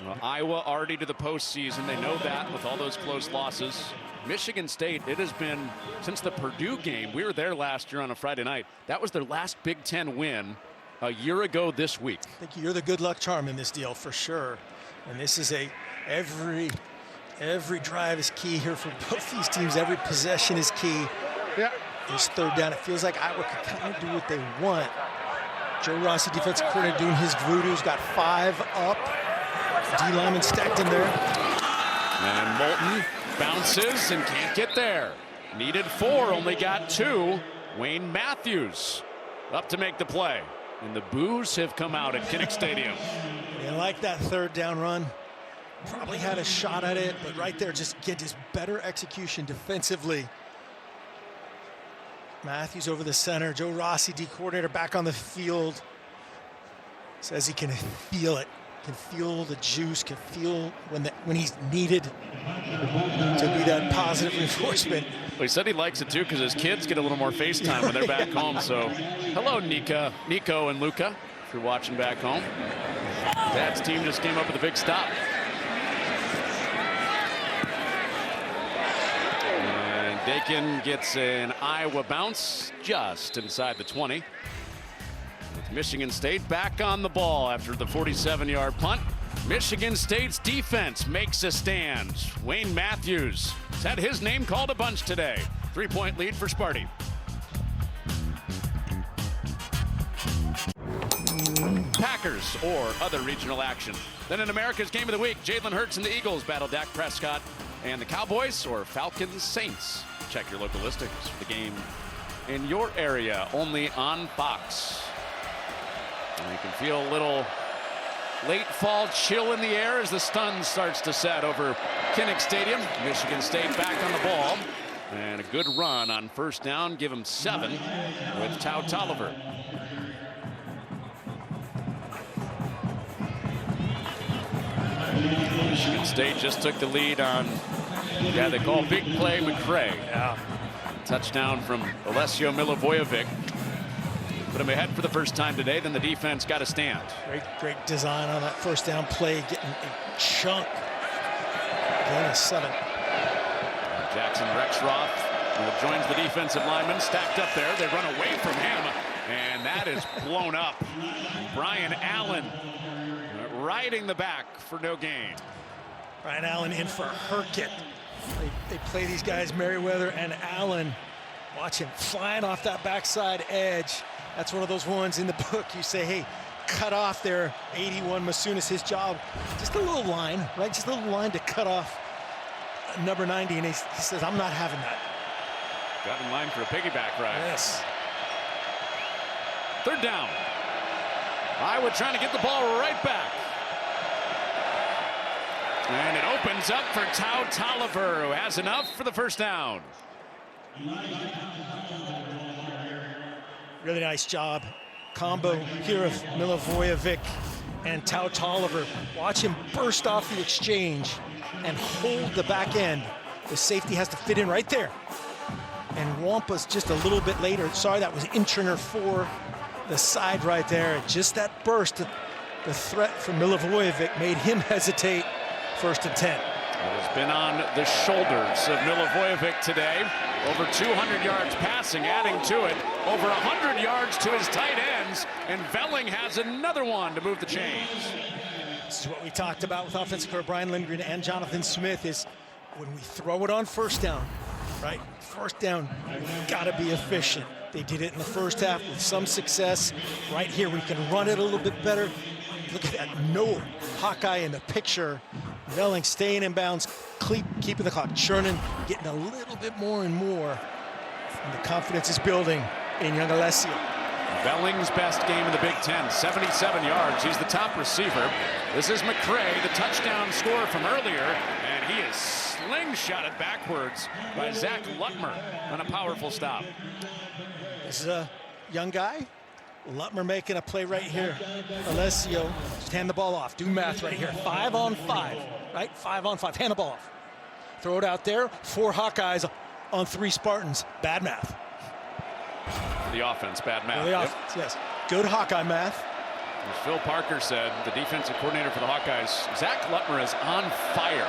Well, Iowa already to the postseason. They know that with all those close losses. Michigan State, it has been since the Purdue game. We were there last year on a Friday night. That was their last Big Ten win a year ago this week. I think you're the good luck charm in this deal for sure. And this is every drive is key here for both these teams. Every possession is key. Yeah. This third down, it feels like Iowa can kind of do what they want. Joe Rossi, defensive coordinator, doing his voodoo's got 5 up. D lineman stacked in there. And Moulton bounces and can't get there. Needed 4, only got 2. Wayne Matthews up to make the play. And the boos have come out at Kinnick Stadium. They like that 3rd down run. Probably had a shot at it, but right there, just better execution defensively. Matthews over the center. Joe Rossi, D coordinator, back on the field. Says he can feel it. Can feel the juice, can feel when he's needed to be that positive reinforcement. Well, he said he likes it too because his kids get a little more FaceTime when they're back home. So, hello, Nico and Luca, if you're watching back home. Dad's team just came up with a big stop. And Dakin gets an Iowa bounce just inside the 20. Michigan State back on the ball after the 47-yard punt. Michigan State's defense makes a stand. Wayne Matthews has had his name called a bunch today. 3-point lead for Sparty. Packers or other regional action. Then in America's Game of the Week, Jalen Hurts and the Eagles battle Dak Prescott and the Cowboys or Falcons Saints. Check your local listings for the game in your area, only on Fox. And you can feel a little late fall chill in the air as the sun starts to set over Kinnick Stadium. Michigan State back on the ball. And a good run on 1st down. Give him 7 with Tau Tolliver. Michigan State just took the lead on the guy they call Big Play McCray. Yeah. Touchdown from Alessio Milivojevic. Put him ahead for the first time today, then the defense got to stand. Great design on that 1st down play, getting a chunk. Again, a 7. Jackson Rexroth joins the defensive lineman, stacked up there. They run away from him, and that is blown up. Brian Allen riding the back for no gain. Brian Allen in for Herkett. They play these guys, Merriweather and Allen. Watch him flying off that backside edge. That's one of those ones in the book you say, hey, cut off there. 81 Masunis, his job. Just a little line, right? Just a little line to cut off number 90, and he says, I'm not having that. Got in line for a piggyback ride. Yes. 3rd down. Iowa trying to get the ball right back. And it opens up for Tau Tolliver, who has enough for the 1st down. Really nice job. Combo here of Milivojevic and Tau Tolliver. Watch him burst off the exchange and hold the back end. The safety has to fit in right there. And Wampa's just a little bit later. Sorry, that was Incherner for the side right there. Just that burst, the threat from Milivojevic made him hesitate. 1st and 10. It has been on the shoulders of Milivojevic today. Over 200 yards passing, adding to it. Over 100 yards to his tight ends. And Velling has another one to move the chains. This is what we talked about with offensive coordinator Brian Lindgren and Jonathan Smith is when we throw it on 1st down, right? 1st down, we've got to be efficient. They did it in the 1st half with some success. Right here, we can run it a little bit better. Look at that, no Hawkeye in the picture. Velling staying in bounds, keeping the clock churning, getting a little bit more and more. And the confidence is building in young Alessio. Velling's best game in the Big Ten, 77 yards. He's the top receiver. This is McCray, the touchdown score from earlier, and he is slingshotted backwards by Zach Lutmer on a powerful stop. This is a young guy. Lutmer making a play right here. Alessio, just hand the ball off. Do math right here. 5 on 5, right? 5 on 5. Hand the ball off. Throw it out there. 4 Hawkeyes on 3 Spartans. Bad math. The offense, bad math. The offense, yes. Good Hawkeye math. As Phil Parker said, the defensive coordinator for the Hawkeyes, Zach Lutmer is on fire.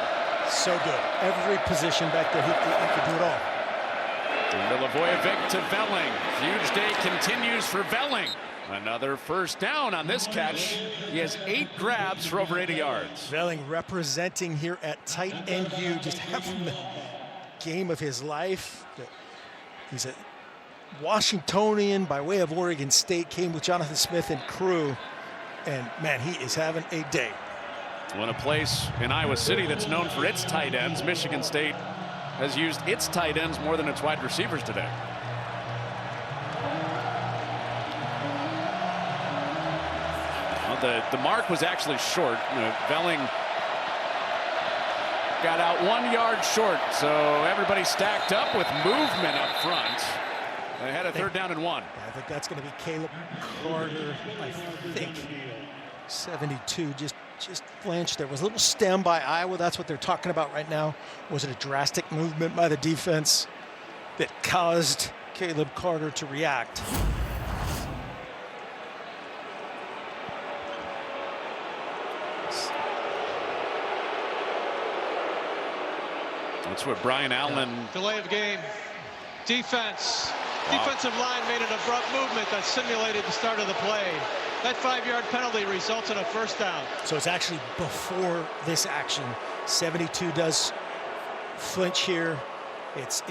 So good. Every position back there, he could do it all. Milivojevic to Velling. Huge day continues for Velling. Another 1st down on this catch. He has 8 grabs for over 80 yards. Velling representing here at tight end U, just having the game of his life. He's a Washingtonian by way of Oregon State, came with Jonathan Smith and crew, and man, he is having a day. When a place in Iowa City that's known for its tight ends, Michigan State has used its tight ends more than its wide receivers today. Well, the mark was actually short. Velling got out 1 yard short, so everybody stacked up with movement up front. They had a 3rd down and 1. I think that's going to be Caleb Carter. I think 72 just flinched. There was a little stem by Iowa. That's what they're talking about right now. Was it a drastic movement by the defense that caused Caleb Carter to react? That's what Brian Allen. Delay of game. Defense. Wow. Defensive line made an abrupt movement that simulated the start of the play. That 5-yard penalty results in a 1st down. So it's actually before this action. 72 does flinch here. It's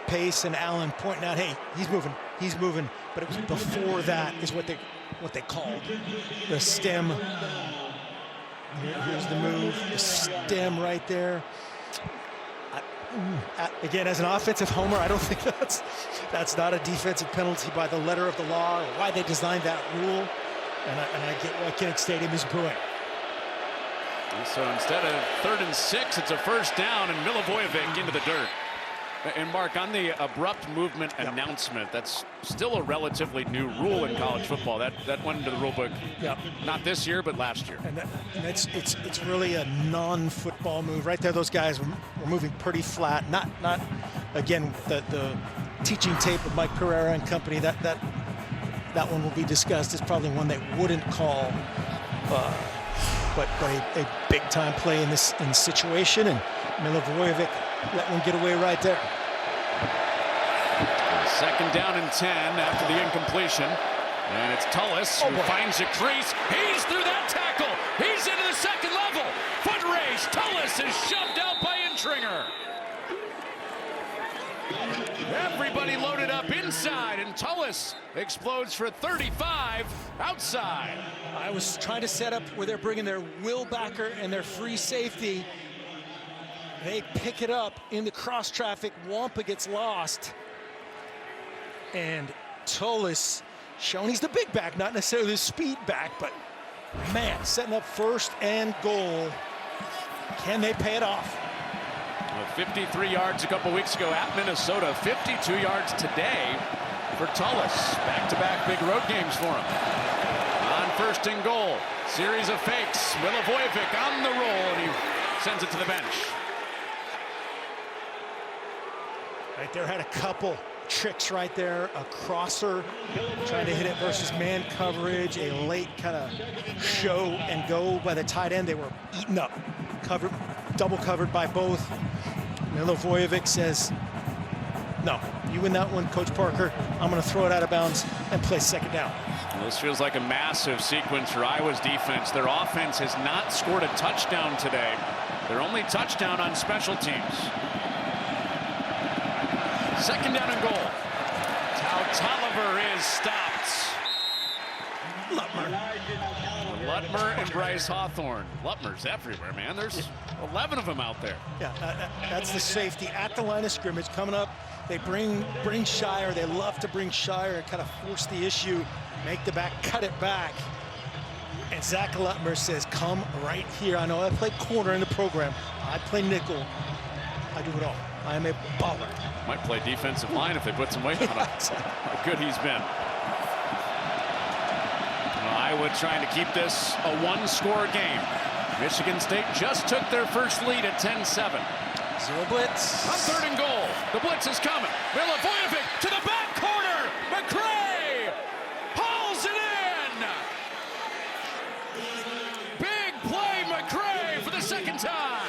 Pace and Allen pointing out, hey, he's moving. But it was before that is what they called the stem. Here's the move, the stem right there. Again, as an offensive homer, I don't think that's not a defensive penalty by the letter of the law, or why they designed that rule. And I get why Kinnick Stadium is booing. So instead of 3rd and 6, it's a 1st down, and Milivojevic into the dirt. And Mark, on the abrupt movement announcement, that's still a relatively new rule in college football. That went into the rule book, not this year, but last year. And it's really a non-football move right there. Those guys were moving pretty flat. Not again, the teaching tape of Mike Pereira and company. That one will be discussed. It's probably one they wouldn't call, but a big time play in this situation, and Milivojevic let one get away right there. 2nd down and 10 after the incompletion. And it's Tullis who finds a crease. He's through that tackle. He's into the 2nd level. Foot race. Tullis is shoved out by Intringer. Everybody loaded up inside, and Tullis explodes for 35 outside. I was trying to set up where they're bringing their Will Backer and their free safety. They pick it up in the cross traffic. Wampa gets lost. And Tullis showing he's the big back, not necessarily the speed back, but man, setting up 1st and goal. Can they pay it off? 53 yards a couple weeks ago at Minnesota, 52 yards today for Tullis. Back-to-back big road games for him. On 1st and goal, series of fakes. Milivojevic on the roll, and he sends it to the bench. Right there, had a couple tricks right there. A crosser trying to hit it versus man coverage. A late kind of show and go by the tight end. They were eaten up, covered, double covered by both. Milivojevic says, no, you win that one, Coach Parker. I'm going to throw it out of bounds and play 2nd down. Well, this feels like a massive sequence for Iowa's defense. Their offense has not scored a touchdown today. Their only touchdown on special teams. 2nd down and goal. Tolliver is stopped. Lutmer and Bryce Hawthorne. Lutmer's everywhere, man. There's 11 of them out there. Yeah, that's the safety at the line of scrimmage coming up. They bring Shire. They love to bring Shire and kind of force the issue, make the back, cut it back. And Zach Lutmer says, come right here. I know I play corner in the program. I play nickel. I do it all. I am a baller. Might play defensive line if they put some weight on him. How good he's been. Iowa trying to keep this a 1-score game. Michigan State just took their first lead at 10-7. Zero blitz. On 3rd and goal. The blitz is coming. Milivojevic to the back corner. McCray hauls it in. Big play, McCray, for the 2nd time.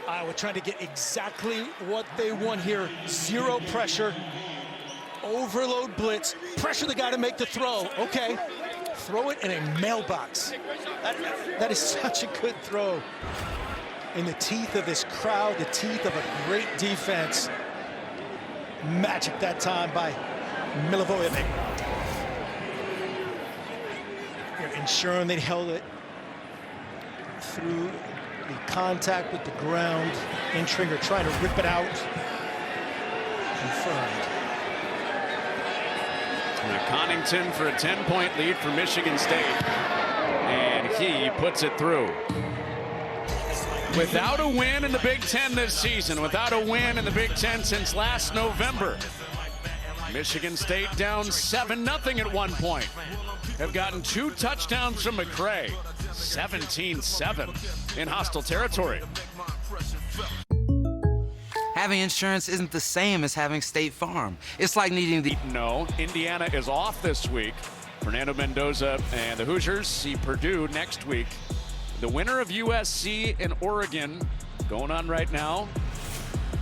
Iowa trying to get exactly what they want here. Zero pressure, overload blitz, pressure the guy to make the throw. Okay, Throw it in a mailbox. That is such a good throw. In the teeth of this crowd, the teeth of a great defense. Magic that time by Milivojevic. Ensuring they held it through the contact with the ground. Intringer trying to rip it out. Confirmed. Connaughton for a 10-point lead for Michigan State. And he puts it through. Without a win in the Big Ten this season, without a win in the Big Ten since last November, Michigan State down 7-0 at one point. Have gotten 2 touchdowns from McCray. 17-7 in hostile territory. Having insurance isn't the same as having State Farm. It's like needing the... No, Indiana is off this week. Fernando Mendoza and the Hoosiers see Purdue next week. The winner of USC and Oregon going on right now.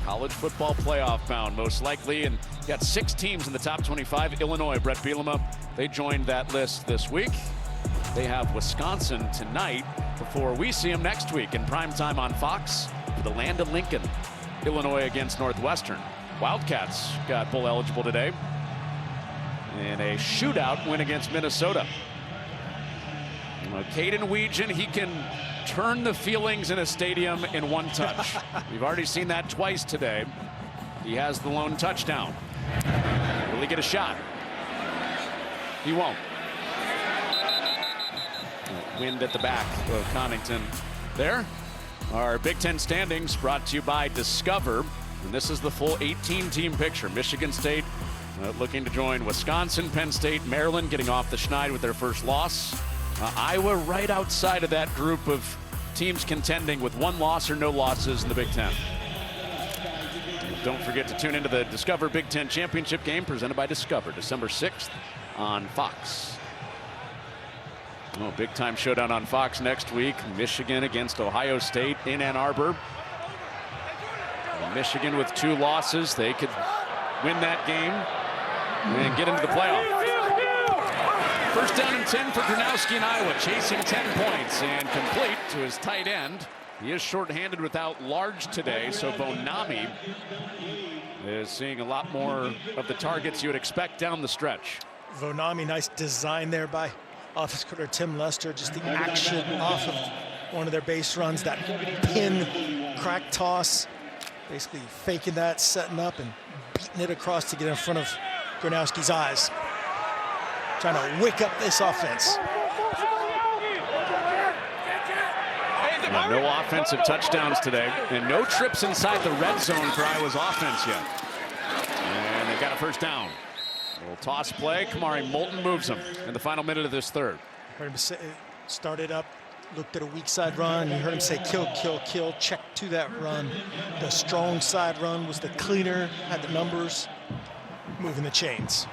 College football playoff bound, most likely. And got 6 teams in the top 25. Illinois, Brett Bielema, they joined that list this week. They have Wisconsin tonight before we see them next week in primetime on Fox for the Land of Lincoln. Illinois against Northwestern. Wildcats got bowl eligible today in a shootout win against Minnesota. Caden Weegan, he can turn the feelings in a stadium in one touch. We've already seen that twice today. He has the lone touchdown. Will he get a shot? He won't. Wind at the back of Connaughton there. Our Big Ten standings brought to you by Discover. And this is the full 18-team picture. Michigan State looking to join Wisconsin, Penn State, Maryland getting off the schneid with their first loss. Iowa right outside of that group of teams contending with 1 loss or no losses in the Big Ten. Don't forget to tune into the Discover Big Ten Championship game presented by Discover, December 6th on Fox. Oh, big time showdown on Fox next week. Michigan against Ohio State in Ann Arbor. Michigan with 2 losses. They could win that game and get into the playoff. First down and 10 for Gronowski in Iowa, chasing 10 points and complete to his tight end. He is shorthanded without Large today, so Bonami is seeing a lot more of the targets you would expect down the stretch. Bonami, nice design there by offensive coordinator Tim Lester. Just the action off of one of their base runs, that pin crack toss, basically faking that, setting up and beating it across to get in front of Gronowski's eyes. Trying to wake up this offense. No offensive touchdowns today, and no trips inside the red zone for Iowa's offense yet. And they got a first down. A little toss play. Kamari Moulton moves him in the final minute of this third. Heard him say, started up, looked at a weak side run. You heard him say kill, kill, kill, check to that run. The strong side run was the cleaner, had the numbers, moving the chains.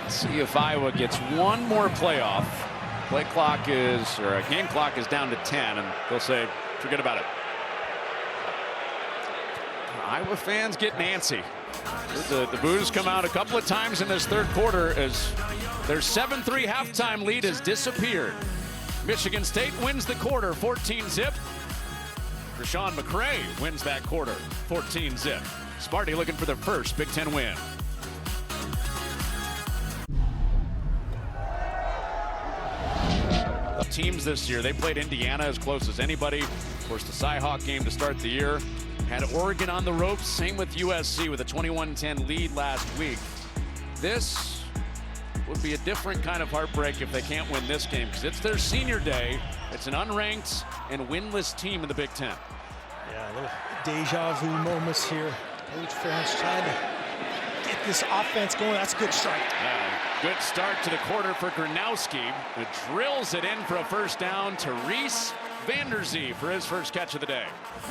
See if Iowa gets one more playoff. Play clock is, or game clock is down to 10, and they'll say, forget about it. Iowa fans get antsy. The boos come out a couple of times in this third quarter as their 7-3 halftime lead has disappeared. Michigan State wins the quarter, 14-zip. Rashawn McCray wins that quarter, 14-zip. Sparty looking for their first Big Ten win. Teams this year, they played Indiana as close as anybody. Of course, the Cy-Hawk game to start the year. Had Oregon on the ropes, same with USC with a 21-10 lead last week. This would be a different kind of heartbreak if they can't win this game, because it's their senior day. It's an unranked and winless team in the Big Ten. Yeah, a little deja vu moments here. Coach Ferentz trying to get this offense going. That's a good strike. Good start to the quarter for Gronowski, who drills it in for a first down to Reese Vanderzee for his first catch of the day.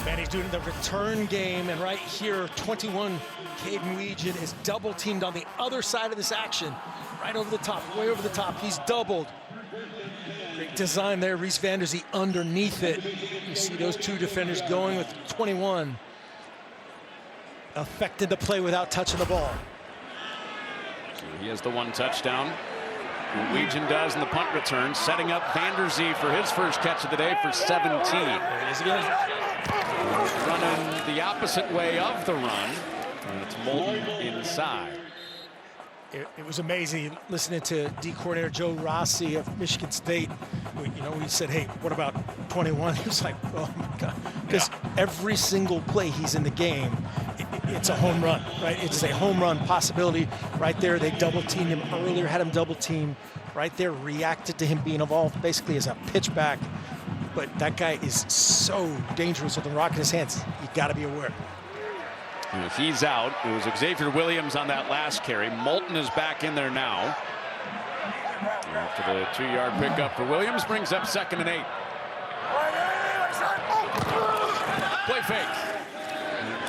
Man, he's doing the return game, and right here, 21, Caden Weegan is double teamed on the other side of this action. Right over the top, way over the top. He's doubled. Great design there, Reese Vanderzee underneath it. You see those 2 defenders going with 21. Affected the play without touching the ball. He has the 1 touchdown. Legion does in the punt return, setting up Vanderzee for his first catch of the day for 17. There it is again. Running the opposite way of the run, and it's Moulton inside. It was amazing listening to D coordinator Joe Rossi of Michigan State. We said, hey, what about 21? He was like, oh my God. Because every single play he's in the game, it's a home run, right? It's a home run possibility right there. They double teamed him earlier, had him double teamed right there, reacted to him being involved basically as a pitch back. But that guy is so dangerous with the rock in his hands. You got to be aware. And if he's out, it was Xavier Williams on that last carry. Moulton is back in there now. After the 2-yard pickup for Williams, brings up 2nd and 8. Play fake.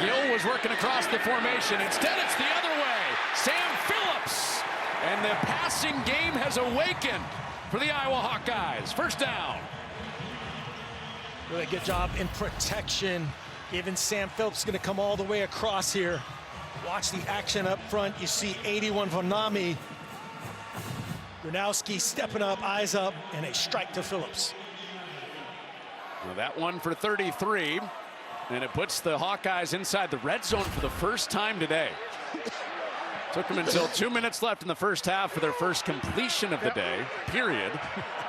Gill was working across the formation. Instead, it's the other way. Sam Phillips. And the passing game has awakened for the Iowa Hawkeyes. First down. Really good job in protection. Even Sam Phillips is going to come all the way across here. Watch the action up front. You see 81 Vanami. Gronowski stepping up, eyes up, and a strike to Phillips. Well, that one for 33, and it puts the Hawkeyes inside the red zone for the first time today. Took them until 2 minutes left in the first half for their first completion of the day, period.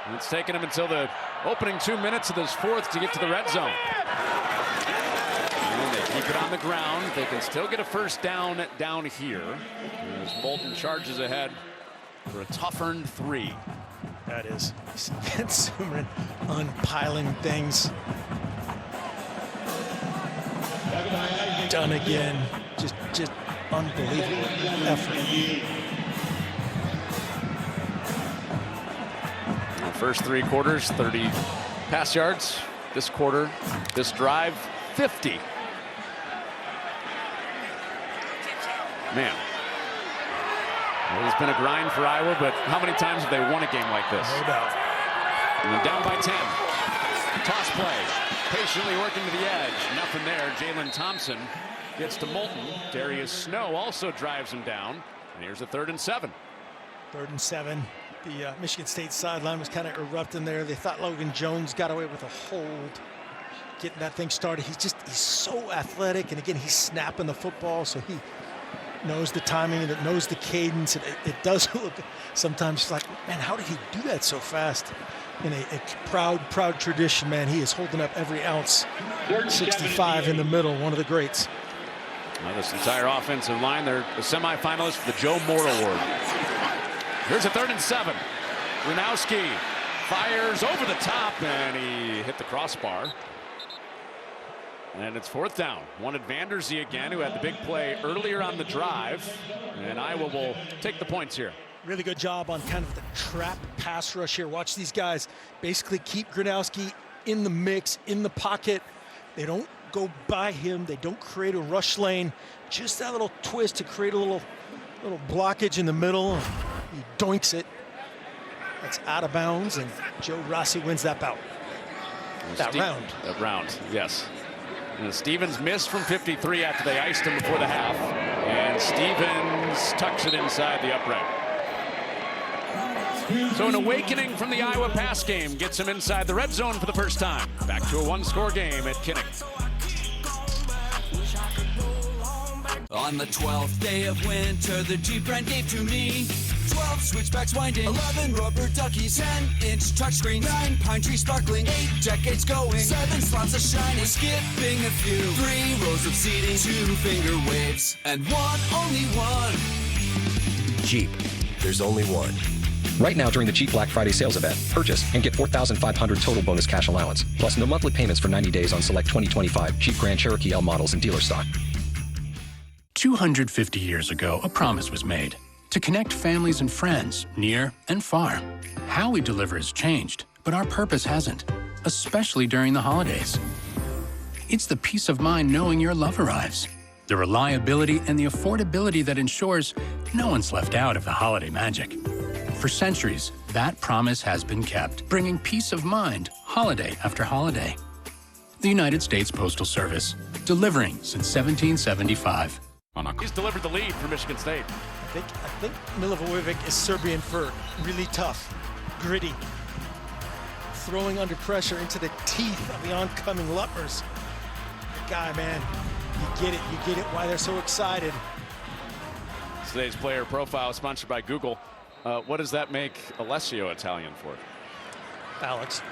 And it's taken them until the opening 2 minutes of this fourth to get to the red zone. And they keep it on the ground. They can still get a first down here as Moulton charges ahead for a tough earned 3. That is Vince Sumrin unpiling things. Done again. Just unbelievable effort. The first 3 quarters, 30 pass yards. This quarter, this drive, 50. Man. Well, it's been a grind for Iowa, but how many times have they won a game like this? No doubt. And then down by 10. Toss play. Patiently working to the edge. Nothing there. Jalen Thompson gets to Moulton. Darius Snow also drives him down. And here's a 3rd and 7. 3rd and 7. The Michigan State sideline was kind of erupting there. They thought Logan Jones got away with a hold. Getting that thing started. He's so athletic. And again, he's snapping the football, so he knows the timing and it knows the cadence. And it does look sometimes like, man, how did he do that so fast? In a proud tradition, man. He is holding up every ounce. 65 in the middle, one of the greats. Well, this entire offensive line, they're the semifinalists for the Joe Moore Award. Here's a 3rd and 7. Gronowski fires over the top, and he hit the crossbar. And it's 4th down. Wanted Vanderzee again, who had the big play earlier on the drive. And Iowa will take the points here. Really good job on kind of the trap pass rush here. Watch these guys basically keep Gronowski in the mix, in the pocket. They don't go by him. They don't create a rush lane. Just that little twist to create a little blockage in the middle. He doinks it. That's out of bounds, and Joe Rossi wins that bout. That round, yes. And Stevens missed from 53 after they iced him before the half. And Stevens tucks it inside the upright. So an awakening from the Iowa pass game gets him inside the red zone for the first time. Back to a 1-score game at Kinnick. On the 12th day of winter, the Jeep brand gave to me 12 switchbacks winding, 11 rubber duckies, 10-inch touchscreen, 9 pine trees sparkling, 8 decades going, 7 slots of shining, skipping a few, 3 rows of seating, 2 finger waves, and only one. Jeep, there's only one. Right now during the Jeep Black Friday sales event, purchase and get $4,500 total bonus cash allowance, plus no monthly payments for 90 days on select 2025 Jeep Grand Cherokee L models in dealer stock. 250 years ago, a promise was made to connect families and friends near and far. How we deliver has changed, but our purpose hasn't, especially during the holidays. It's the peace of mind knowing your love arrives, the reliability and the affordability that ensures no one's left out of the holiday magic. For centuries, that promise has been kept, bringing peace of mind holiday after holiday. The United States Postal Service, delivering since 1775. He's delivered the lead for Michigan State. I think Milivojevic is Serbian for really tough, gritty, throwing under pressure into the teeth of the oncoming Lutmers. Guy, man, you get it why they're so excited. Today's player profile sponsored by Google. What does that make Alessio Italian for? Alex.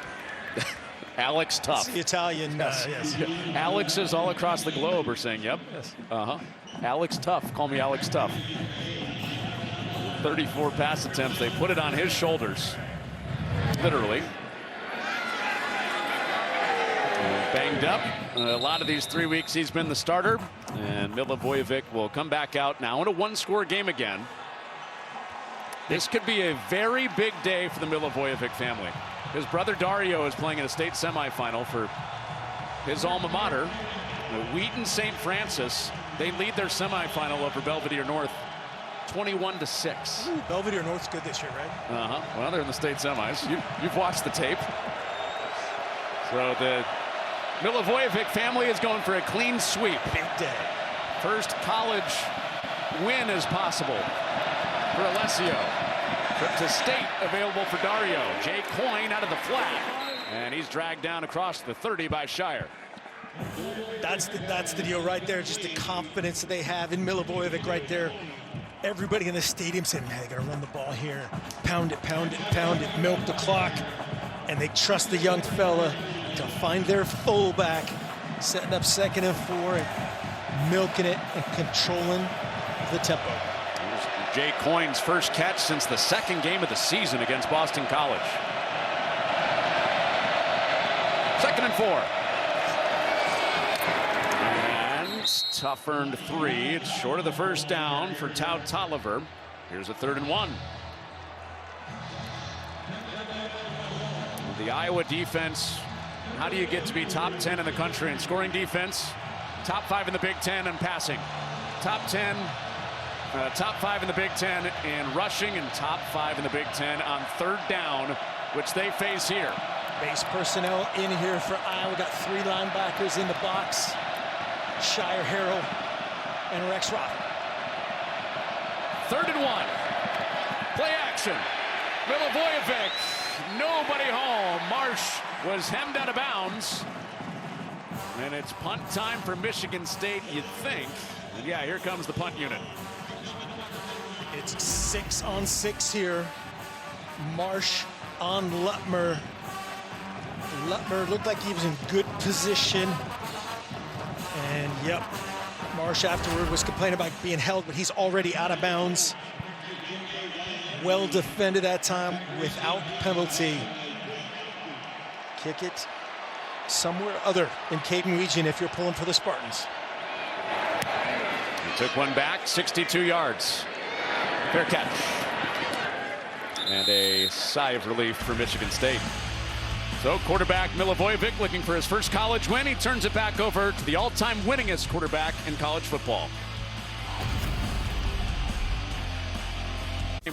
Alex Tough. It's the Italian, yes. Alexes all across the globe are saying, yep. Yes. Alex Tough. Call me Alex Tough. 34 pass attempts. They put it on his shoulders. Literally. Banged up. A lot of these 3 weeks he's been the starter. And Milivojevic will come back out now in a one-score game again. This could be a very big day for the Milivojevic family. His brother Dario is playing in a state semifinal for his alma mater, Wheaton St. Francis. They lead their semifinal over Belvedere North 21-6. Ooh, Belvedere North's good this year, right? Well, they're in the state semis. You've watched the tape. So the Milivojevic family is going for a clean sweep. Big day. First college win is possible for Alessio. Trip to state available for Dario. Jay Coyne out of the flat. And he's dragged down across the 30 by Shire. That's the deal right there. Just the confidence that they have in Milivojevic right there. Everybody in the stadium said, man, they gotta run the ball here. Pound it, pound it, pound it, milk the clock. And they trust the young fella to find their fullback, setting up 2nd and 4 and milking it and controlling the tempo. Jay Coyne's first catch since the second game of the season against Boston College. 2nd and 4. And Tough earned 3. It's short of the first down for Tout Tolliver. Here's a 3rd and 1. The Iowa defense, how do you get to be top 10 in the country in scoring defense? Top 5 in the Big Ten in passing. Top 5 in the Big Ten in rushing and top 5 in the Big Ten on 3rd down, which they face here. Base personnel in here for Iowa. Got 3 linebackers in the box. Shire Harrell and Rex Roth. 3rd and 1. Play action. Milivojevic. Nobody home. Marsh was hemmed out of bounds. And it's punt time for Michigan State, you'd think. And yeah, here comes the punt unit. It's 6 on 6 here. Marsh on Lutmer. Lutmer looked like he was in good position. And yep, Marsh afterward was complaining about being held, but he's already out of bounds. Well defended that time without penalty. Kick it somewhere other in Caden region if you're pulling for the Spartans. He took one back, 62 yards. Fair catch. And a sigh of relief for Michigan State. So quarterback Milivojevic looking for his first college win. He turns it back over to the all-time winningest quarterback in college football.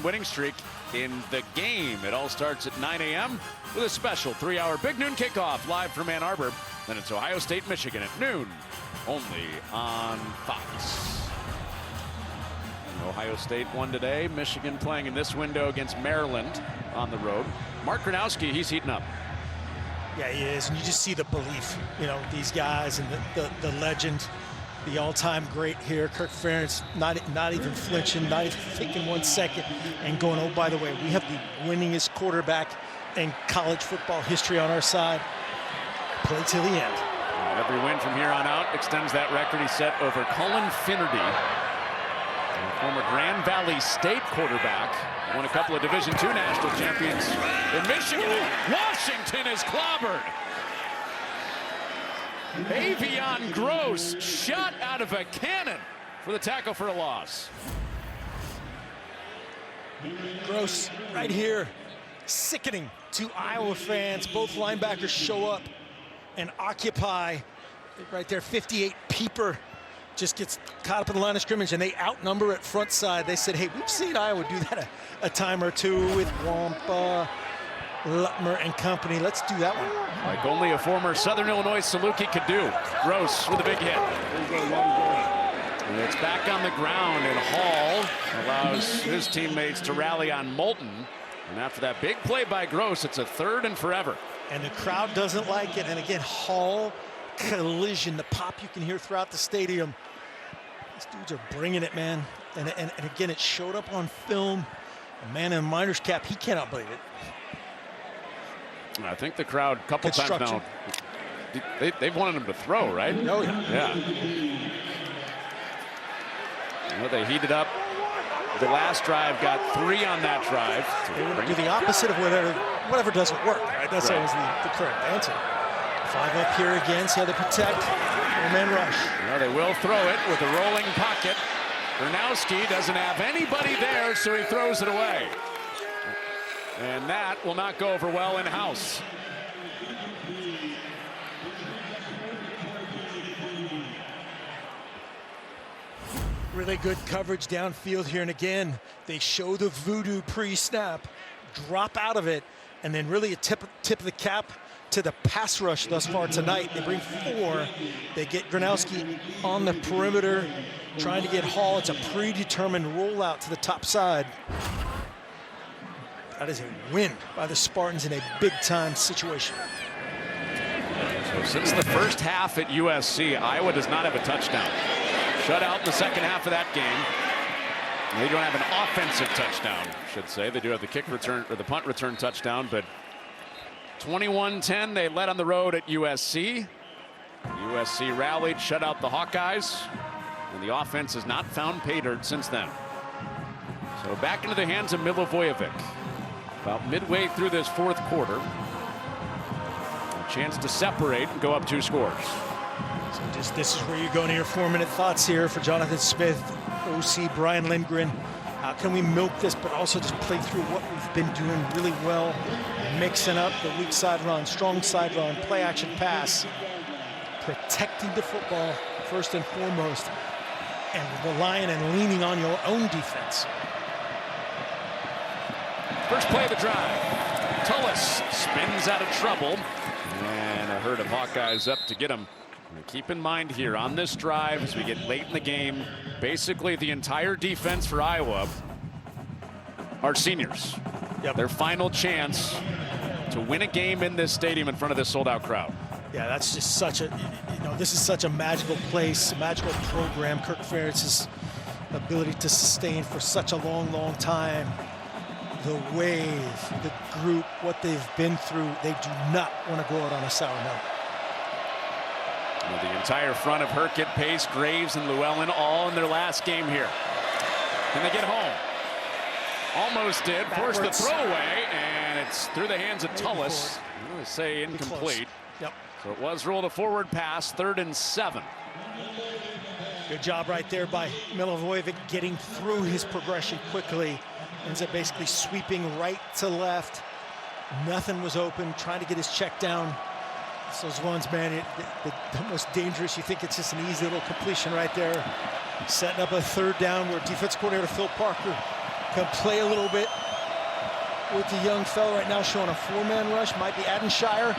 Winning streak in the game. It all starts at 9 a.m. with a special 3-hour Big Noon kickoff live from Ann Arbor. Then it's Ohio State, Michigan at noon, only on Fox. And Ohio State won today. Michigan playing in this window against Maryland on the road. Mark Gronowski, he's heating up. Yeah, he is, and you just see the belief, you know, these guys and the legend, the all-time great here, Kirk Ferentz, not even flinching, not even thinking 1 second, and going, oh, by the way, we have the winningest quarterback in college football history on our side. Play till the end. And every win from here on out extends that record he set over Cullen Finnerty, former Grand Valley State quarterback. Won a couple of Division II national champions in Michigan. Washington is clobbered. Avion Gross shot out of a cannon for the tackle for a loss. Gross right here, sickening to Iowa fans. Both linebackers show up and occupy right there. 58 Peeper just gets caught up in the line of scrimmage, and they outnumber at front side. They said, hey, we've seen Iowa do that a time or two with Wampa, Lutmer, and company. Let's do that one. Like only a former Southern Illinois Saluki could do. Gross with a big hit. And it's back on the ground, and Hall allows his teammates to rally on Moulton. And after that big play by Gross, it's a 3rd and forever. And the crowd doesn't like it. And again, Hall collision, the pop you can hear throughout the stadium. These dudes are bringing it, man. And again, it showed up on film. A man in a Miners cap, he cannot believe it. I think the crowd a couple times now, they've wanted him to throw, right? Oh, yeah. Well, they heated up. The last drive got 3 on that drive. They want to do the opposite of whatever doesn't work, right? That's always the correct answer. 5 up here again, see how they protect. Man rush. Well, they will throw it with a rolling pocket. Gronowski doesn't have anybody there, so he throws it away. And that will not go over well in-house. Really good coverage downfield here, and again, they show the voodoo pre-snap, drop out of it, and then really a tip of the cap to the pass rush thus far tonight. They bring 4. They get Gronowski on the perimeter, trying to get Hall. It's a predetermined rollout to the top side. That is a win by the Spartans in a big-time situation. So since the first half at USC, Iowa does not have a touchdown. Shut out in the second half of that game. They don't have an offensive touchdown, I should say. They do have the kick return or the punt return touchdown, but 21-10, they led on the road at USC. USC rallied, shut out the Hawkeyes, and the offense has not found pay dirt since then. So back into the hands of Milivojevic. About midway through this 4th quarter. A chance to separate and go up 2 scores. So this is where you go into your 4-minute thoughts here for Jonathan Smith, OC Brian Lindgren. How can we milk this, but also just play through what we've been doing really well, mixing up the weak side run, strong side run, play action pass, protecting the football first and foremost, and relying and leaning on your own defense. First play of the drive. Tullis spins out of trouble, and a herd of Hawkeyes up to get him. And keep in mind here on this drive, as we get late in the game, basically the entire defense for Iowa are seniors. Yep. Their final chance to win a game in this stadium in front of this sold-out crowd. Yeah, that's just such a, this is such a magical place, a magical program. Kirk Ferentz's ability to sustain for such a long, long time. The wave, the group, what they've been through, they do not want to go out on a sour note. The entire front of Herkett, Pace, Graves, and Llewellyn all in their last game here. Can they get home? Almost did. Forced the throwaway, and it's through the hands of Tullis. I'm going to say incomplete. Yep. So it was ruled a forward pass, 3rd and 7. Good job right there by Milivojevic getting through his progression quickly. Ends up basically sweeping right to left. Nothing was open, trying to get his check down. It's those ones, man, the most dangerous. You think it's just an easy little completion right there. Setting up a 3rd down where defense coordinator Phil Parker can play a little bit with the young fella right now, showing a 4-man rush. Might be Adenshire.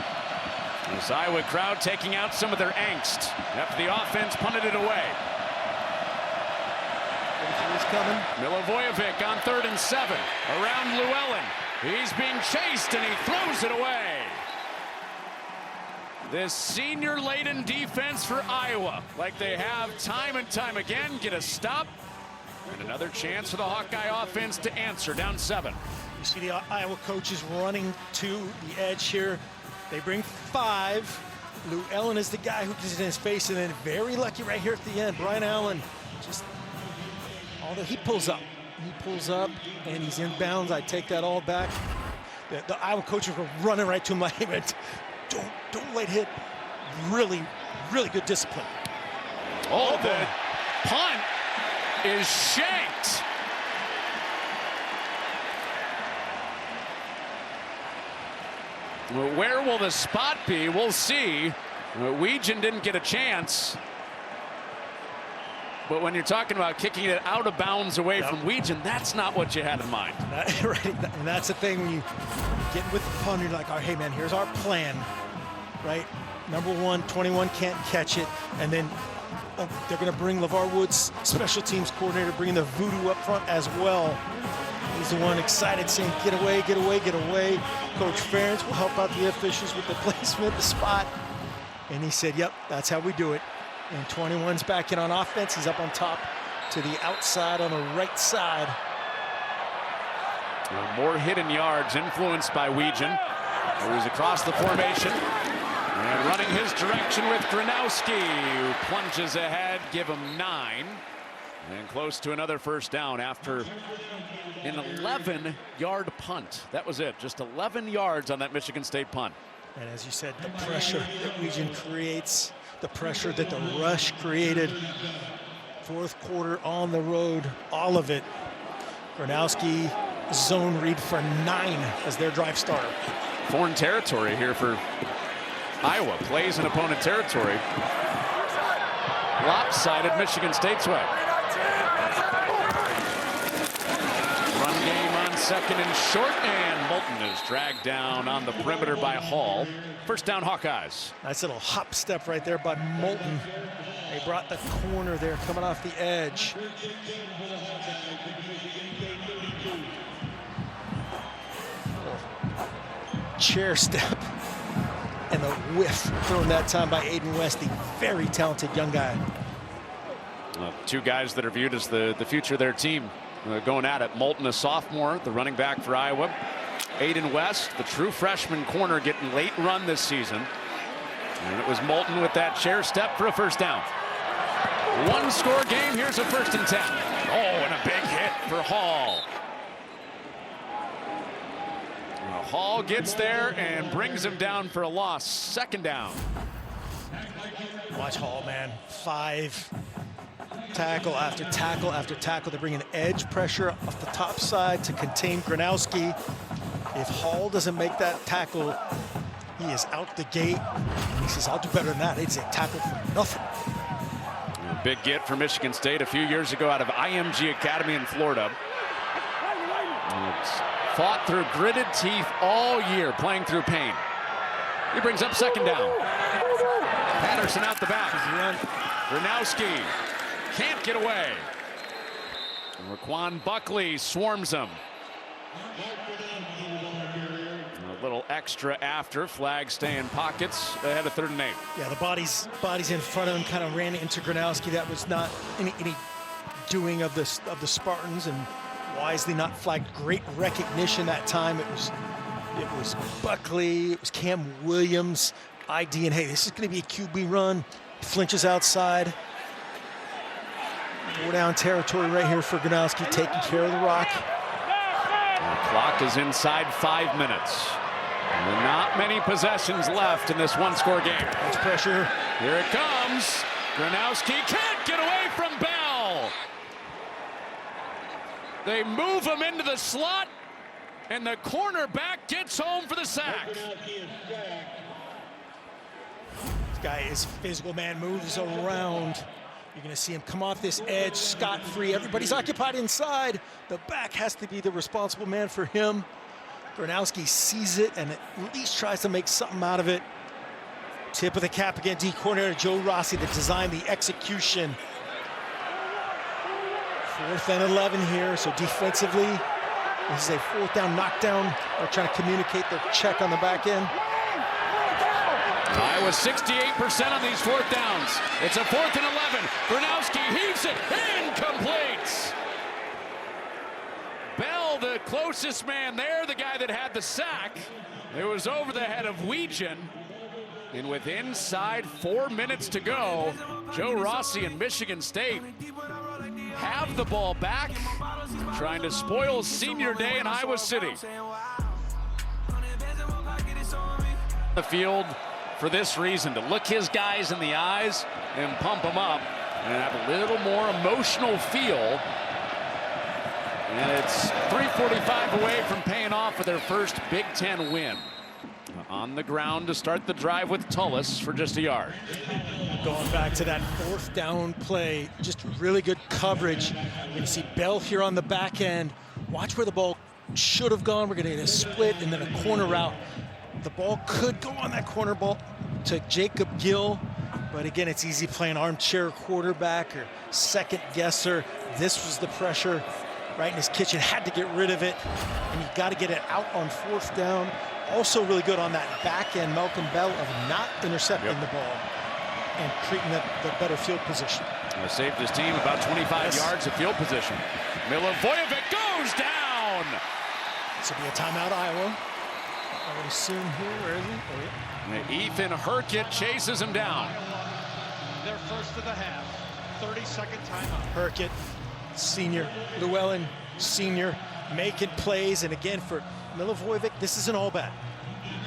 This Iowa crowd taking out some of their angst after the offense punted it away. He's coming. Milivojevic on 3rd and 7. Around Llewellyn. He's being chased, and he throws it away. This senior-laden defense for Iowa, like they have time and time again, get a stop. And another chance for the Hawkeye offense to answer, down 7. You see the Iowa coaches running to the edge here. They bring 5. Llewellyn is the guy who gets it in his face, and then very lucky right here at the end. Brian Allen just, although he pulls up, and he's in bounds. I take that all back. The Iowa coaches were running right to him like, don't late hit. Really, really good discipline. Oh, the punt is shanked. Well, where will the spot be? We'll see. Weegan didn't get a chance. But when you're talking about kicking it out of bounds away from Weegan, that's not what you had in mind. Right, and that's the thing when you get with the punter, you're like, oh, hey, man, here's our plan, right? Number 1, 21 can't catch it, and then they're going to bring LeVar Woods, special teams coordinator, bringing the voodoo up front as well. He's the one excited saying, get away, get away, get away. Coach Ferentz will help out the officials with the placement, the spot. And he said, yep, that's how we do it. And 21's back in on offense. He's up on top to the outside on the right side. More hidden yards influenced by Weegan, who's across the formation. And running his direction with Gronowski, who plunges ahead, give him 9. And close to another first down after an 11-yard punt. That was it, just 11 yards on that Michigan State punt. And as you said, the pressure that Weegan creates, the pressure that the rush created. Fourth quarter on the road, all of it. Gronowski zone read for 9 as their drive starter. Foreign territory here for Iowa. Plays in opponent territory. Lopsided Michigan State's way. Run game on second and short, and Moulton is dragged down on the perimeter by Hall. First down, Hawkeyes. Nice little hop step right there by Moulton. They brought the corner there coming off the edge. Chair step and a whiff thrown that time by Aiden West, the very talented young guy. Two guys that are viewed as the future of their team going at it. Moulton, a sophomore, the running back for Iowa. Aiden West, the true freshman corner, getting late run this season. And it was Moulton with that chair step for a first down. One score game. Here's a 1st and 10. Oh, and a big hit for Hall. Hall gets there and brings him down for a loss. Second down. Watch Hall, man. 5 tackle after tackle after tackle. They're bringing edge pressure off the top side to contain Gronowski. If Hall doesn't make that tackle, he is out the gate. He says, I'll do better than that. It's a tackle for nothing. A big get for Michigan State a few years ago out of IMG Academy in Florida. Fought through gritted teeth all year, playing through pain. He brings up second down. Patterson out the back. Gronowski can't get away. Raquan Buckley swarms him. A little extra after. Flag stay in pockets ahead of 3rd and 8. Yeah, the bodies in front of him kind of ran into Gronowski. That was not any doing of the Spartans, and wisely not flagged. Great recognition that time. It was Buckley, it was Cam Williams, ID, and hey, this is going to be a QB run. Flinches outside. 4 down territory right here for Gronowski, taking care of the rock. The clock is inside 5 minutes. And not many possessions left in this one-score game. That's pressure. Here it comes. Gronowski can't get away from Bell. They move him into the slot, and the cornerback gets home for the sack. This guy is physical, man, moves around. You're going to see him come off this edge scot-free. Everybody's occupied inside. The back has to be the responsible man for him. Gronowski sees it and at least tries to make something out of it. Tip of the cap again, D coordinator Joe Rossi that designed the execution. 4th and 11 here, so defensively, this is a 4th down knockdown. They're trying to communicate their check on the back end. Iowa 68% on these 4th downs. It's a 4th and 11. Gronowski heaves it, incomplete. Bell, the closest man there, the guy that had the sack. It was over the head of Weegan. And with inside 4 minutes to go, Joe Rossi and Michigan State have the ball back, trying to spoil senior day in Iowa City. The field for this reason, to look his guys in the eyes and pump them up and have a little more emotional feel. And it's 3:45 away from paying off for their first Big Ten win. On the ground to start the drive with Tullis for just a yard. Going back to that 4th down play, just really good coverage. You see Bell here on the back end. Watch where the ball should have gone. We're going to get a split and then a corner route. The ball could go on that corner ball to Jacob Gill, But again, it's easy playing armchair quarterback or second guesser. This was the pressure right in his kitchen, had to get rid of it. And you got to get it out on 4th down. Also really good on that back end, Malcolm Bell, of not intercepting the ball and creating the better field position. Saved his team about 25 yards of field position. Milivojevic goes down. This will be a timeout, Iowa. I would assume here. Where is he? Oh, yeah. Ethan Hurkett chases him down. Their first of the half. 30-second timeout. Hurkett, senior. Llewellyn, senior, making plays. And again, for Milivojevic, this isn't all bad.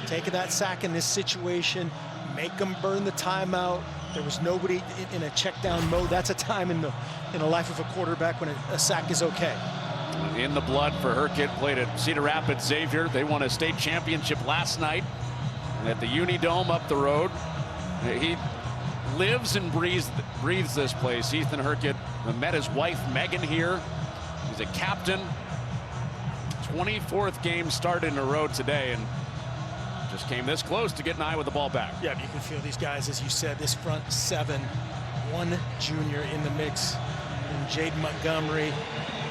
Taking that sack in this situation, make them burn the timeout. There was nobody in a check down mode. That's a time in the life of a quarterback when a sack is okay. In the blood for Hurkett, played at Cedar Rapids Xavier. They won a state championship last night at the Unidome up the road. He lives and breathes this place. Ethan Hurkett met his wife Megan here. He's a captain. 24th game started in a row today, and just came this close to getting Iowa the ball back. Yeah, you can feel these guys, as you said, this front 7, 1 junior in the mix, and Jaden Montgomery,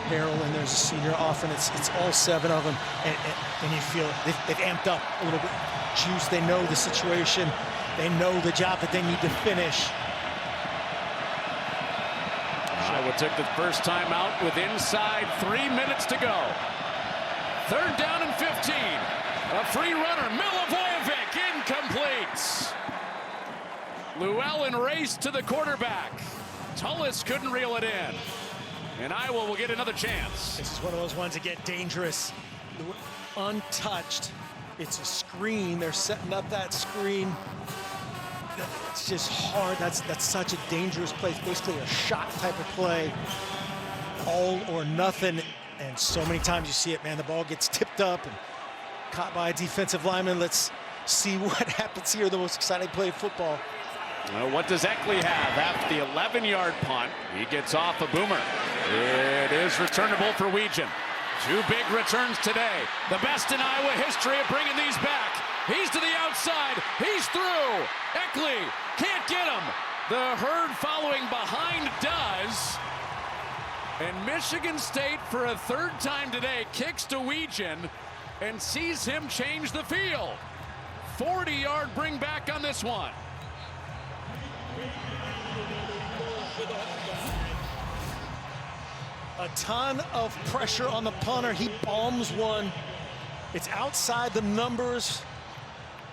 Harrell, and there's a senior often. It's all 7 of them, and you feel they've amped up a little bit. Juice, they know the situation. They know the job that they need to finish. Iowa took the first time out with inside 3 minutes to go. 3rd down and 15. A free runner, Milivojevic, incomplete. Llewellyn raced to the quarterback. Tullis couldn't reel it in. And Iowa will get another chance. This is one of those ones that get dangerous. Untouched. It's a screen. They're setting up that screen. It's just hard. That's such a dangerous play. It's basically a shot type of play. All or nothing. And so many times you see it, man. The ball gets tipped up and caught by a defensive lineman. Let's see what happens here. The most exciting play of football. Well, what does Eckley have after the 11-yard punt? He gets off a boomer. It is returnable for Weegan. 2 big returns today. The best in Iowa history of bringing these back. He's to the outside. He's through. Eckley can't get him. The herd following behind does. And Michigan State, for a 3rd time today, kicks to Weegan and sees him change the field. 40-yard bring back on this one. A ton of pressure on the punter. He bombs one. It's outside the numbers.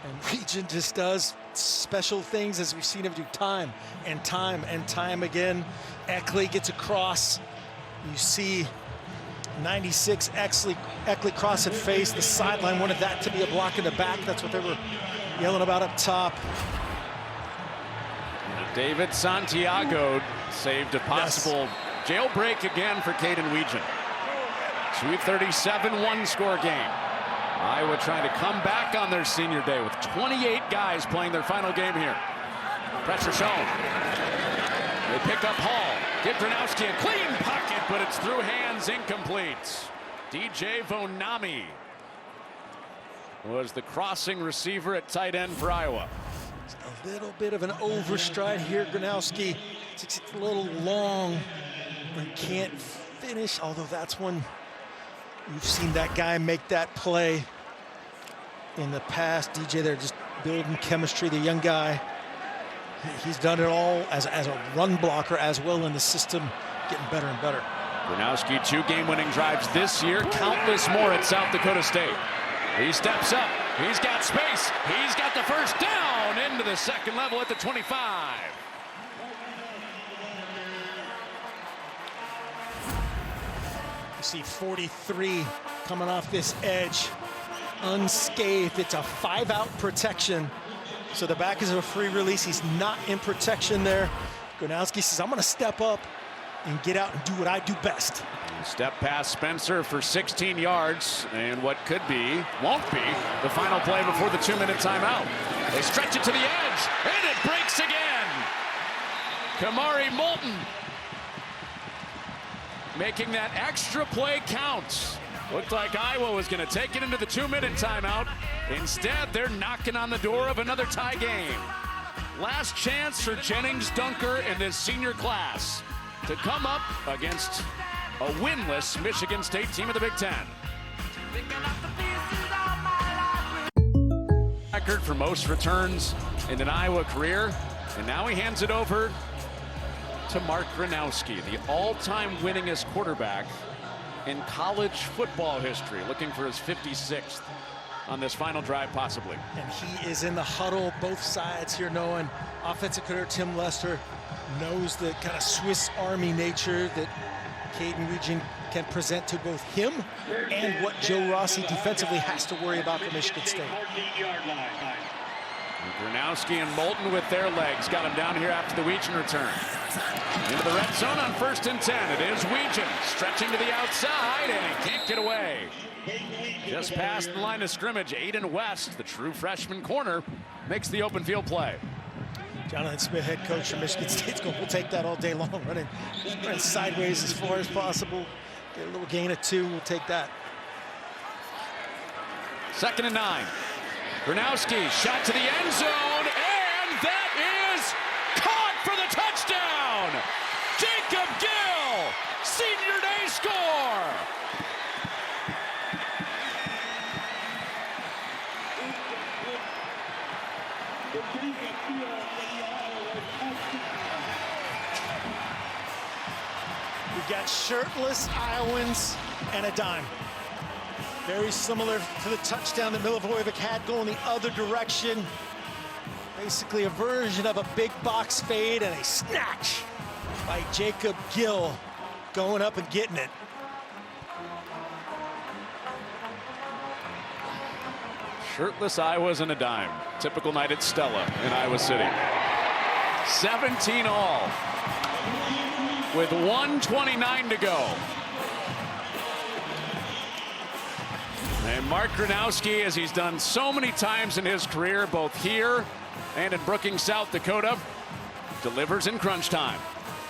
And Weegan just does special things, as we've seen him do time and time and time again. Eckley gets across. You see 96 Eckley cross and face. The sideline wanted that to be a block in the back. That's what they were yelling about up top. David Santiago saved a possible jailbreak again for Caden Weegan. 2:37 one-score game. Iowa trying to come back on their senior day with 28 guys playing their final game here. Pressure shown. They pick up Hall. Give Gronowski a clean pocket, but it's through hands, incomplete. DJ Vonami was the crossing receiver at tight end for Iowa. A little bit of an overstride here. Gronowski, it's a little long, but can't finish, although that's one you've seen that guy make that play in the past. DJ, they're just building chemistry. The young guy, he's done it all as a run blocker as well in the system, getting better and better. Gronowski, 2 game-winning drives this year, countless more at South Dakota State. He steps up. He's got space. He's got the first down into the second level at the 25. You see 43 coming off this edge unscathed. It's a 5-out protection. So the back is a free release. He's not in protection there. Gronowski says, I'm going to step up and get out and do what I do best. Step past Spencer for 16 yards, and what could be, won't be, the final play before the 2-minute timeout. They stretch it to the edge, and it breaks again. Kamari Moulton making that extra play count. Looked like Iowa was going to take it into the 2-minute timeout. Instead, they're knocking on the door of another tie game. Last chance for Jennings Dunker and this senior class to come up against a winless Michigan State team of the Big Ten. Record for most returns in an Iowa career, and now he hands it over to Mark Gronowski, the all-time winningest quarterback in college football history, looking for his 56th on this final drive, possibly. And he is in the huddle, both sides here, knowing offensive coordinator Tim Lester knows the kind of Swiss Army nature that Caden Regent can present to both him and what Joe Rossi defensively has to worry about for Michigan State. Gronowski and Moulton with their legs got him down here after the Weechen return. Into the red zone on 1st and 10. It is Weechen stretching to the outside, and he can't get away. Just past the line of scrimmage, Aiden West, the true freshman corner, makes the open field play. Jonathan Smith, head coach of Michigan State, we'll take that all day long, running sideways as far as possible. Get a little gain of 2, we'll take that. 2nd and 9. Gronowski shot to the end zone, and that is caught for the touchdown! Jacob Gill, senior day score! We've got shirtless Iowans and a dime. Very similar to the touchdown that Milivojevic had going the other direction. Basically a version of a big box fade and a snatch by Jacob Gill going up and getting it. Shirtless Iowas and a dime. Typical night at Stella in Iowa City. 17 all with 1:29 to go. And Mark Gronowski, as he's done so many times in his career, both here and in Brookings, South Dakota, delivers in crunch time.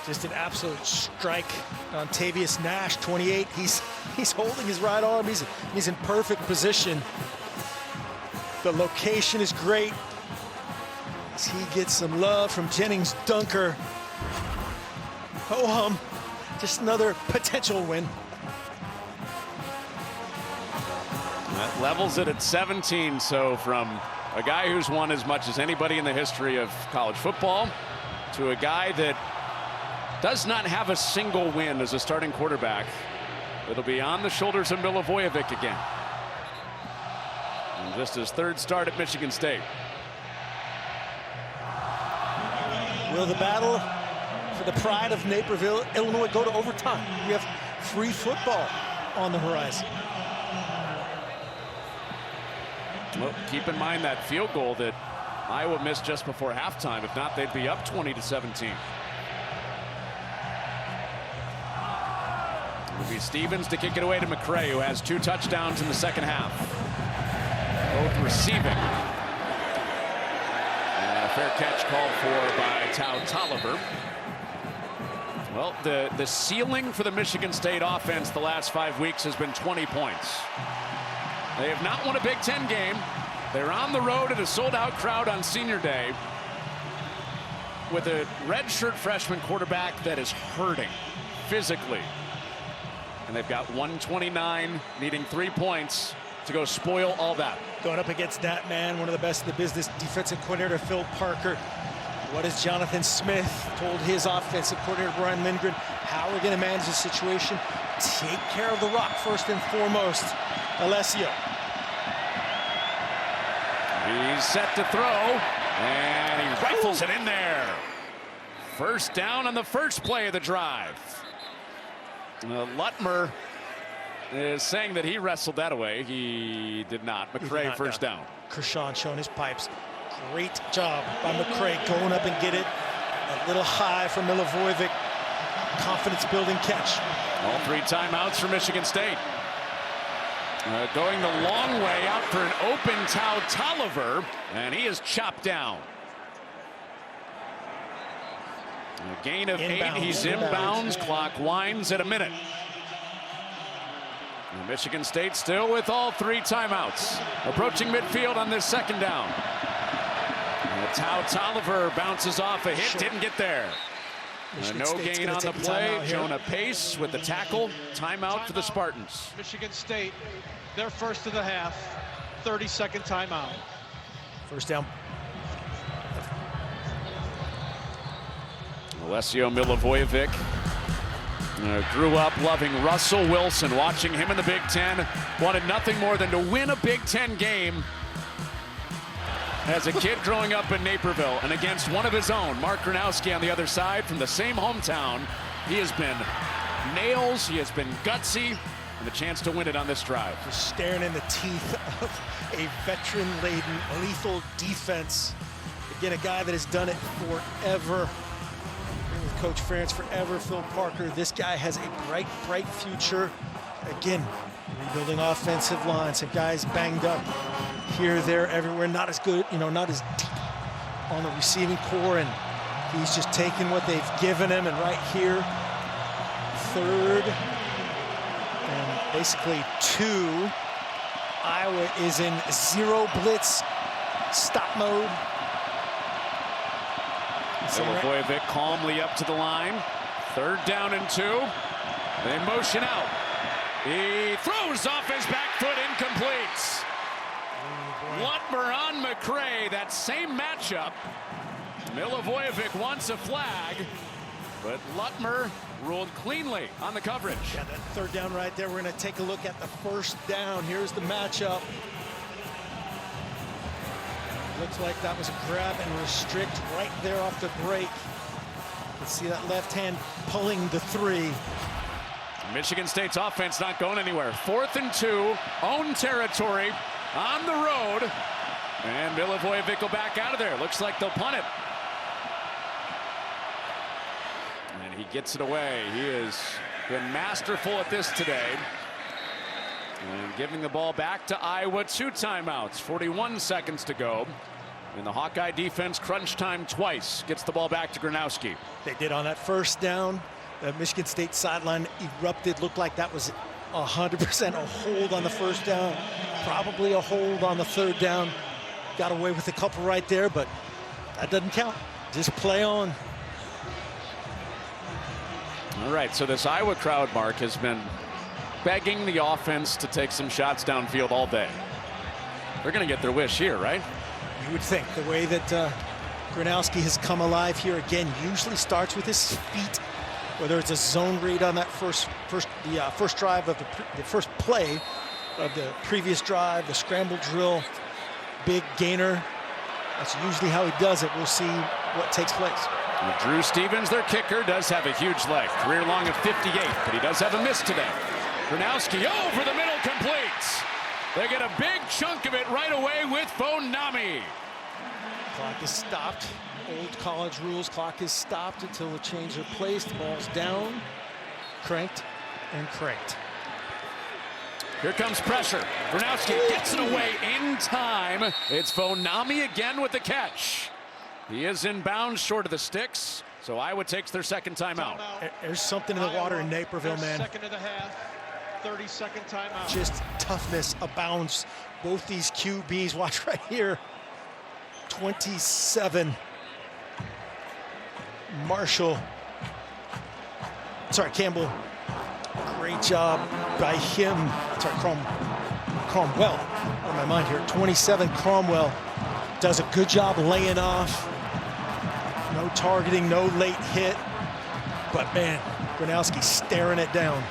Just an absolute strike on Tavius Nash, 28. He's holding his right arm. He's in perfect position. The location is great. As he gets some love from Jennings Dunker. Ho-hum, just another potential win. That levels it at 17, so from a guy who's won as much as anybody in the history of college football to a guy that does not have a single win as a starting quarterback. It'll be on the shoulders of Milivojevic again. And just his 3rd start at Michigan State. Will the battle for the pride of Naperville, Illinois, go to overtime? We have free football on the horizon. Well, keep in mind that field goal that Iowa missed just before halftime. If not, they'd be up 20-17. It'll be Stevens to kick it away to McCray, who has 2 touchdowns in the 2nd half. Both receiving. And a fair catch called for by Tao Tolliver. Well, the ceiling for the Michigan State offense the last 5 weeks has been 20 points. They have not won a Big Ten game. They're on the road at a sold-out crowd on Senior Day with a redshirt freshman quarterback that is hurting physically. And they've got 129, needing 3 points to go spoil all that. Going up against that man, one of the best in the business, defensive coordinator Phil Parker. What has Jonathan Smith told his offensive coordinator Brian Lindgren? How we're going to manage the situation? Take care of the rock first and foremost. Alessio. He's set to throw, and he rifles it in there. First down on the first play of the drive. Lutmer is saying that he wrestled that away. He did not. McCray first down. Kershawn showing his pipes. Great job by McCray going up and get it. A little high from Milivojevic. Confidence building catch. All 3 timeouts for Michigan State. Going the long way out for an open Tao Tolliver, and he is chopped down. A gain of 8. He's inbounds. Clock winds at a minute. And Michigan State still with all 3 timeouts. Approaching midfield on this 2nd down. Tao Tolliver bounces off a hit, didn't get there. No gain on the play. Jonah Pace with the tackle. Timeout for the Spartans. Michigan State, their first of the half, 30-second timeout. First down. Alessio Milivojevic grew up loving Russell Wilson, watching him in the Big Ten. Wanted nothing more than to win a Big Ten game as a kid growing up in Naperville, and against one of his own, Mark Gronowski on the other side from the same hometown. He has been nails, he has been gutsy, and the chance to win it on this drive. Just staring in the teeth of a veteran-laden, lethal defense. Again, a guy that has done it forever. With Coach Ferentz forever, Phil Parker. This guy has a bright, bright future. Again, rebuilding offensive line. Some guys banged up here, there, everywhere. Not as good, not as deep on the receiving core, and he's just taking what they've given him. And right here, third and basically 2. Iowa is in 0 blitz stop mode. Milivojevic calmly up to the line. 3rd down and 2. They motion out. He throws off his back foot, incomplete. Lutmer on McCray, that same matchup. Milivojevic wants a flag, but Lutmer ruled cleanly on the coverage. Yeah, that 3rd down right there. We're going to take a look at the 1st down. Here's the matchup. Looks like that was a grab and restrict right there off the break. You can see that left hand pulling the 3. Michigan State's offense not going anywhere. 4th and 2, own territory on the road. And Milivojevic will back out of there. Looks like they'll punt it. And he gets it away. He has been masterful at this today. And giving the ball back to Iowa. 2 timeouts, 41 seconds to go. And the Hawkeye defense crunch time twice. Gets the ball back to Gronowski. They did on that 1st down. The Michigan State sideline erupted. Looked like that was 100% a hold on the 1st down. Probably a hold on the 3rd down. Got away with a couple right there, but that doesn't count. Just play on. All right, so this Iowa crowd, Mark, has been begging the offense to take some shots downfield all day. They're going to get their wish here, right? You would think. The way that Gronowski has come alive here again usually starts with his feet. Whether it's a zone read on that first drive of the first play of the previous drive, the scramble drill, big gainer. That's usually how he does it. We'll see what takes place. And Drew Stevens, their kicker, does have a huge leg. Career long of 58, but he does have a miss today. Gronowski over the middle, completes. They get a big chunk of it right away with Fonami. Clock is stopped. Old college rules, clock is stopped until the change of place. The ball's down, cranked, and cranked. Here comes pressure. Gronowski gets it away in time. It's Fonami again with the catch. He is in bounds short of the sticks, so Iowa takes their 2nd timeout. There's something in the water in Naperville, man. 2nd of the half, 30-second timeout. Just toughness abounds. Both these QBs, watch right here. 27. Campbell. Great job by him. Cromwell. Out of my mind here. 27, Cromwell does a good job laying off. No targeting, no late hit. But man, Gronowski staring it down.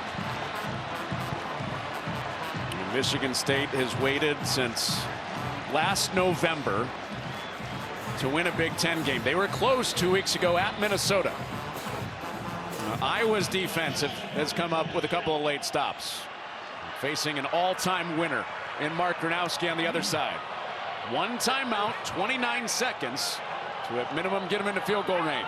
Michigan State has waited since last November to win a Big Ten game. They were close 2 weeks ago at Minnesota. Iowa's defense has come up with a couple of late stops, facing an all-time winner in Mark Gronowski on the other side. 1 timeout, 29 seconds to at minimum get him into field goal range.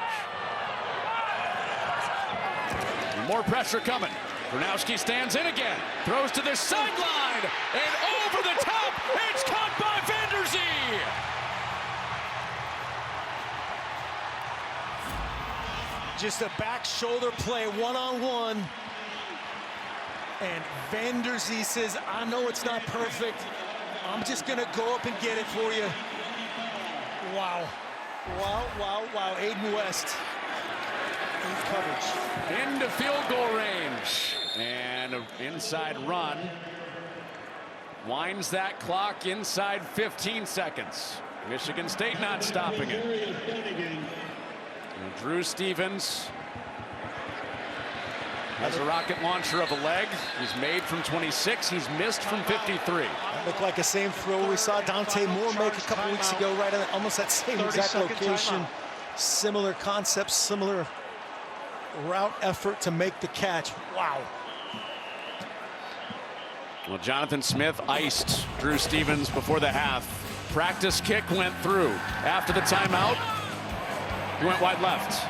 And more pressure coming. Gronowski stands in again, throws to the sideline, and over the top, it's caught by Vanderzee. Just a back shoulder play, one-on-one. And Vanderzee says, I know it's not perfect. I'm just gonna go up and get it for you. Wow. Wow. Aiden West in coverage. Into field goal range. And an inside run. Winds that clock inside 15 seconds. Michigan State not stopping it. And Drew Stevens has a rocket launcher of a leg. He's made from 26. He's missed from 53. That looked like the same throw we saw Dante Moore make a couple weeks ago, right at almost that same exact location. Similar concept, similar route effort to make the catch. Wow. Well, Jonathan Smith iced Drew Stevens before the half. Practice kick went through. After the timeout, he went wide left.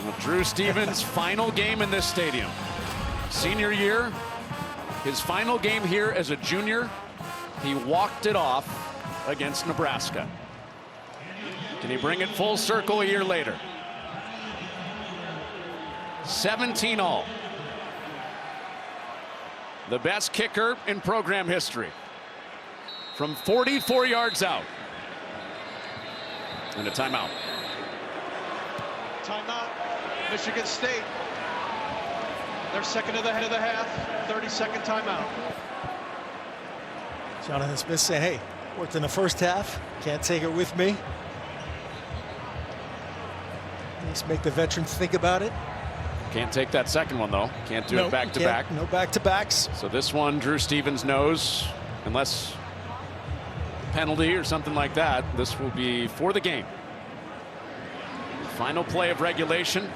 Well, Drew Stevens' final game in this stadium. Senior year, his final game here as a junior, he walked it off against Nebraska. Can he bring it full circle a year later? 17 all. The best kicker in program history. From 44 yards out. And a timeout. Timeout. Michigan State. They're second of the head of the half. 30-second timeout. Jonathan Smith saying, hey, worked in the first half. Can't take it with me. Let's make the veterans think about it. Can't take that second one, though. Can't do it back-to-back. No back-to-backs. So this one, Drew Stevens knows, unless penalty or something like that, this will be for the game. Final play of regulation.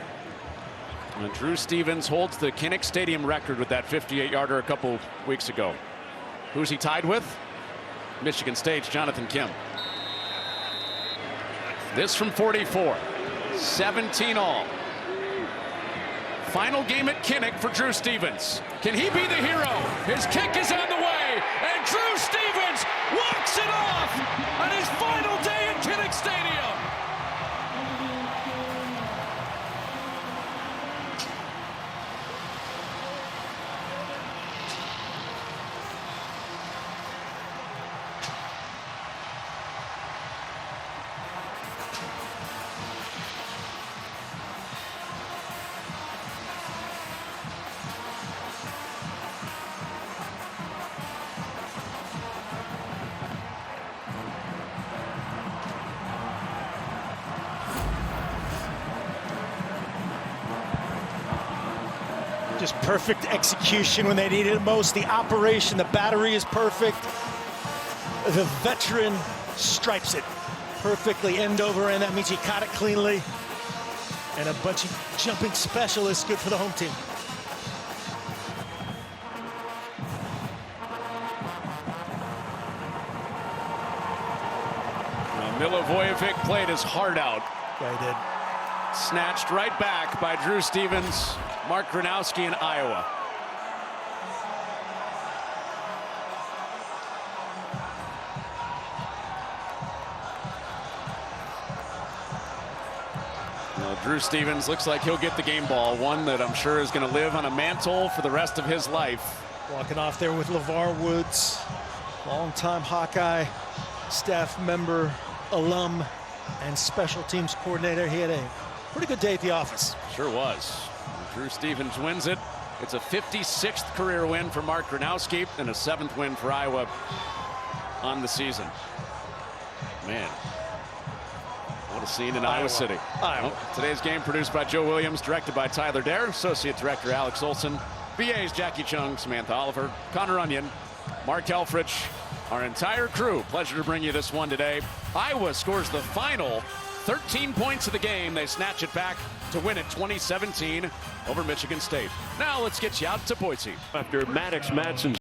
And Drew Stevens holds the Kinnick Stadium record with that 58-yarder a couple weeks ago. Who's he tied with? Michigan State's Jonathan Kim. This from 44. 17 all. Final game at Kinnick for Drew Stevens. Can he be the hero? His kick is on the way, and Drew Stevens walks it off on his final day at Kinnick Stadium. Just perfect execution when they needed it most. The operation, the battery is perfect. The veteran stripes it perfectly end over end. That means he caught it cleanly. And a bunch of jumping specialists, good for the home team. Milivojevic played his heart out. Yeah, he did. Snatched right back by Drew Stevens, Mark Gronowski in Iowa. Well, Drew Stevens looks like he'll get the game ball, one that I'm sure is going to live on a mantle for the rest of his life. Walking off there with LeVar Woods, longtime Hawkeye staff member, alum, and special teams coordinator. He had a pretty good day at the office. Sure was. Drew Stevens wins it. It's a 56th career win for Mark Gronowski and a 7th win for Iowa on the season. Man, what a scene in Iowa City. Well, today's game produced by Joe Williams, directed by Tyler Dare, Associate Director Alex Olson, BA's Jackie Chung, Samantha Oliver, Connor Onion, Mark Helfrich, our entire crew. Pleasure to bring you this one today. Iowa scores the final 13 points of the game. They snatch it back to win it 2017 over Michigan State. Now let's get you out to Boise. After Maddox Madsen's